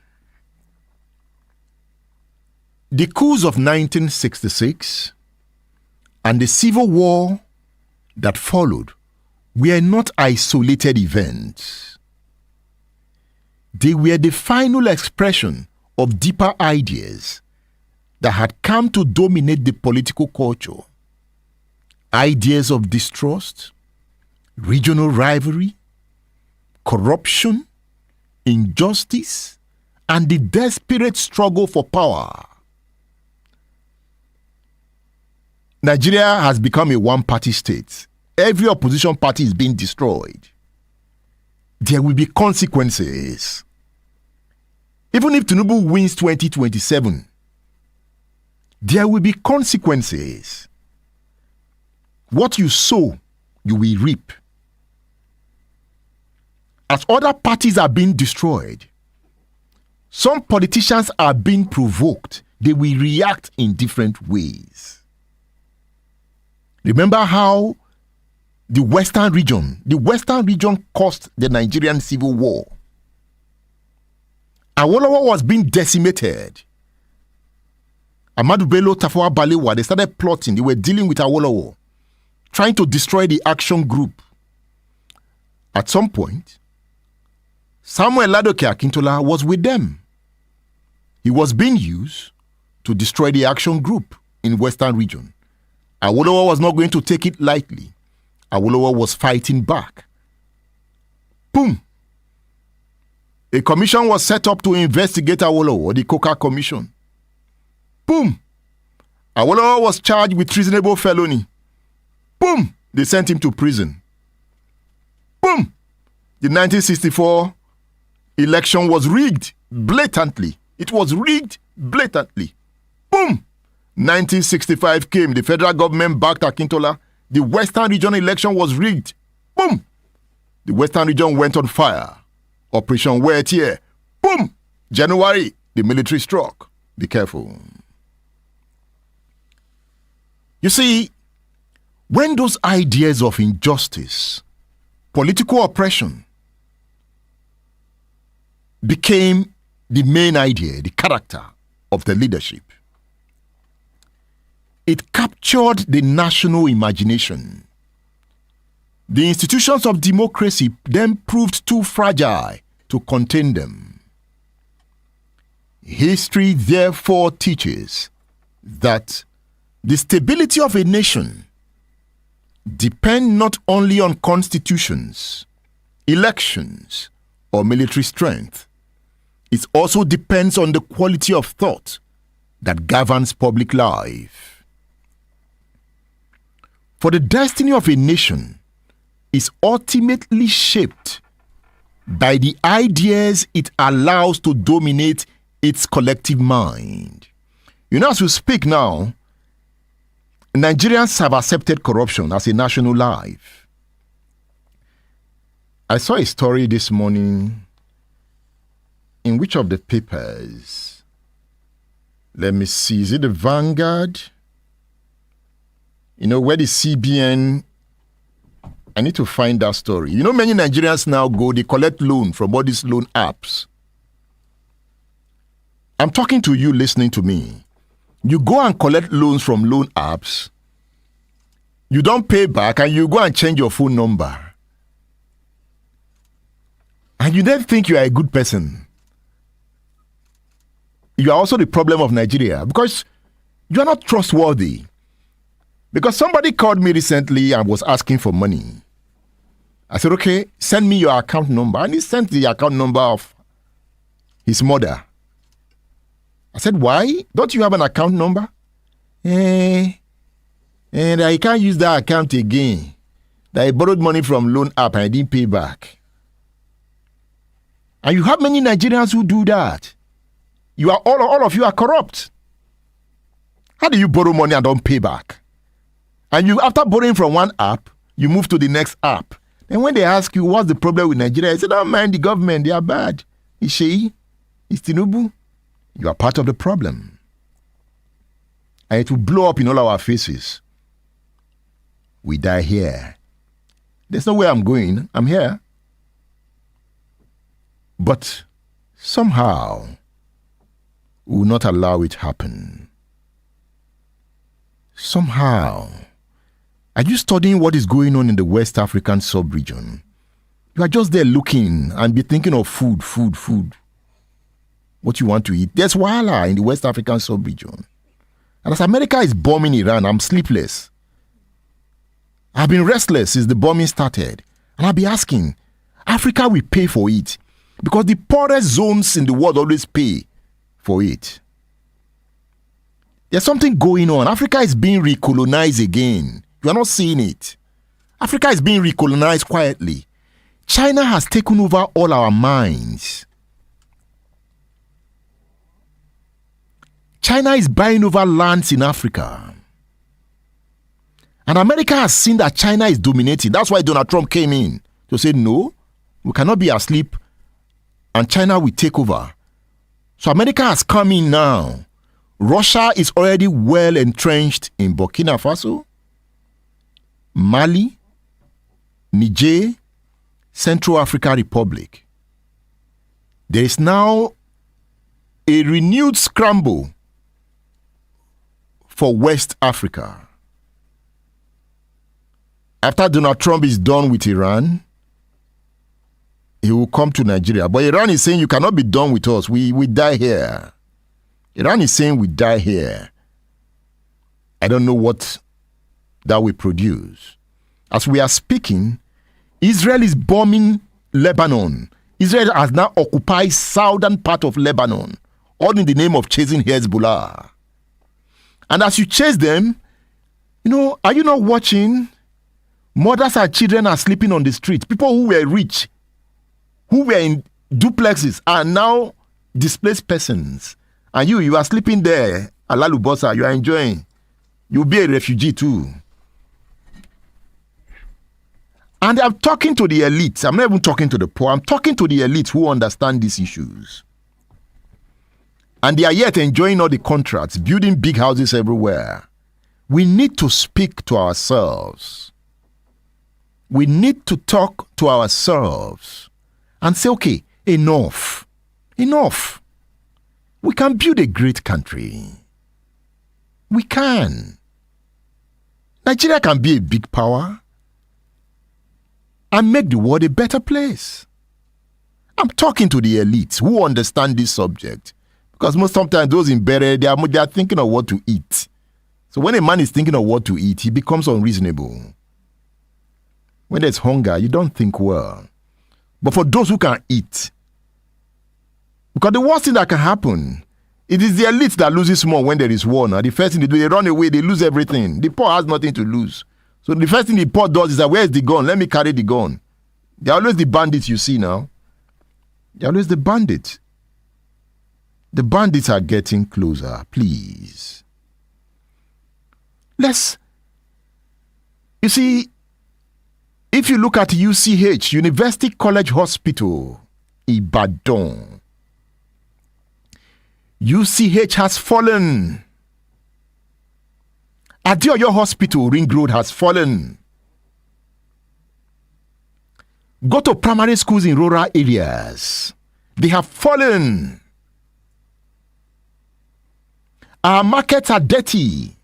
Speaker 1: the coups of 1966 and the civil war that followed were not isolated events. They were the final expression of deeper ideas that had come to dominate the political culture. Ideas of distrust, regional rivalry, corruption, injustice, and the desperate struggle for power. Nigeria has become a one-party state. Every opposition party is being destroyed. There will be consequences. Even if Tinubu wins 2027, there will be consequences. What you sow, you will reap. As other parties are being destroyed, some politicians are being provoked. They will react in different ways. Remember how the Western region caused the Nigerian civil war. Awolowo was being decimated. Ahmadu Bello, Tafawa Balewa, they started plotting. They were dealing with Awolowo, trying to destroy the action group. At some point, Samuel Ladoke Akintola was with them. He was being used to destroy the action group in Western region. Awolowo was not going to take it lightly. Awolowo was fighting back. Boom! A commission was set up to investigate Awolowo, the Coca Commission. Boom! Awolowo was charged with treasonable felony. Boom! They sent him to prison. Boom! The 1964 election was rigged blatantly. It was rigged blatantly. Boom! 1965 came. The federal government backed Akintola. The Western region election was rigged. Boom! The Western region went on fire. Operation Wet Here. Boom! January, the military struck. Be careful. You see, when those ideas of injustice, political oppression, became the main idea, the character of the leadership, it captured the national imagination. The institutions of democracy then proved too fragile to contain them. History therefore teaches that the stability of a nation depends not only on constitutions, elections, or military strength. It also depends on the quality of thought that governs public life. For the destiny of a nation is ultimately shaped by the ideas it allows to dominate its collective mind. You know, as we speak now, Nigerians have accepted corruption as a national life. I saw a story this morning in which of the papers? Let me see. Is it the Vanguard? You know, where the CBN, I need to find that story. You know, many Nigerians now they collect loan from all these loan apps. I'm talking to you listening to me. You go and collect loans from loan apps. You don't pay back and you go and change your phone number. And you then think you are a good person. You are also the problem of Nigeria because you are not trustworthy. Because somebody called me recently and was asking for money. I said, okay, send me your account number. And he sent the account number of his mother. I said, why? Don't you have an account number? And I can't use that account again. That I borrowed money from loan app and I didn't pay back. And you have many Nigerians who do that. You are all of you are corrupt. How do you borrow money and don't pay back? And you, after borrowing from one app, you move to the next app. And when they ask you, what's the problem with Nigeria? I said, don't mind the government, they are bad. Is she? Is Tinubu? You are part of the problem. and it will blow up in all our faces. We die here. There's no way I'm going. I'm here. But somehow, we will not allow it happen. Somehow. Are you studying what is going on in the West African sub-region? You are just there looking and be thinking of food. What you want to eat. There's wahala in the West African sub-region. And as America is bombing Iran, I'm sleepless. I've been restless since the bombing started. And I'll be asking, Africa will pay for it. Because the poorest zones in the world always pay for it. There's something going on. Africa is being recolonized again. You are not seeing it. Africa is being recolonized quietly. China has taken over all our minds. China is buying over lands in Africa. And America has seen that China is dominating. That's why Donald Trump came in to say, no, we cannot be asleep and China will take over. So America has come in now. Russia is already well entrenched in Burkina Faso, Mali, Niger, Central African Republic. There is now a renewed scramble for West Africa. After Donald Trump is done with Iran, he will come to Nigeria. But Iran is saying, you cannot be done with us. We die here. Iran is saying we die here. I don't know what that will produce. As we are speaking, Israel is bombing Lebanon. Israel has now occupied southern part of Lebanon, all in the name of chasing Hezbollah. And as you chase them, are you not watching? Mothers and children are sleeping on the street. People who were rich, who were in duplexes, are now displaced persons. And you are sleeping there, Alalubosa, you are enjoying. You'll be a refugee too. And I'm talking to the elites. I'm not even talking to the poor. I'm talking to the elites who understand these issues. And they are yet enjoying all the contracts, building big houses everywhere. We need to speak to ourselves. We need to talk to ourselves and say, okay, enough. We can build a great country. We can. Nigeria can be a big power and make the world a better place. I'm talking to the elites who understand this subject. Because sometimes those in Bere, they are thinking of what to eat. So when a man is thinking of what to eat, he becomes unreasonable. When there's hunger, you don't think well. But for those who can eat, because the worst thing that can happen, it is the elite that loses more when there is war. Now, the first thing they do, they run away, they lose everything. The poor has nothing to lose. So the first thing the poor does is that, where's the gun? Let me carry the gun. They're always the bandits you see now. They're always the bandits. The bandits are getting closer, please. You see, if you look at UCH, University College Hospital, Ibadan, UCH has fallen. Adeoyo Hospital, Ring Road, has fallen. Go to primary schools in rural areas. They have fallen. Our markets are dirty.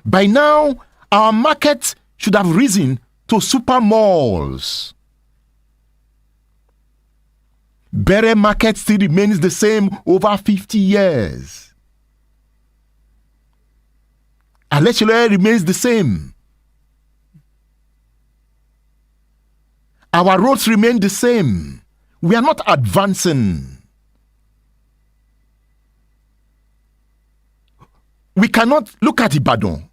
Speaker 1: By now, our markets should have risen to super malls. Bere market still remains the same over 50 years. Alechele remains the same. Our roads remain the same. We are not advancing. We cannot look at Ibadan.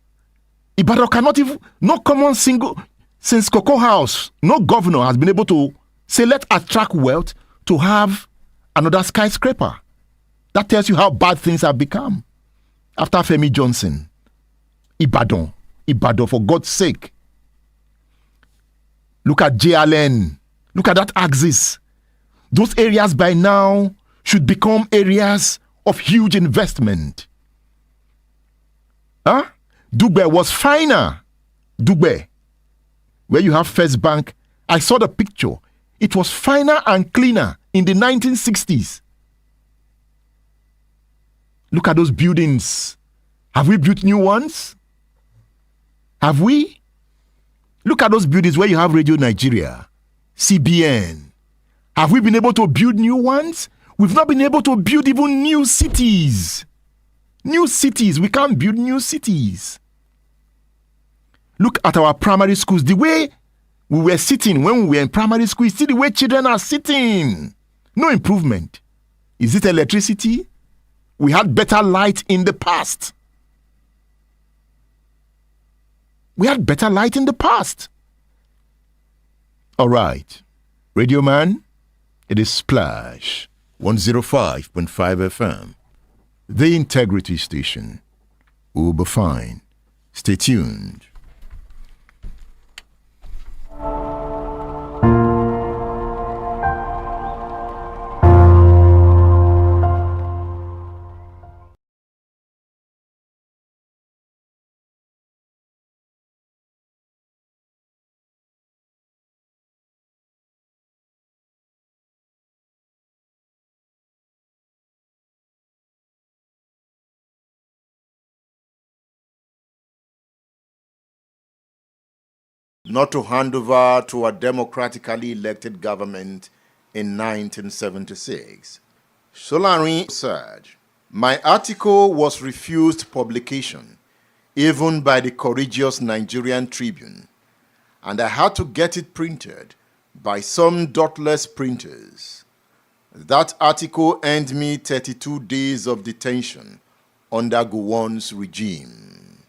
Speaker 1: Ibadan cannot even, no common single, since Cocoa House, no governor has been able to say, let's attract wealth to have another skyscraper. That tells you how bad things have become. After Femi Johnson, Ibadan, for God's sake. Look at JLN. Look at that axis. Those areas by now should become areas of huge investment. Huh? Dugbe was finer. Dugbe, where you have First Bank, I saw the picture. It was finer and cleaner in the 1960s. Look at those buildings. Have we built new ones? Have we? Look at those buildings where you have Radio Nigeria, CBN. Have we been able to build new ones? We've not been able to build even new cities. New cities. We can't build new cities. Look at our primary schools. The way we were sitting when we were in primary school, see the way children are sitting. No improvement. Is it electricity? We had better light in the past. We had better light in the past. All right. Radio Man, it is Splash 105.5 FM. The Integrity Station. We'll be fine. Stay tuned. Not to hand over to a democratically elected government in 1976. Solarin said, "My article was refused publication, even by the courageous Nigerian Tribune, and I had to get it printed by some dotless printers. That article earned me 32 days of detention under Gowon's regime."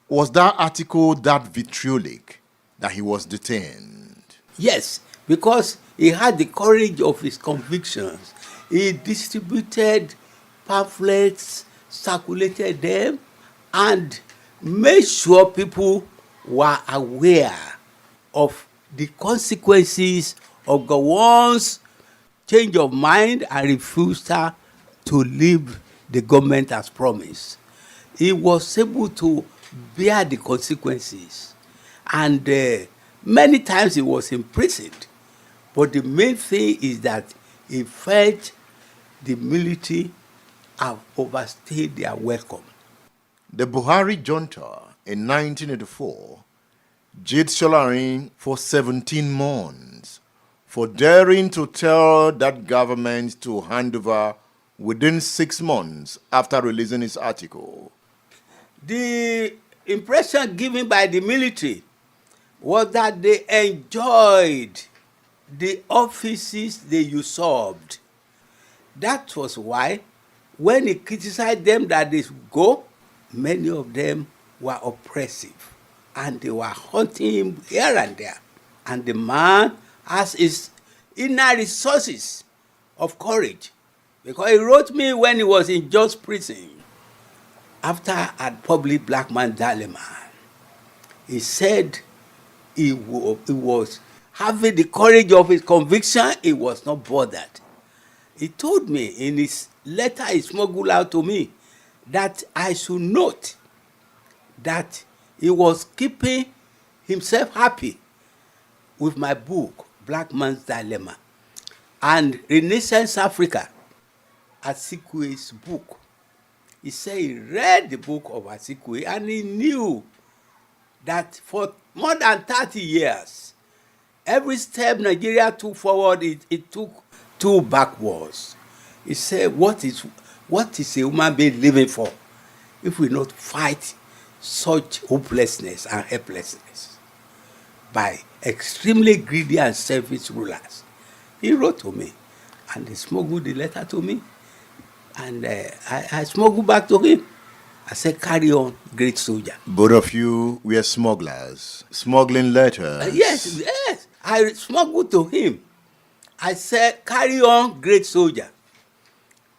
Speaker 1: Was that article that vitriolic that he was detained?
Speaker 8: Yes, because he had the courage of his convictions. He distributed pamphlets, circulated them, and made sure people were aware of the consequences of Gowon's change of mind and refusal to leave the government as promised. He was able to bear the consequences. And many times he was imprisoned. But the main thing is that he felt the military have overstayed their welcome.
Speaker 1: The Buhari junta in 1984 jailed Solarin for 17 months for daring to tell that government to hand over within 6 months after releasing his article.
Speaker 8: The impression given by the military was that they enjoyed the offices they usurped. That was why, when he criticized them that they should go, many of them were oppressive, and they were hunting him here and there. And the man has his inner resources of courage, because he wrote me when he was in Jos prison, after I published Black Man's Dilemma. He said he was having the courage of his conviction. He was not bothered. He told me in his letter he smuggled out to me that I should note that he was keeping himself happy with my book, Black Man's Dilemma, and Renaissance Africa, Asikue's book. He said he read the book of Asikue and he knew that for more than 30 years, every step Nigeria took forward, it took 2 backwards. He said, what is a human being living for if we not fight such hopelessness and helplessness by extremely greedy and selfish rulers? He wrote to me, and he smuggled the letter to me, and I smuggled back to him. I said, carry on, great soldier.
Speaker 1: Both of you were smugglers, smuggling letters.
Speaker 8: Yes. I smuggled to him. I said, carry on, great soldier.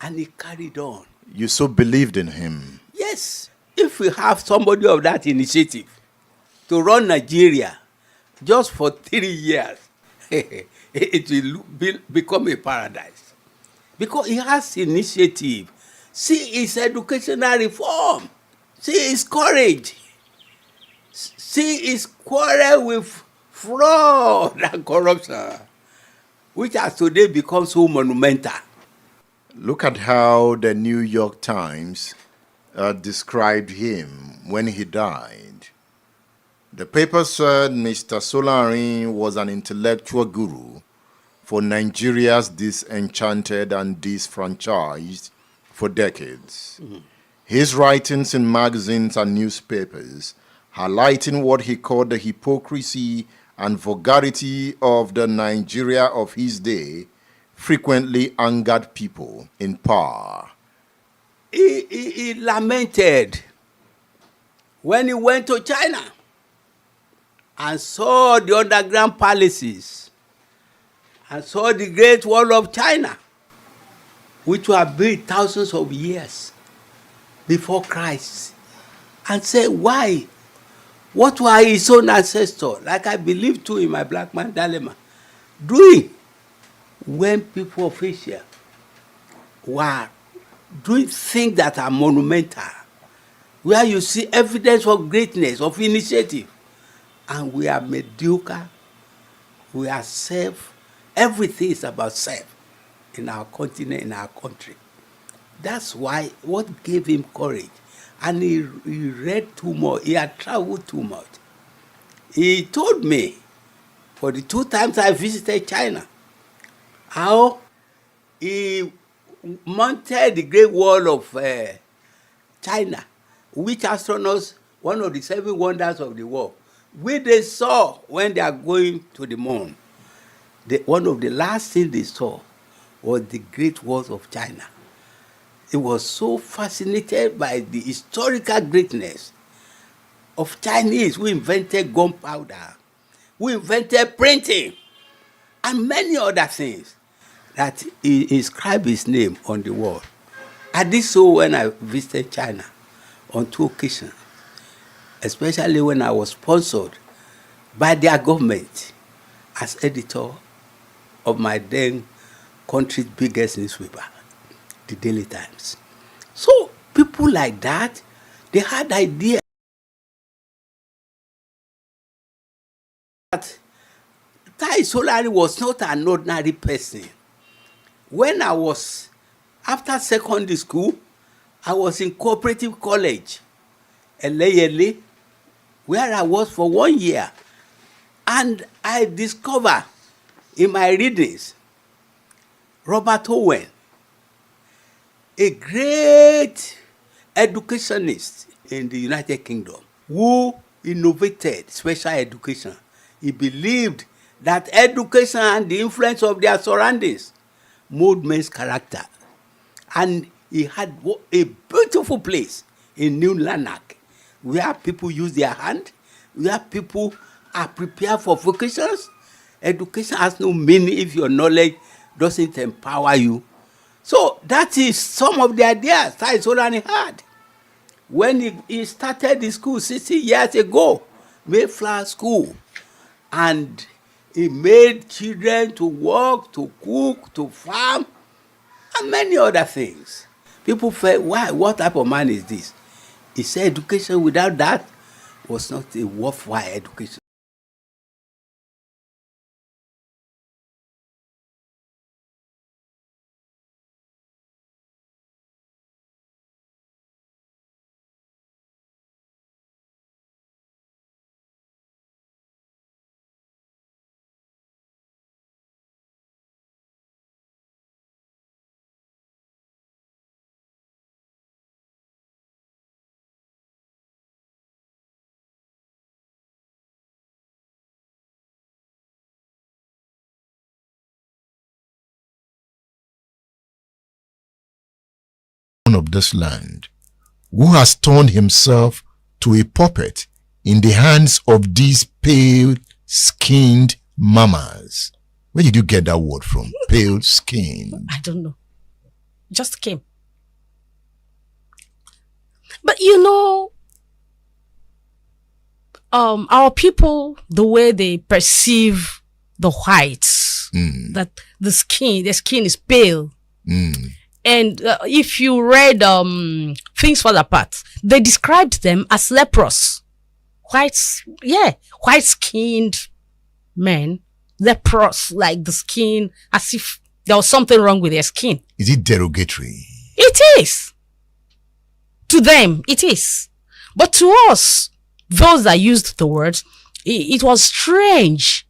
Speaker 8: And he carried on.
Speaker 1: You so believed in him.
Speaker 8: Yes. If we have somebody of that initiative to run Nigeria just for 3 years, it will become a paradise. Because he has initiative. See his educational reform. See his courage. See his quarrel with fraud and corruption, which has today become so monumental.
Speaker 1: Look at how the New York Times described him when he died. The paper said Mr. Solarin was an intellectual guru for Nigeria's disenchanted and disfranchised for decades. His writings in magazines and newspapers, highlighting what he called the hypocrisy and vulgarity of the Nigeria of his day, frequently angered people in power.
Speaker 8: He lamented when he went to China and saw the underground palaces and saw the Great Wall of China, which were built thousands of years before Christ, and said, why? What were his own ancestors, like I believe too in my Black Man Dilemma, doing when people of Asia were doing things that are monumental, where you see evidence of greatness, of initiative, and we are mediocre, we are self, everything is about self in our continent, in our country. That's why what gave him courage. And he read too much, he had traveled too much. He told me, for the 2 times I visited China, how he mounted the Great Wall of China, which astronauts, one of the 7 wonders of the world, which they saw when they are going to the moon. One of the last things they saw was the Great Walls of China. He was so fascinated by the historical greatness of Chinese who invented gunpowder, who invented printing, and many other things, that he inscribed his name on the wall. I did so when I visited China on 2 occasions, especially when I was sponsored by their government as editor of my then country's biggest newspaper, the Daily Times. So people like that, they had idea that Tai Solarin was not an ordinary person. When I was, after secondary school, I was in cooperative college, Eleyele, where I was for 1 year. And I discovered in my readings Robert Owen, a great educationist in the United Kingdom, who innovated special education. He believed that education and the influence of their surroundings mold men's character. And he had a beautiful place in New Lanark, where people use their hand, where people are prepared for vocations. Education has no meaning if your knowledge doesn't empower you. So that is some of the ideas Tai Solarin had when he started the school 60 years ago, Mayflower School. And he made children to work, to cook, to farm, and many other things. People felt, why? What type of man is this? He said education without that was not a worthwhile education.
Speaker 1: Of this land, who has turned himself to a puppet in the hands of these pale-skinned mamas. Where did you get that word from? Pale-skinned.
Speaker 6: I don't know. Just came. But you know, our people, the way they perceive the whites, that the skin is pale. And if you read Things Fall Apart, they described them as leprous. White-skinned men, leprous, like the skin, as if there was something wrong with their skin.
Speaker 1: Is it derogatory?
Speaker 6: It is. To them, it is. But to us, those that used the words, it was strange.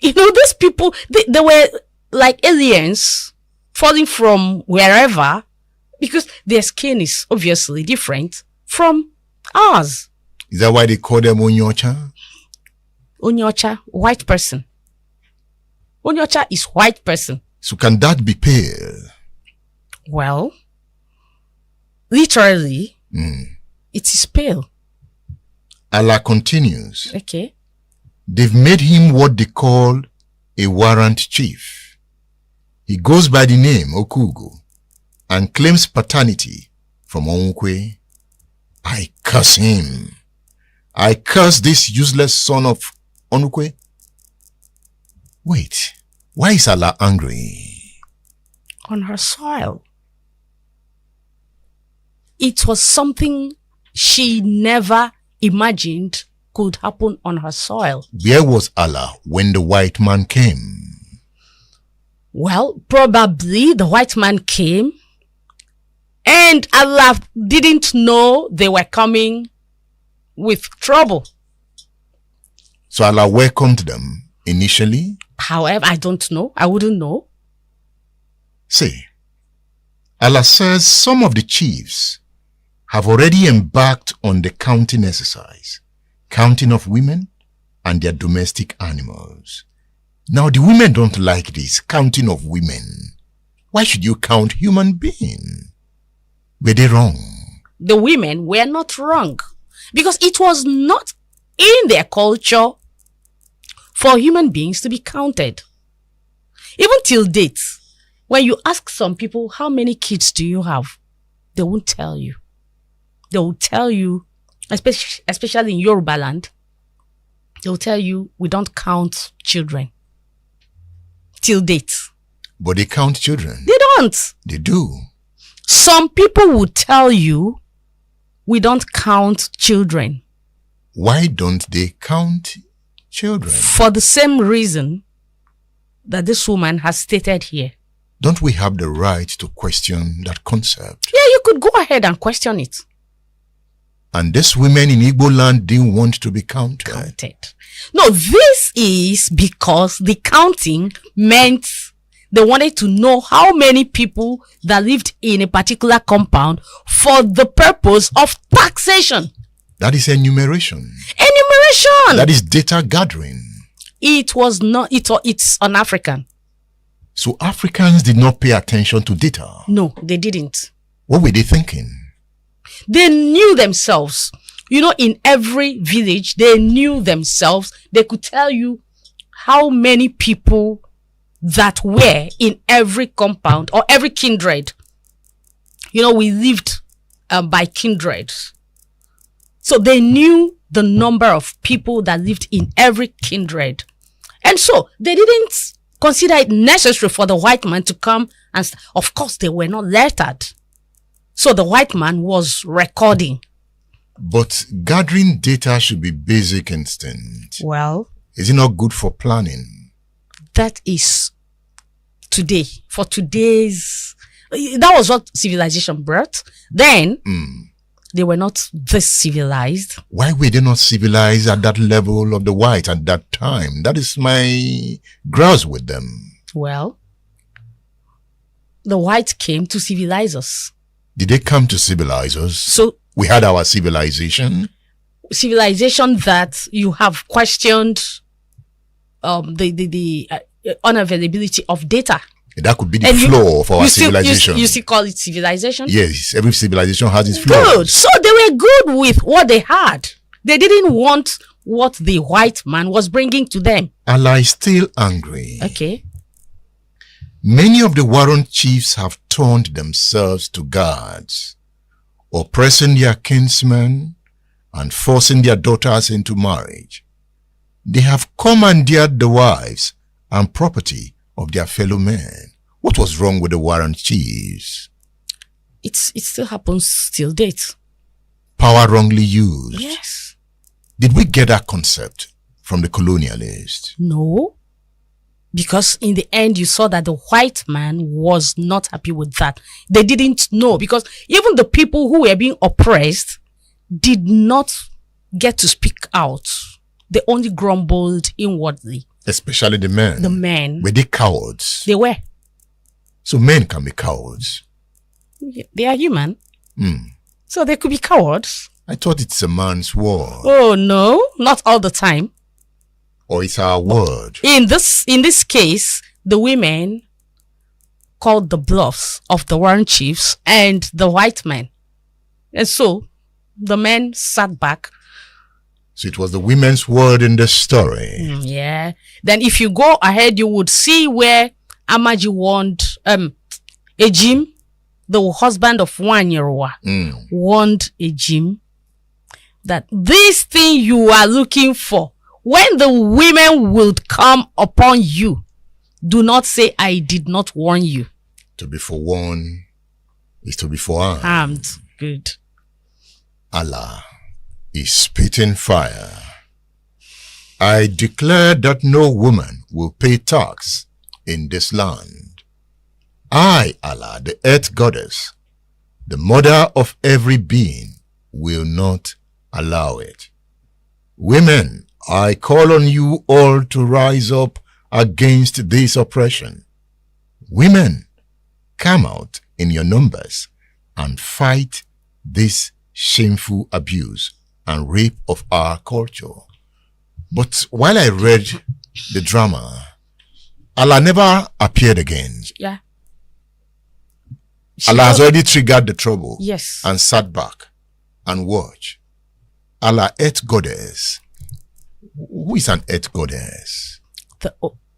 Speaker 6: You know, these people, they were like aliens falling from wherever, because their skin is obviously different from ours.
Speaker 1: Is that why they call them Onyocha?
Speaker 6: Onyocha, white person. Onyocha is white person.
Speaker 1: So can that be pale?
Speaker 6: Well, literally, it is pale.
Speaker 1: Allah continues.
Speaker 6: Okay.
Speaker 1: They've made him what they call a warrant chief. He goes by the name Okugo and claims paternity from Onkwe. I curse him. I curse this useless son of Onukwe. Wait, why is Allah angry?
Speaker 6: On her soil. It was something she never imagined could happen on her soil.
Speaker 1: Where was Allah when the white man came?
Speaker 6: Well, probably the white man came and Allah didn't know they were coming with trouble.
Speaker 1: So Allah welcomed them initially?
Speaker 6: However, I don't know. I wouldn't know.
Speaker 1: See, Allah says some of the chiefs have already embarked on the counting exercise, counting of women and their domestic animals. Now the women don't like this, counting of women. Why should you count human beings? Were they wrong?
Speaker 6: The women were not wrong, because it was not in their culture for human beings to be counted. Even till date, when you ask some people, how many kids do you have? They won't tell you. They will tell you, especially in Yoruba land, they will tell you, we don't count children. Till date.
Speaker 1: But they count children.
Speaker 6: They don't.
Speaker 1: They do.
Speaker 6: Some people will tell you, we don't count children.
Speaker 1: Why don't they count children?
Speaker 6: For the same reason that this woman has stated here.
Speaker 1: Don't we have the right to question that concept?
Speaker 6: Yeah, you could go ahead and question it.
Speaker 1: And these women in Igbo land didn't want to be counted.
Speaker 6: No, this is because the counting meant they wanted to know how many people that lived in a particular compound for the purpose of taxation.
Speaker 1: That is enumeration.
Speaker 6: Enumeration!
Speaker 1: That is data gathering.
Speaker 6: It was not, it's an African.
Speaker 1: So Africans did not pay attention to data?
Speaker 6: No, they didn't.
Speaker 1: What were they thinking?
Speaker 6: They knew themselves. You know, in every village, they knew themselves. They could tell you how many people that were in every compound or every kindred. You know, we lived by kindred. So they knew the number of people that lived in every kindred. And so they didn't consider it necessary for the white man to come and, of course, they were not lettered. So the white man was recording.
Speaker 1: But gathering data should be basic instinct.
Speaker 6: Well,
Speaker 1: is it not good for planning?
Speaker 6: That is today. For today's, that was what civilization brought. Then, they were not this civilized.
Speaker 1: Why were they not civilized at that level of the white at that time? That is my grouse with them.
Speaker 6: Well, the white came to civilize us.
Speaker 1: Did they come to civilize us?
Speaker 6: So
Speaker 1: we had our civilization.
Speaker 6: Civilization that you have questioned the unavailability of data.
Speaker 1: That could be the flaw of our civilization.
Speaker 6: You still call it civilization?
Speaker 1: Yes, every civilization has its flaws.
Speaker 6: Good. So they were good with what they had. They didn't want what the white man was bringing to them.
Speaker 1: Allah is still angry.
Speaker 6: Okay.
Speaker 1: Many of the warrant chiefs have turned themselves to guards, oppressing their kinsmen and forcing their daughters into marriage. They have commandeered the wives and property of their fellow men, What was wrong with the warrant chiefs?
Speaker 6: It still happens till date.
Speaker 1: Power wrongly used.
Speaker 6: Yes.
Speaker 1: Did we get that concept from the colonialists?
Speaker 6: No. Because in the end, you saw that the white man was not happy with that. They didn't know, because even the people who were being oppressed did not get to speak out. They only grumbled inwardly.
Speaker 1: Especially the men.
Speaker 6: The men.
Speaker 1: Were they cowards?
Speaker 6: They were.
Speaker 1: So men can be cowards.
Speaker 6: They are human. So they could be cowards.
Speaker 1: I thought it's a man's word.
Speaker 6: Oh no, not all the time.
Speaker 1: Or it's our word.
Speaker 6: In this case, the women called the bluffs of the warrant chiefs and the white men. And so the men sat back.
Speaker 1: So it was the women's word in the story.
Speaker 6: Yeah. Then if you go ahead, you would see where Amaji warned Ejim, the husband of Wanyerowa, warned Ejim that this thing you are looking for, when the women will come upon you, do not say, I did not warn you.
Speaker 1: To be forewarned is to be forearmed.
Speaker 6: Armed. Good.
Speaker 1: Allah is spitting fire. I declare that no woman will pay tax in this land. I, Allah, the earth goddess, the mother of every being, will not allow it. Women, I call on you all to rise up against this oppression. Women, come out in your numbers and fight this shameful abuse and rape of our culture. But while I read the drama, Allah never appeared again.
Speaker 6: Yeah.
Speaker 1: Allah has already triggered the trouble.
Speaker 6: Yes.
Speaker 1: And sat back and watched. Allah, earth goddess. Who is an earth goddess?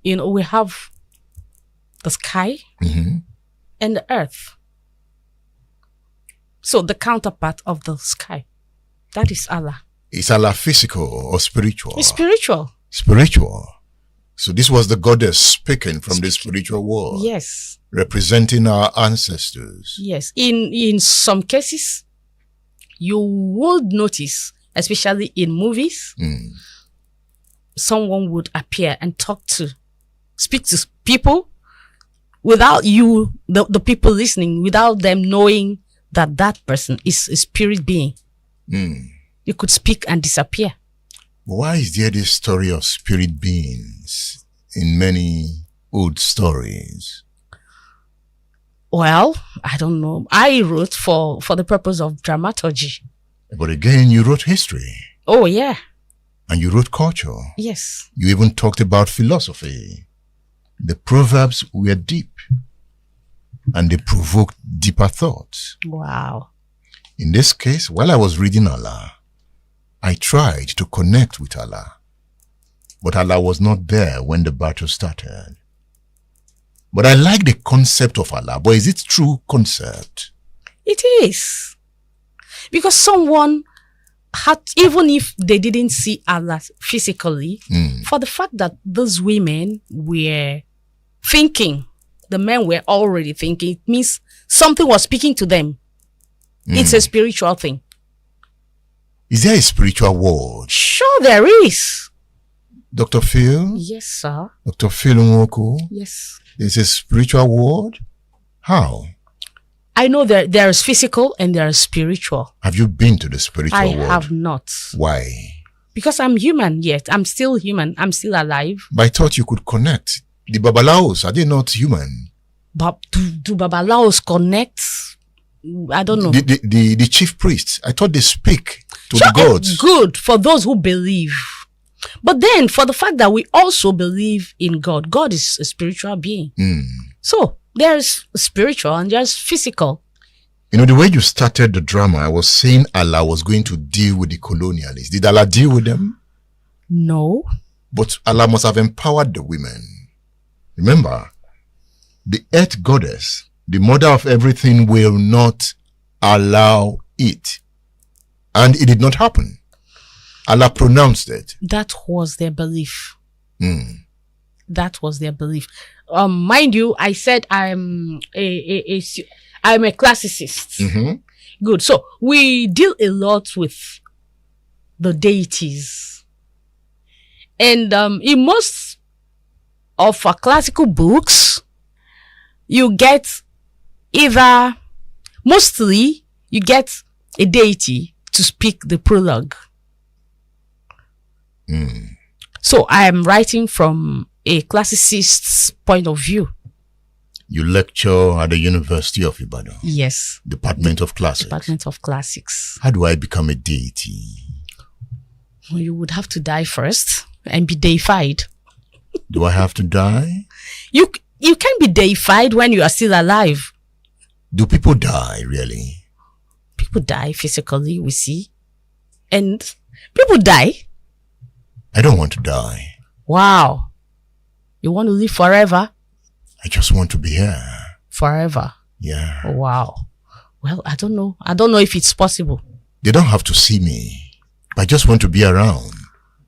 Speaker 6: We have the sky and the earth. So the counterpart of the sky, that is Allah.
Speaker 1: Is Allah physical or spiritual?
Speaker 6: It's spiritual.
Speaker 1: Spiritual. So this was the goddess speaking from the spiritual world.
Speaker 6: Yes.
Speaker 1: Representing our ancestors.
Speaker 6: Yes. In some cases, you would notice, especially in movies, someone would appear and speak to people without you, the people listening, without them knowing that that person is a spirit being. You could speak and disappear.
Speaker 1: Why is there this story of spirit beings in many old stories?
Speaker 6: Well, I don't know. I wrote for the purpose of dramaturgy.
Speaker 1: But again, you wrote history.
Speaker 6: Oh, yeah.
Speaker 1: And you wrote culture.
Speaker 6: Yes.
Speaker 1: You even talked about philosophy. The proverbs were deep. And they provoked deeper thoughts.
Speaker 6: Wow.
Speaker 1: In this case, while I was reading Allah, I tried to connect with Allah. But Allah was not there when the battle started. But I like the concept of Allah. But is it true concept?
Speaker 6: It is. Because someone had, even if they didn't see Allah physically, for the fact that those women were thinking, the men were already thinking, it means something was speaking to them. It's a spiritual thing.
Speaker 1: Is there a spiritual world?
Speaker 6: Sure there is.
Speaker 1: Dr. Phil?
Speaker 6: Yes, sir.
Speaker 1: Dr. Phil Nwoko?
Speaker 6: Yes.
Speaker 1: There's a spiritual world? How?
Speaker 6: I know there is physical and there is spiritual.
Speaker 1: Have you been to the spiritual world?
Speaker 6: I have not.
Speaker 1: Why?
Speaker 6: Because I'm human yet. I'm still human. I'm still alive.
Speaker 1: But I thought you could connect. The Babalaos, are they not human?
Speaker 6: But do Babalaos connect? I don't know.
Speaker 1: The chief priests, I thought they speak to the gods.
Speaker 6: Good for those who believe. But then for the fact that we also believe in God, God is a spiritual being. So there's spiritual and there's physical.
Speaker 1: You know, the way you started the drama, I was saying Allah was going to deal with the colonialists. Did Allah deal with them?
Speaker 6: No.
Speaker 1: But Allah must have empowered the women. Remember, the earth goddess, the mother of everything, will not allow it. And it did not happen. Allah pronounced it.
Speaker 6: That was their belief. That was their belief. mind you, I said I'm I'm a classicist.
Speaker 1: Mm-hmm.
Speaker 6: Good. So we deal a lot with the deities. And in most of our classical books, you get mostly you get a deity to speak the prologue. So I am writing from a classicist's point of view.
Speaker 1: You lecture at the University of Ibadan.
Speaker 6: Yes.
Speaker 1: Department of Classics.
Speaker 6: Department of Classics.
Speaker 1: How do I become a deity?
Speaker 6: Well, you would have to die first and be deified.
Speaker 1: Do I have to die?
Speaker 6: You can be deified when you are still alive.
Speaker 1: Do people die, really?
Speaker 6: People die physically, we see. And people die.
Speaker 1: I don't want to die.
Speaker 6: Wow. You want to live forever?
Speaker 1: I just want to be here.
Speaker 6: Forever?
Speaker 1: Yeah.
Speaker 6: Wow. Well, I don't know. I don't know if it's possible.
Speaker 1: They don't have to see me. I just want to be around.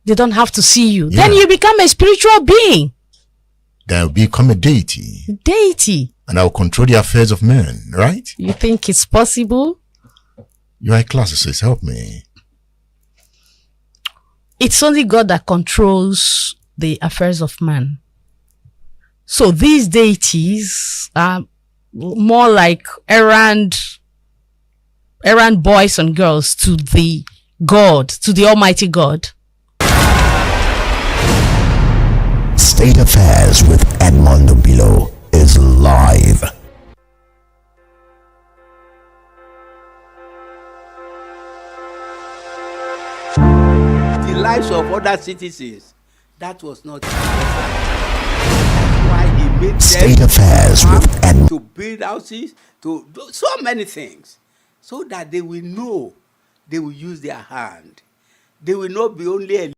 Speaker 6: They don't have to see you.
Speaker 1: Yeah.
Speaker 6: Then you become a spiritual being.
Speaker 1: Then I'll become a deity.
Speaker 6: Deity.
Speaker 1: And I'll control the affairs of men, right?
Speaker 6: You think it's possible?
Speaker 1: You are a classicist. Help me.
Speaker 6: It's only God that controls the affairs of man. So these deities are more like errand boys and girls to the God, to the Almighty God.
Speaker 2: State Affairs with Edmondo Below is live.
Speaker 8: The lives of other citizens, that was not. That's why he made
Speaker 2: State
Speaker 8: them
Speaker 2: Affairs with Edmondo.
Speaker 8: to build houses, to do so many things, so that they will know, they will use their hand. They will not be only a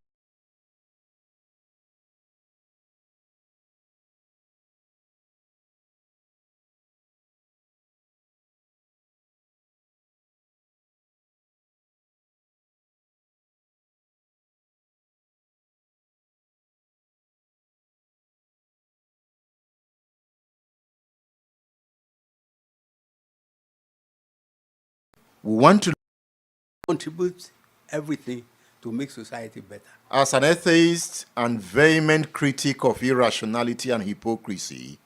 Speaker 1: We want to
Speaker 8: contribute everything to make society better.
Speaker 1: As an atheist and vehement critic of irrationality and hypocrisy,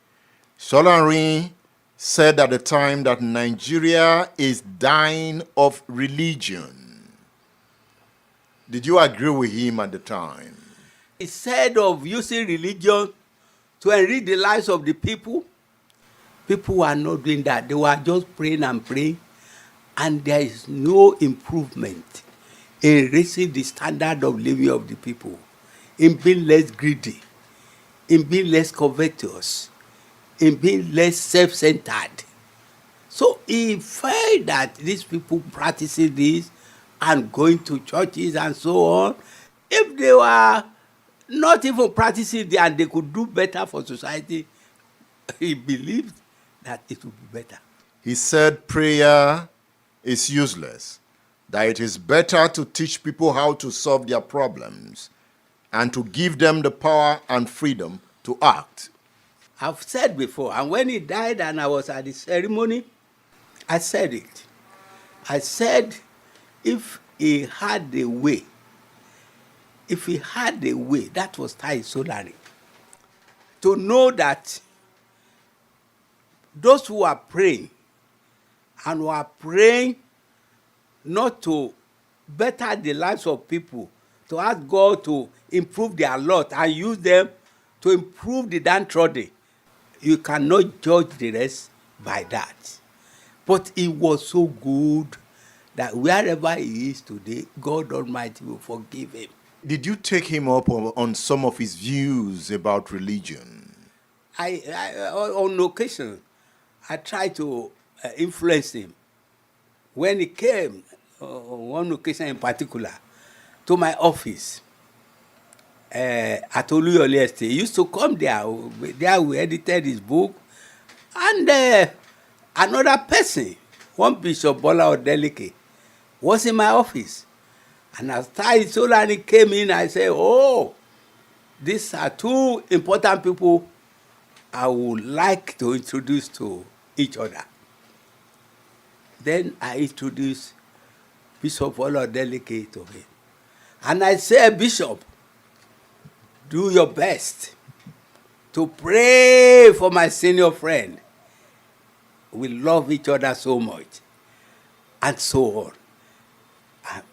Speaker 1: Solarin said at the time that Nigeria is dying of religion. Did you agree with him at the time?
Speaker 8: He said of using religion to enrich the lives of the people. People were not doing that. They were just praying and praying. And there is no improvement in raising the standard of living of the people, in being less greedy, in being less covetous, in being less self-centered. So he felt that these people practicing this and going to churches and so on, if they were not even practicing it and they could do better for society, he believed that it would be better.
Speaker 1: He said prayer is useless, that it is better to teach people how to solve their problems and to give them the power and freedom to act.
Speaker 8: I've said before, and when he died and I was at the ceremony, I said it. I said, if he had a way, that was Tai Solarin, to know that those who are praying and were praying not to better the lives of people, to ask God to improve their lot and use them to improve the downtrodden. You cannot judge the rest by that. But he was so good that wherever he is today, God Almighty will forgive him.
Speaker 1: Did you take him up on some of his views about religion?
Speaker 8: I on occasion, I tried to influence him. When he came, on one occasion in particular, to my office at Oluyole Estate, he used to come there. There we edited his book. And another person, one Bishop Bola Odeleke, was in my office. And as Tai Solarin came in, I said, oh, these are two important people I would like to introduce to each other. Then I introduced Bishop Oladeleke to him. And I say, Bishop, do your best to pray for my senior friend. We love each other so much. And so on.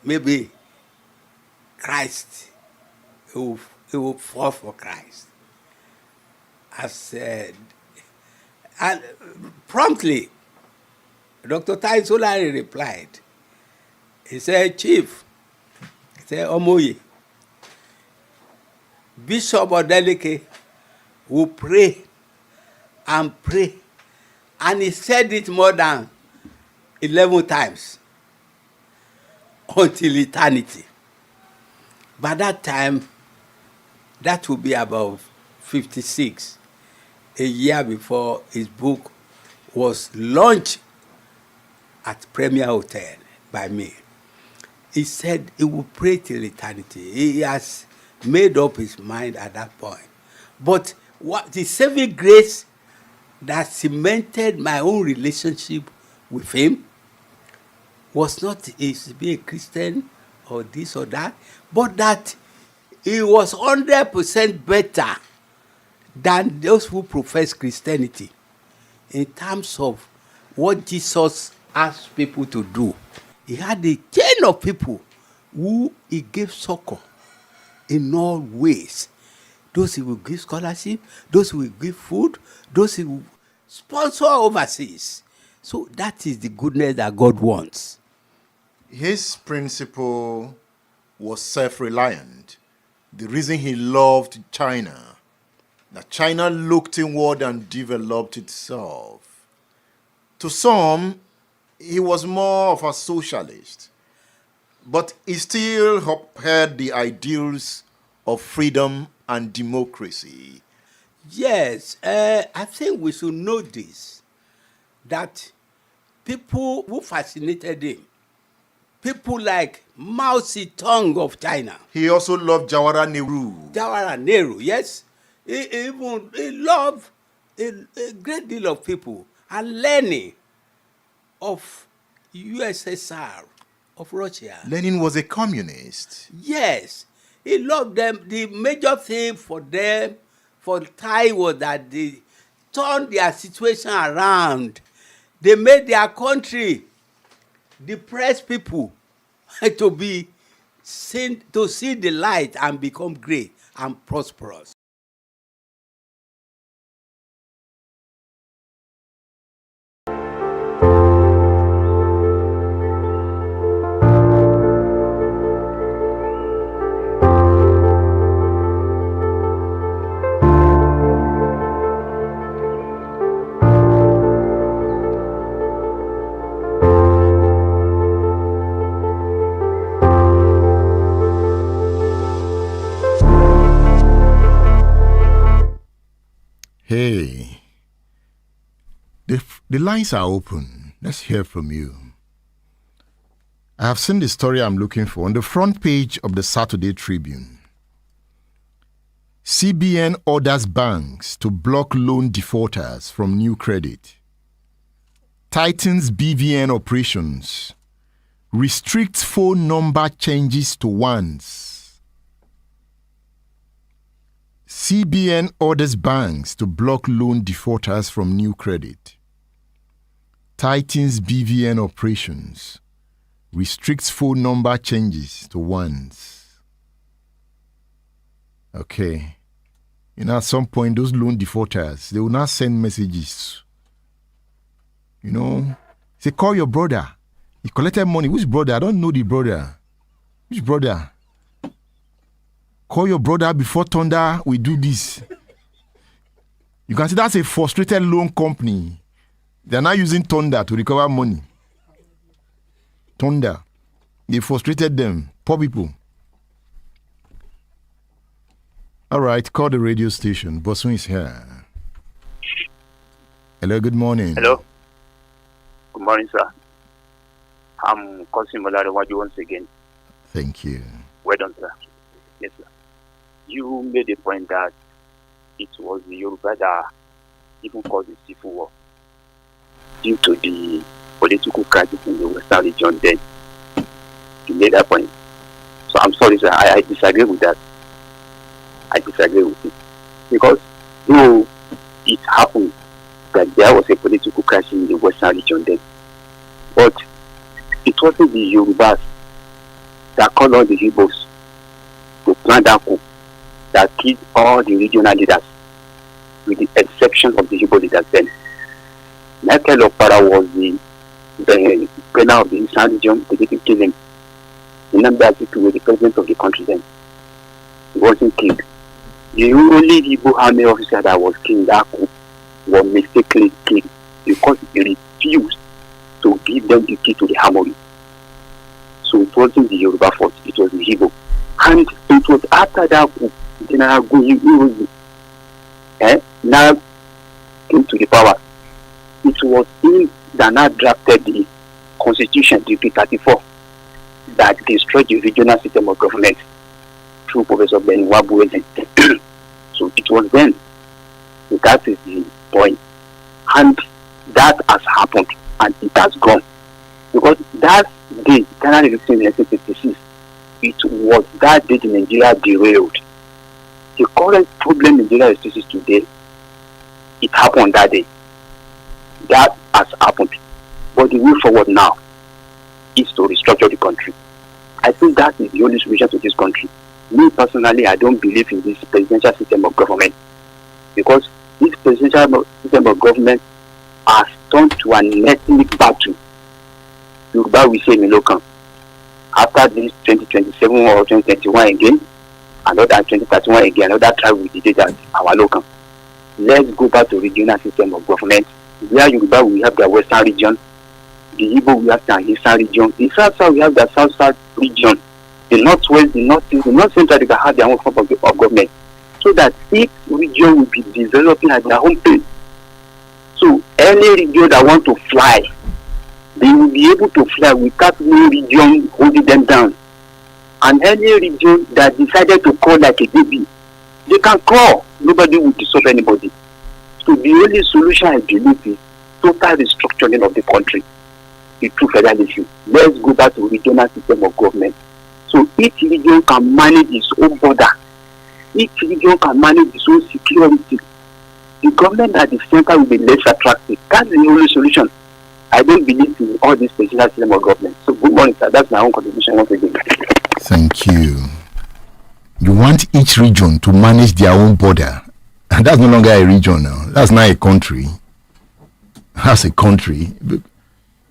Speaker 8: Maybe Christ, he will fall for Christ. I said, and promptly, Dr. Tai Solarin replied. He said, Chief, he said, Omoye, Bishop Odeleke will pray and pray. And he said it more than 11 times until eternity. By that time, that would be about 56, a year before his book was launched at Premier Hotel by me. He said he would pray till eternity. He has made up his mind at that point. But what the saving grace that cemented my own relationship with him was not his being a Christian or this or that, but that he was 100% better than those who profess Christianity in terms of what Jesus asked people to do. He had a chain of people who he gave succor in all ways. Those he will give scholarship, those who will give food, those who will sponsor overseas. So that is the goodness that God wants.
Speaker 1: His principle was self-reliant. The reason he loved China, that China looked inward and developed itself. To some, he was more of a socialist, but he still upheld the ideals of freedom and democracy.
Speaker 8: Yes, I think we should know this, that people who fascinated him, people like Mao Zedong of China.
Speaker 1: He also loved Jawaharlal Nehru.
Speaker 8: Jawaharlal Nehru, yes. He loved a great deal of people. And Lenin of USSR, of Russia.
Speaker 1: Lenin was a communist.
Speaker 8: Yes. He loved them. The major thing for them, for Thai, was that they turned their situation around. They made their country, depressed people, to be seen, to see the light and become great and prosperous.
Speaker 1: Hey, the lines are open. Let's hear from you. I have seen the story I'm looking for on the front page of the Saturday Tribune. CBN orders banks to block loan defaulters from new credit. Tightens BVN operations. Restricts phone number changes to ones. CBN orders banks to block loan defaulters from new credit. Tightens BVN operations. Restricts phone number changes to ones. Okay. You know, at some point, those loan defaulters, they will not send messages. You know, say, call your brother. He collected money. Which brother? I don't know the brother. Which brother? Call your brother before thunder, we do this. You can see that's a frustrated loan company. They're not using thunder to recover money. Thunder. They frustrated them. Poor people. All right, call the radio station. Bosun is here. Hello, good morning.
Speaker 11: Hello. Good morning, sir. I'm Cousin Molarewaju once again.
Speaker 1: Thank you.
Speaker 11: Well done, sir. Yes, sir. You made a point that it was the Yoruba that even caused a civil war due to the political crisis in the Western region then. You made that point. So I'm sorry, sir, I disagree with that. I disagree with it. Because though it happened that there was a political crisis in the Western region then, but it wasn't the Yorubas that called on the Igbos to plan that coup that killed all the regional leaders, with the exception of the Igbo leaders then. Michael Okpara was the governor of the Eastern region. They didn't kill him. Nnamdi Azikiwe was the president of the country then. He wasn't killed. The only Igbo army officer that was killed in that coup was mistakenly killed because he refused to give them the key to the armory. So it wasn't the Yoruba force, it was the Igbo. And it was after that coup, General Guerrilla now came to the power. It was him that now drafted the Constitution, Decree 34, that destroyed the regional system of government through Professor Ben Wabueze. So it was then. So that is the point. And that has happened and it has gone. Because that day, Ghana elections in 1956, it was that day the Nigeria derailed. The current problem Nigeria faces today, it happened that day. That has happened. But the way forward now is to restructure the country. I think that is the only solution to this country. Me personally, I don't believe in this presidential system of government, because this presidential system of government has turned to an ethnic battle. Yoruba will say Milokan. After this 2027 or 2021 again, another 2031 again, another tribe will did that our local. Let's go back to regional system of government. Where Yoruba will have the western region, the Igbo will have the eastern region, the south we have the south region, the northwest, the northeast, the north central, they can have their own form of government. So that each region will be developing at their own pace. So any region that want to fly, they will be able to fly without no region holding them down. And any region that decided to crawl like a baby, they can crawl. Nobody will disturb anybody. So the only solution, I believe, is total restructuring of the country. The true federalism. Let's go back to regional system of government. So each region can manage its own border. Each region can manage its own security. The government at the center will be less attractive. That's the only solution. I don't believe in all this regional system of government. So good morning, sir. That's my own contribution once again.
Speaker 1: Thank you. You want each region to manage their own border. And that's no longer a region now. That's not a country. That's a country.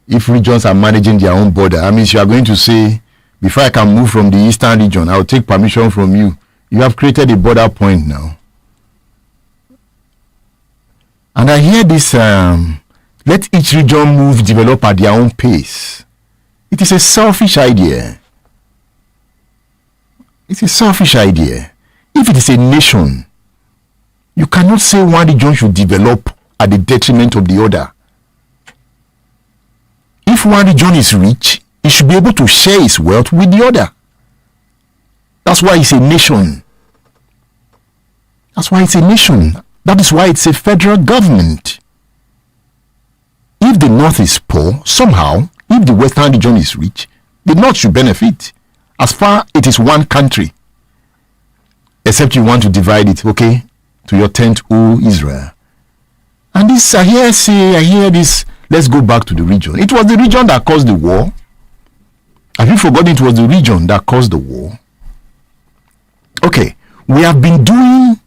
Speaker 1: If regions are managing their own border, I mean, you are going to say, before I can move from the eastern region, I'll take permission from you. You have created a border point now. And I hear this, let each region move, develop at their own pace. It is a selfish idea. It's a selfish idea. If it is a nation, you cannot say one region should develop at the detriment of the other. If one region is rich, it should be able to share its wealth with the other. That's why it's a nation. That's why it's a nation. That is why it's a federal government. If the North is poor, somehow, if the Western region is rich, the North should benefit. As far it is one country. Except you want to divide it, okay, to your tent, O Israel. And this, I hear this, let's go back to the region. It was the region that caused the war. Have you forgotten it was the region that caused the war? Okay, we have been doing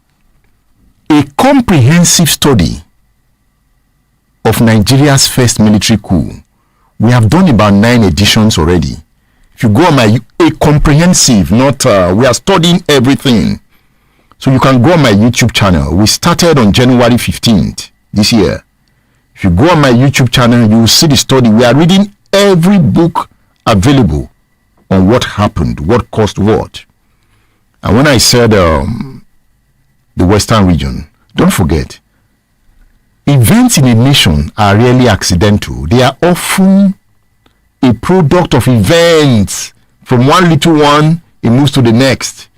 Speaker 1: a comprehensive study of Nigeria's first military coup. We have done about 9 editions already. If you go on a comprehensive, not we are studying everything. So you can go on my YouTube channel. We started on January 15th this year. If you go on my YouTube channel, you will see the study. We are reading every book available on what happened, what caused what. And when I said the Western region, don't forget, events in a nation are rarely accidental. They are often a product of events. From one little one, it moves to the next.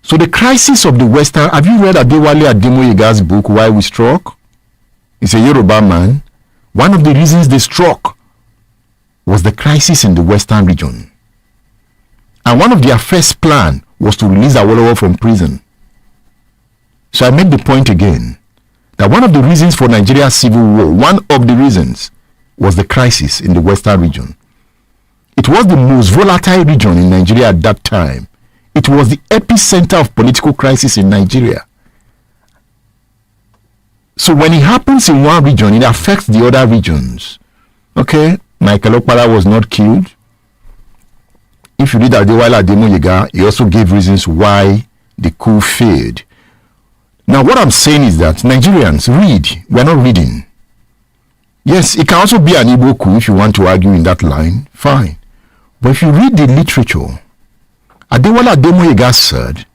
Speaker 1: So the crisis of the Western, have you read Adewale Ademoyega's book, Why We Struck? He's a Yoruba man. One of the reasons they struck was the crisis in the Western region. And one of their first plan was to release Awolowo from prison. So I make the point again that one of the reasons for Nigeria's civil war, one of the reasons, was the crisis in the Western region. It was the most volatile region in Nigeria at that time. It was the epicenter of political crisis in Nigeria. So when it happens in one region, it affects the other regions. Okay, Michael Okpala was not killed. If you read Adewale Ademoyega, he also gave reasons why the coup failed. Now what I'm saying is that Nigerians, read. We're not reading. Yes, it can also be an Igbo coup if you want to argue in that line. Fine. But if you read the literature, Adewale Ademoyega said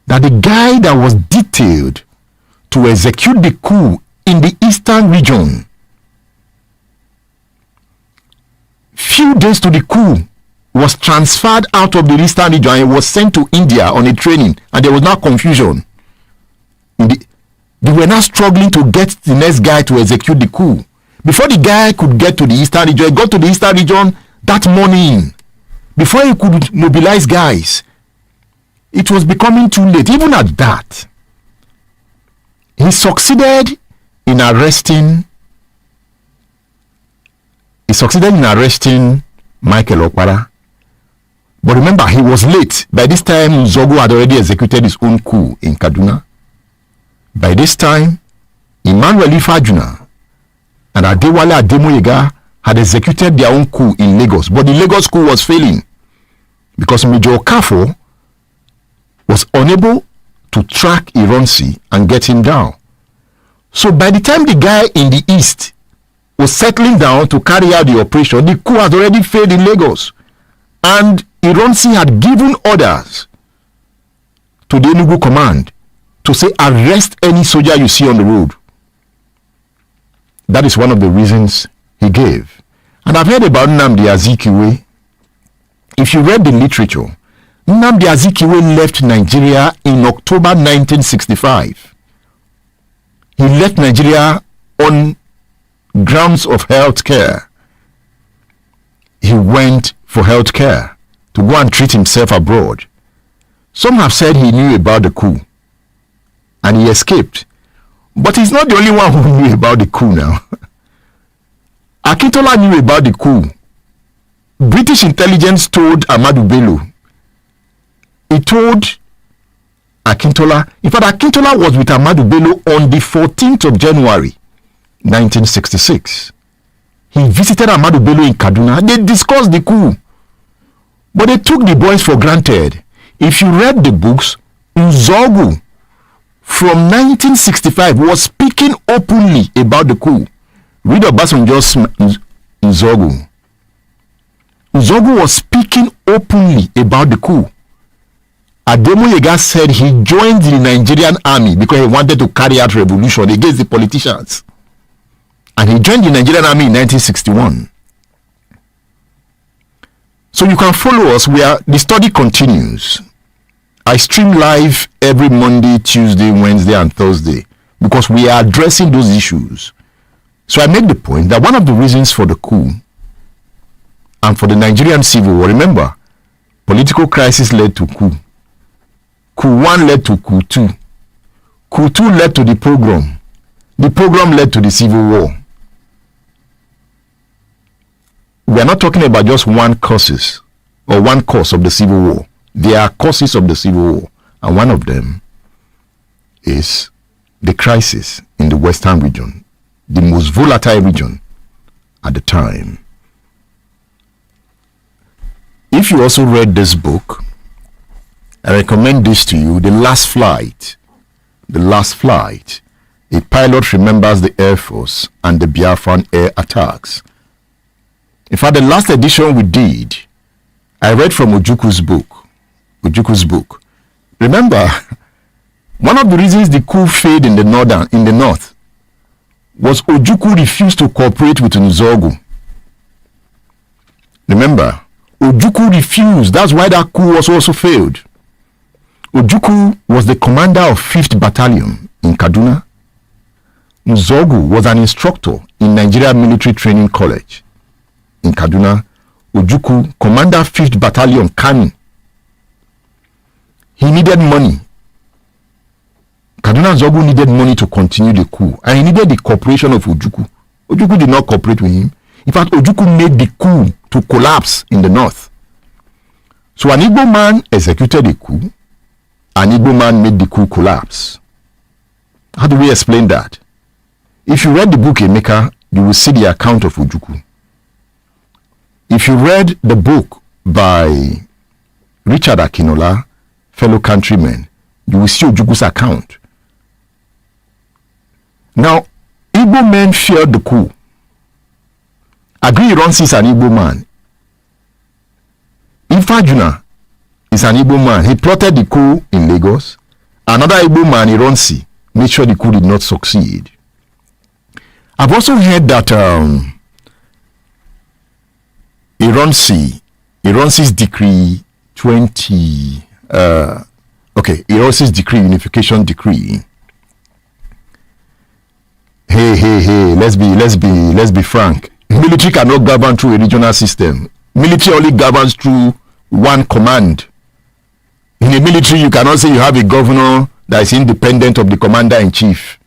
Speaker 1: that the guy that was detailed to execute the coup in the eastern region, few days to the coup, was transferred out of the eastern region and was sent to India on a training, and there was now confusion. They were now struggling to get the next guy to execute the coup. Before the guy could get to the eastern region, he got to the eastern region that morning. Before he could mobilize guys, it was becoming too late. Even at that, he succeeded in arresting Michael Okpala. But remember, he was late. By this time, Nzogu had already executed his own coup in Kaduna. By this time, Emmanuel Ifajuna and Adewale Ademoyega had executed their own coup in Lagos. But the Lagos coup was failing because Major Okafo was unable to track Ironsi and get him down. So by the time the guy in the east was settling down to carry out the operation, the coup had already failed in Lagos. And Ironsi had given orders to the Enugu command to say, arrest any soldier you see on the road. That is one of the reasons he gave. And I've heard about Nnamdi Azikiwe. If you read the literature, Nnamdi Azikiwe left Nigeria in October 1965. He left Nigeria on grounds of health care. He went for health care to go and treat himself abroad. Some have said he knew about the coup and he escaped. But he's not the only one who knew about the coup now. Akintola knew about the coup. British intelligence told Ahmadu Bello. He told Akintola. In fact, Akintola was with Ahmadu Bello on the 14th of January, 1966. He visited Ahmadu Bello in Kaduna. They discussed the coup. But they took the boys for granted. If you read the books, Nzogu from 1965 was speaking openly about the coup. Read Obasanjo's Nzogu. Nzogu was speaking openly about the coup. Ademoyega said he joined the Nigerian army because he wanted to carry out revolution against the politicians. And he joined the Nigerian army in 1961. So you can follow us where the study continues. I stream live every Monday, Tuesday, Wednesday, and Thursday because we are addressing those issues. So I make the point that one of the reasons for the coup and for the Nigerian civil war, remember, political crisis led to coup. Coup 1 led to coup 2. Coup 2 led to the pogrom. The pogrom led to the civil war. We are not talking about just one causes or one cause of the civil war. There are causes of the civil war, and one of them is the crisis in the Western region, the most volatile region at the time. If you also read this book, I recommend this to you, The Last Flight. The Last Flight. A pilot remembers the Air Force and the Biafran air attacks. In fact, the last edition we did, I read from Ojuku's book. Remember, one of the reasons the coup failed in the north was Ojukwu refused to cooperate with Nzogu. Remember, Ojukwu refused. That's why that coup also failed. Ojukwu was the commander of 5th Battalion in Kaduna. Nzogu was an instructor in Nigeria Military Training College in Kaduna. Ojukwu, commander 5th Battalion, Kano. He needed money. Kaduna Nzogu needed money to continue the coup, and he needed the cooperation of Ojukwu. Ojukwu did not cooperate with him. In fact, Ojukwu made the coup to collapse in the north. So an Igbo man executed the coup. An Igbo man made the coup collapse. How do we explain that? If you read the book Emeka, you will see the account of Ojukwu. If you read the book by Richard Akinola, fellow countrymen, you will see Ojukwu's account. Now, Igbo men feared the coup. Agui Ironsi is an Igbo man. Ifajuna is an Igbo man. He plotted the coup in Lagos. Another Igbo man, Ironsi, made sure the coup did not succeed. I've also heard that Ironsi's decree 20, Ironsi's decree, unification decree. Hey, let's be frank. Military cannot govern through a regional system. Military only governs through one command. In a military, you cannot say you have a governor that is independent of the commander-in-chief.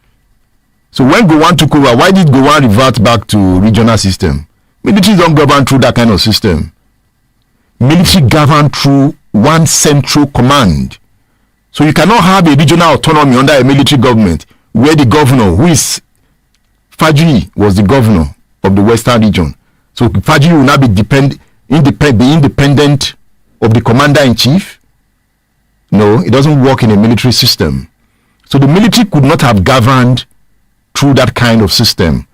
Speaker 1: So when Gowon took over, why did Gowon revert back to regional system? Military don't govern through that kind of system. Military govern through one central command. So you cannot have a regional autonomy under a military government where the governor, who is Fajri, was the governor of the Western region. So Fajri will now be independent of the commander-in-chief. No, it doesn't work in a military system. So the military could not have governed through that kind of system.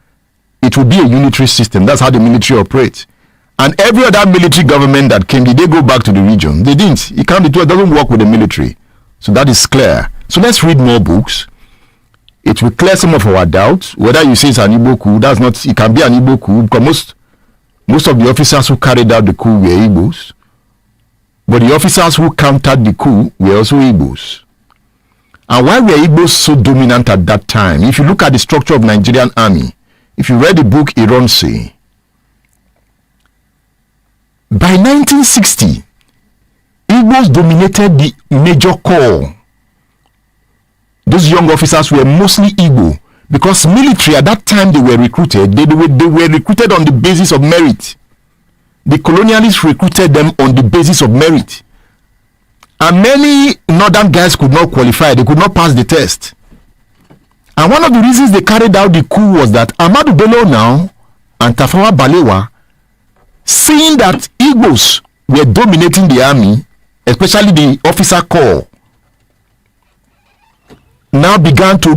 Speaker 1: It would be a unitary system. That's how the military operates. And every other military government that came, did they go back to the region? They didn't. It doesn't work with the military. So that is clear. So let's read more books. It will clear some of our doubts. Whether you say it's an Igbo coup, that's not. It can be an Igbo coup because most of the officers who carried out the coup were Igbos. But the officers who countered the coup were also Igbos. And why were Igbos so dominant at that time? If you look at the structure of Nigerian army, if you read the book Ironsi, by 1960, Igbos dominated the major corps. Those young officers were mostly Igbo because military at that time they were recruited. They were recruited on the basis of merit. The colonialists recruited them on the basis of merit. And many northern guys could not qualify. They could not pass the test. And one of the reasons they carried out the coup was that Ahmadu Bello now and Tafawa Balewa, seeing that Igbos were dominating the army, especially the officer corps, now began to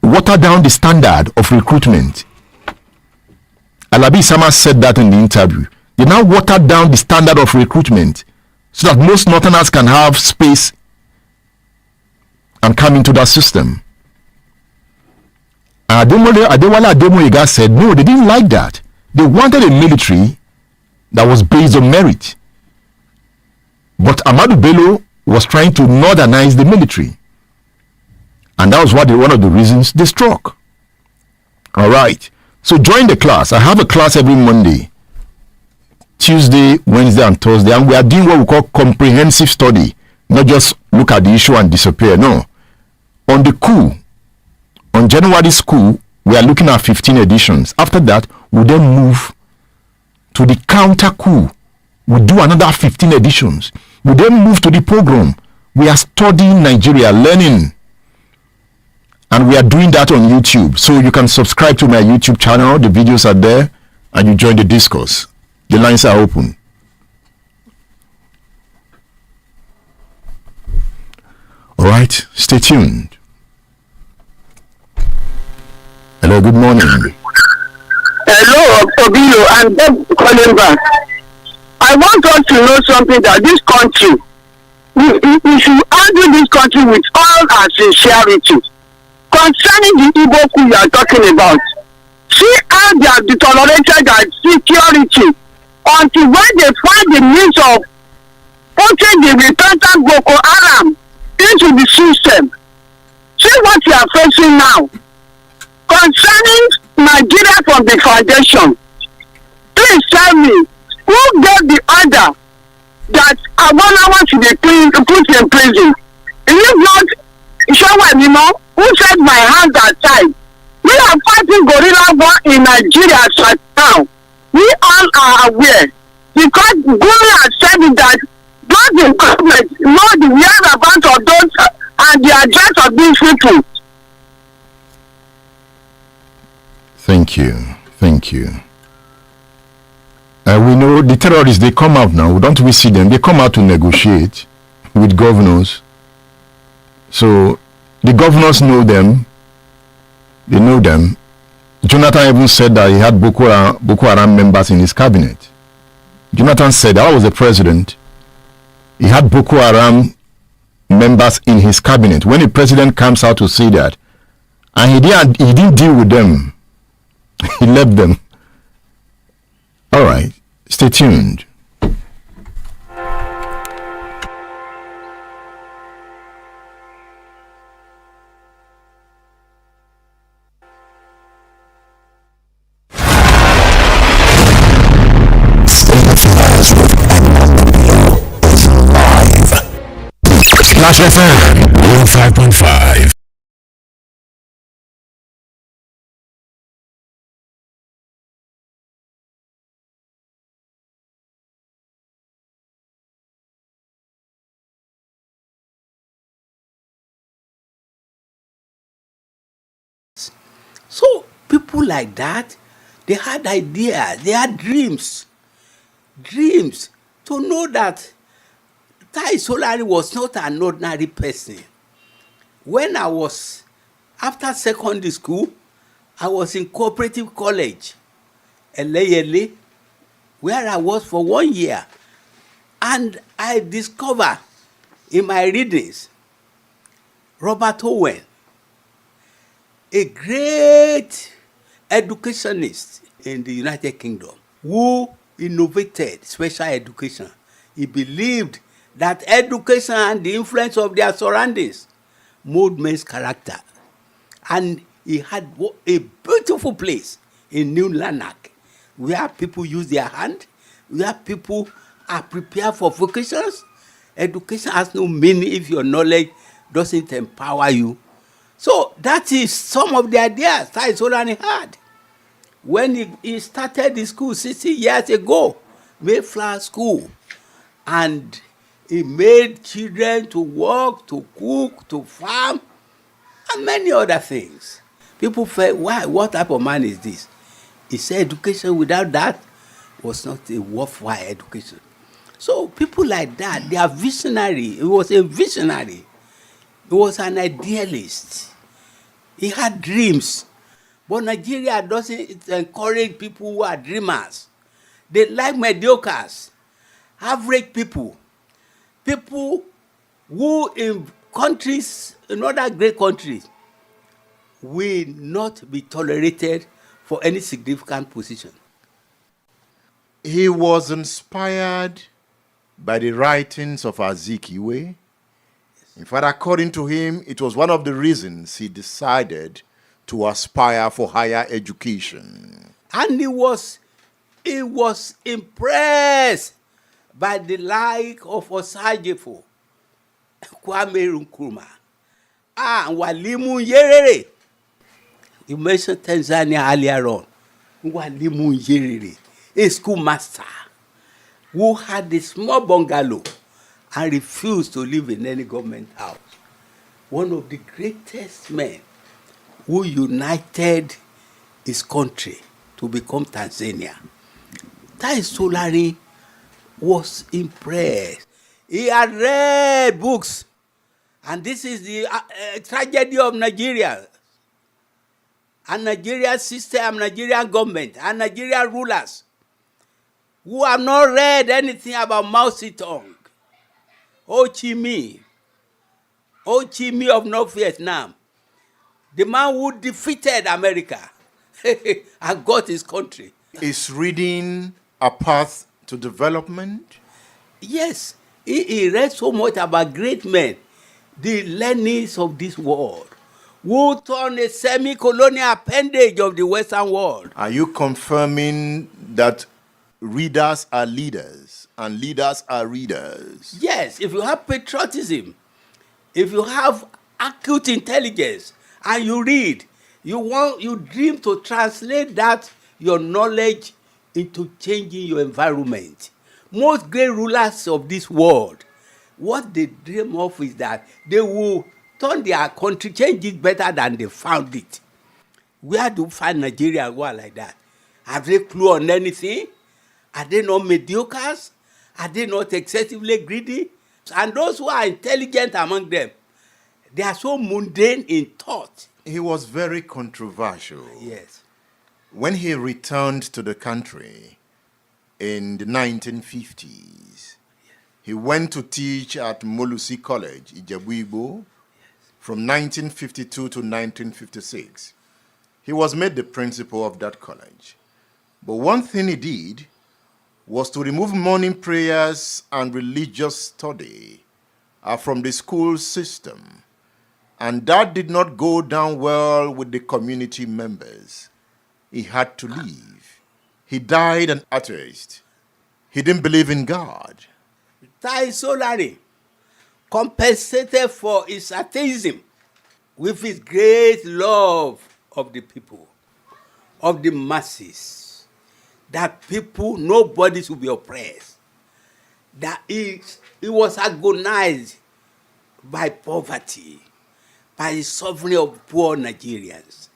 Speaker 1: water down the standard of recruitment. Alabi Sama said that in the interview. They now watered down the standard of recruitment so that most northerners can have space and come into that system. Adewale Ademoyega said no, they didn't like that. They wanted a military that was based on merit. But Ahmadu Bello was trying to northernize the military. And that was one of the reasons they struck. All right. So join the class. I have a class every Monday, Tuesday, Wednesday, and Thursday. And we are doing what we call comprehensive study. Not just look at the issue and disappear. No. On the coup, on January's coup, we are looking at 15 editions. After that, we then move to the counter coup. We do another 15 editions. We then move to the pogrom. We are studying Nigeria, learning. And we are doing that on YouTube. So you can subscribe to my YouTube channel. The videos are there. And you join the discourse. The lines are open. Alright, stay tuned. Hello, good morning.
Speaker 12: Hello, Obilo. I'm just calling back. I want us to know something that this country, we should handle this country with all our sincerity. Concerning the Igbo coup you are talking about, see how they have tolerated their security until when they find the means of putting the repentant Boko Haram into the system. See what you are facing now. Concerning Nigeria from the foundation, please tell me who gave the order that Awolowo should be put in prison? If not Sowore, who said my hands are tied? We are fighting guerrilla war in Nigeria right now. We all are aware because Gumi has said that those in government know the whereabouts of those and the address of these people.
Speaker 1: Thank you. Thank you. We know the terrorists, they come out now. Don't we see them? They come out to negotiate with governors. So the governors know them. They know them. Jonathan even said that he had Boko Haram members in his cabinet. Jonathan said that was the president. He had Boko Haram members in his cabinet. When the president comes out to say that, and he didn't deal with them, he left them. All right, stay tuned.
Speaker 2: Splash FM 105.5.
Speaker 8: So people like that, they had ideas, they had dreams to know that Tai Solarin was not an ordinary person. When I was, after secondary school, I was in cooperative college, Eleyele, where I was for 1 year. And I discovered in my readings, Robert Owen, a great educationist in the United Kingdom, who innovated special education. He believed that education and the influence of their surroundings mold men's character. And he had a beautiful place in New Lanark, where people use their hand, where people are prepared for vocations. Education has no meaning if your knowledge doesn't empower you. So that is some of the ideas Tai Solarin had when he started the school 60 years ago, Mayflower School. And he made children to work, to cook, to farm, and many other things. People felt, why? What type of man is this? He said education without that was not a worthwhile education. So people like that, they are visionary. He was a visionary. He was an idealist. He had dreams. But Nigeria doesn't encourage people who are dreamers. They like mediocres, average people. People who in countries, in other great countries, will not be tolerated for any significant position.
Speaker 1: He was inspired by the writings of Azikiwe. In fact, according to him, it was one of the reasons he decided to aspire for higher education.
Speaker 8: And he was impressed by the like of Osajefo, Kwame Nkrumah, Walimu Nyerere. You mentioned Tanzania earlier on. Walimu Nyerere, a schoolmaster who had a small bungalow and refused to live in any government house. One of the greatest men who united his country to become Tanzania. Tai Solarin was impressed. He had read books, and this is the tragedy of Nigeria, and Nigerian system, and Nigerian government, and Nigerian rulers who have not read anything about Mao Zedong, Ho Chi Minh of North Vietnam, the man who defeated America and got his country.
Speaker 1: Is reading a path to development?
Speaker 8: Yes, He read so much about great men, the learnings of this world, who turned a semi-colonial appendage of the Western world.
Speaker 1: Are you confirming that readers are leaders and leaders are readers?
Speaker 8: Yes, if you have patriotism, if you have acute intelligence, and you read, you dream to translate that, your knowledge, into changing your environment. Most great rulers of this world, what they dream of is that they will turn their country, change it better than they found it. Where do you find Nigeria go like that? Have they clue on anything? Are they not mediocres? Are they not excessively greedy? And those who are intelligent among them, they are so mundane in thought.
Speaker 1: He was very controversial.
Speaker 8: Yes.
Speaker 1: When he returned to the country in the 1950s, he went to teach at Molusi College, Ijebu-Igbo, from 1952 to 1956. He was made the principal of that college. But one thing he did was to remove morning prayers and religious study from the school system. And that did not go down well with the community members. He had to leave. He died an atheist. He didn't believe in God.
Speaker 8: Tai Solarin compensated for his atheism with his great love of the people, of the masses, that people, nobody should be oppressed, that he was agonized by poverty, by the suffering of poor Nigerians.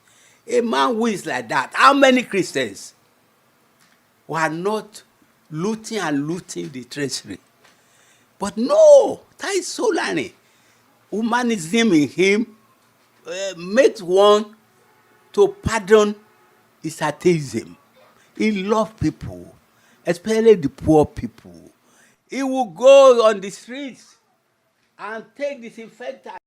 Speaker 8: A man who is like that, how many Christians were not looting the treasury? But no, Tai Solarin, humanism in him makes one to pardon his atheism. He loved people, especially the poor people. He will go on the streets and take disinfectant.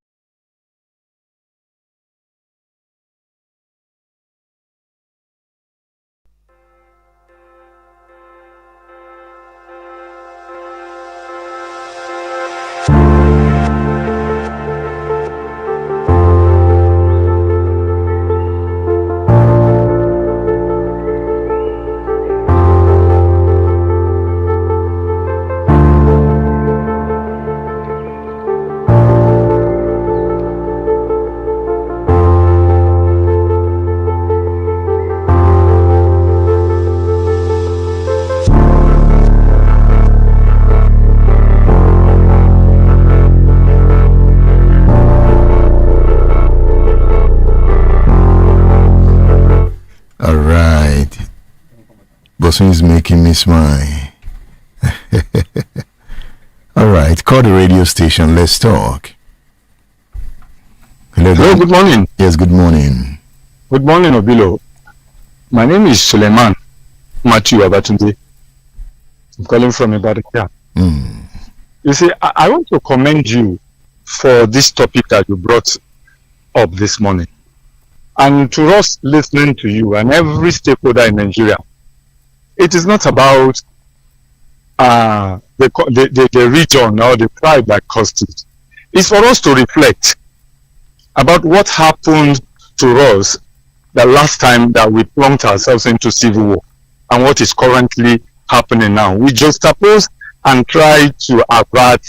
Speaker 1: Bosun is making me smile. All right, call the radio station. Let's talk.
Speaker 10: Hello, good morning.
Speaker 1: Yes, good morning.
Speaker 10: Good morning, Obilo. My name is Suleiman Matthew Abatunde. I'm calling from Ibadan. You see, I want to commend you for this topic that you brought up this morning. And to us listening to you and every stakeholder in Nigeria, it is not about the region or the tribe that caused it. It's for us to reflect about what happened to us the last time that we plunged ourselves into civil war and what is currently happening now. We just suppose and try to avert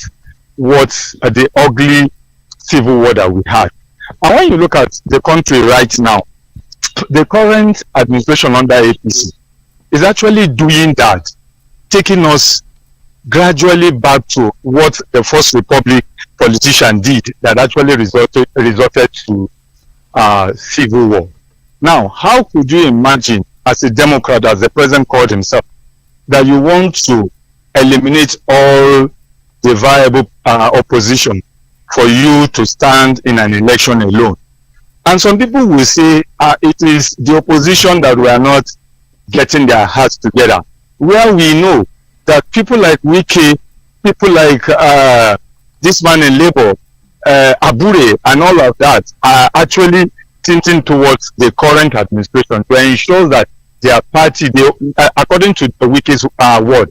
Speaker 10: what the ugly civil war that we had. And when you look at the country right now, the current administration under APC is actually doing that, taking us gradually back to what the First Republic politician did that actually resulted to civil war. Now, how could you imagine, as a Democrat, as the president called himself, that you want to eliminate all the viable opposition for you to stand in an election alone? And some people will say it is the opposition that we are not getting their hearts together, where we know that people like Wiki, people like this man in Labour, Abure, and all of that are actually tilting towards the current administration to ensure that their party, according to the Wiki's word,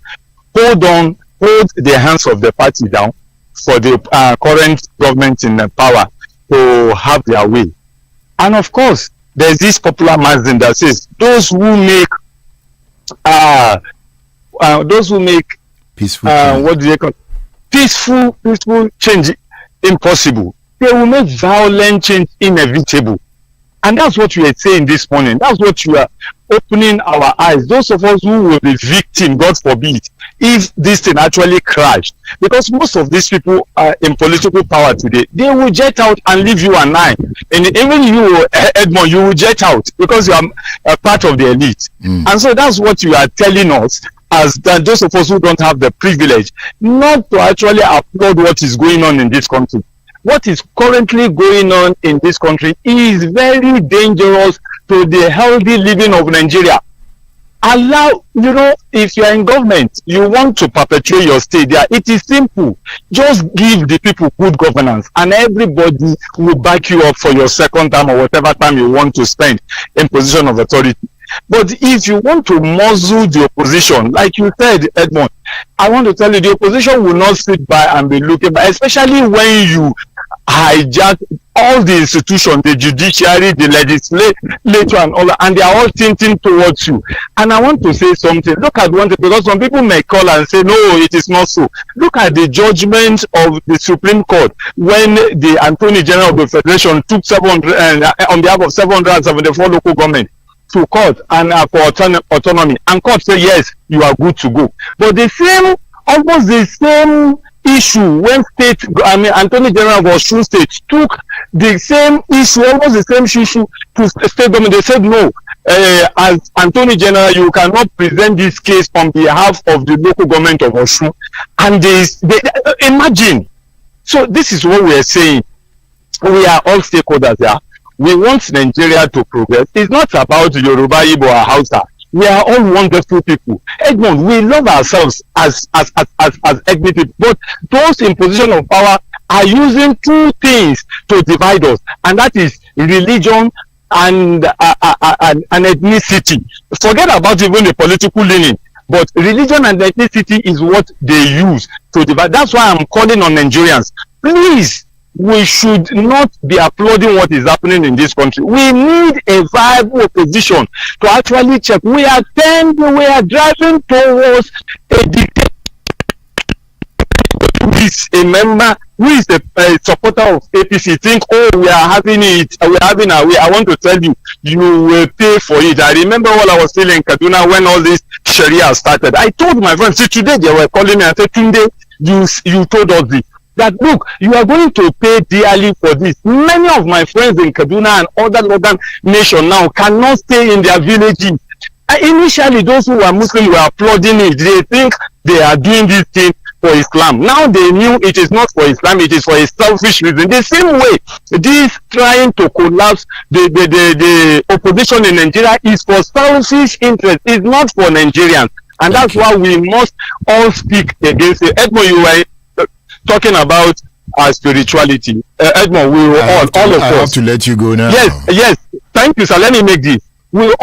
Speaker 10: hold on
Speaker 13: hold the hands of the party down for the current government in power to have their way. And of course, there's this popular maxim that says those who make
Speaker 1: peaceful
Speaker 13: what do they call peaceful change impossible, they will make violent change inevitable. And that's what we are saying this morning. That's what you are opening our eyes. Those of us who will be victim, God forbid, if this thing actually crashed. Because most of these people are in political power today. They will jet out and leave you and I. And even you, Edmond, you will jet out because you are a part of the elite. And so that's what you are telling us, as that those of us who don't have the privilege, not to actually applaud what is going on in this country. What is currently going on in this country is very dangerous to the healthy living of Nigeria. Allow, if you are in government, you want to perpetuate your stay there, it is simple. Just give the people good governance and everybody will back you up for your second term or whatever time you want to spend in position of authority. But if you want to muzzle the opposition, like you said, Edmond, I want to tell you, the opposition will not sit by and be looking, but especially when you hijack all the institutions, the judiciary, the legislature, and all that, and they are all tinting towards you. And I want to say something. Look at one thing, because some people may call and say, no, it is not so. Look at the judgment of the Supreme Court when the Attorney General of the Federation took 700, on behalf of 774 local government to court and for autonomy, and court said, yes, you are good to go. But almost the same issue when Attorney General of Osun State took the same issue, almost the same issue to state government. They said no, as Attorney General, you cannot present this case on behalf of the local government of Osun. And they imagine. So this is what we are saying. We are all stakeholders here. We want Nigeria to progress. It's not about Yoruba, Igbo, or Hausa. We are all wonderful people. Edmond, we love ourselves as ethnic people, but those in position of power are using two things to divide us, and that is religion and ethnicity. Forget about even the political leaning, but religion and ethnicity is what they use to divide. That's why I'm calling on Nigerians. Please, we should not be applauding what is happening in this country. We need a viable opposition to actually check. We are driving towards a dictator who is a member, who is a supporter of APC. Think, we are having it, we are having our way. I want to tell you, you will pay for it. I remember while I was still in Kaduna when all this Sharia started. I told my friends, see, today they were calling me and said, Tunde, you told us this. That look, you are going to pay dearly for this. Many of my friends in Kaduna and other northern nations now cannot stay in their villages. Initially, those who were Muslim were applauding it. They think they are doing this thing for Islam. Now they knew it is not for Islam, it is for a selfish reason. The same way, this trying to collapse the opposition in Nigeria is for selfish interest. It's not for Nigerians. And that's why we must all speak against it. Edmond, you were talking about our spirituality. Edmond, we will all of us. I
Speaker 1: have to let you go now.
Speaker 13: Yes. Thank you, sir. Let me make this. We will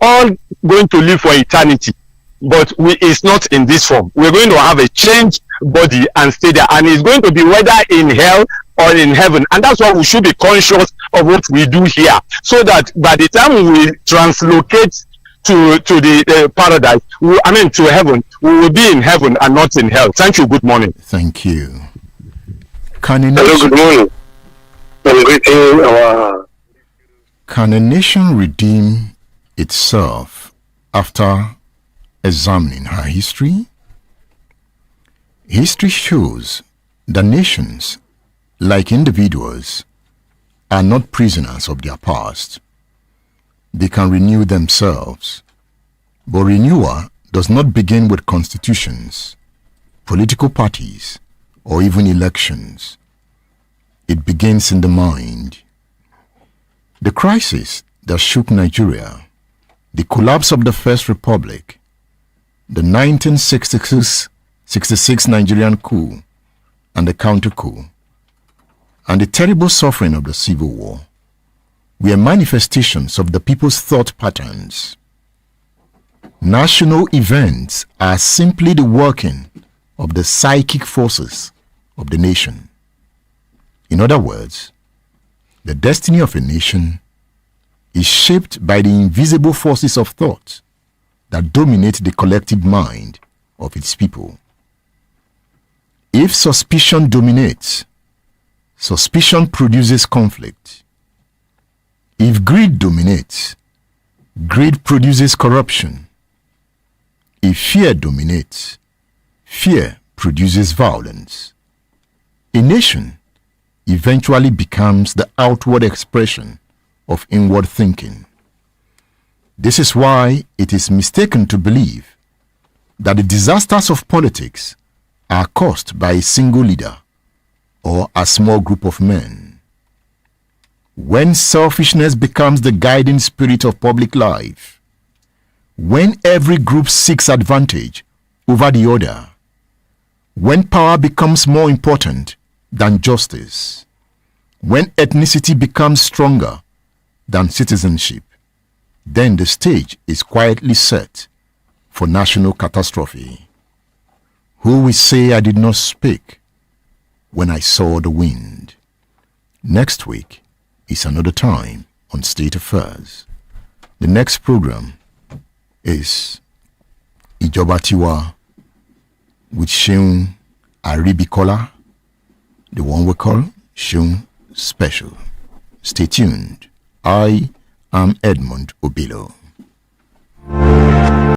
Speaker 13: all going to live for eternity, but it's not in this form. We're going to have a changed body and stay there, and it's going to be whether in hell or in heaven. And that's why we should be conscious of what we do here, so that by the time we translocate to the paradise, to heaven, we will be in heaven and not in hell. Thank you. Good morning.
Speaker 1: Thank you.
Speaker 14: Hello, good morning. I'm greeting
Speaker 1: Can a nation redeem itself after examining her history? History shows that nations, like individuals, are not prisoners of their past. They can renew themselves. But renewal does not begin with constitutions, political parties, or even elections. It begins in the mind. The crisis that shook Nigeria, the collapse of the First Republic, the 1966 Nigerian coup, and the counter-coup, and the terrible suffering of the Civil War were manifestations of the people's thought patterns. National events are simply the working of the psychic forces of the nation. In other words, the destiny of a nation is shaped by the invisible forces of thought that dominate the collective mind of its people. If suspicion dominates, suspicion produces conflict. If greed dominates, greed produces corruption. If fear dominates, fear produces violence. A nation eventually becomes the outward expression of inward thinking. This is why it is mistaken to believe that the disasters of politics are caused by a single leader or a small group of men. When selfishness becomes the guiding spirit of public life, when every group seeks advantage over the other, when power becomes more important than justice, when ethnicity becomes stronger than citizenship, then the stage is quietly set for national catastrophe. Who will say I did not speak when I saw the wind? Next week is another time on State Affairs. The next program is Ijoba Tiwa with Seun Aribikola, the one we call Seun Special. Stay tuned. I am Edmund Obilo.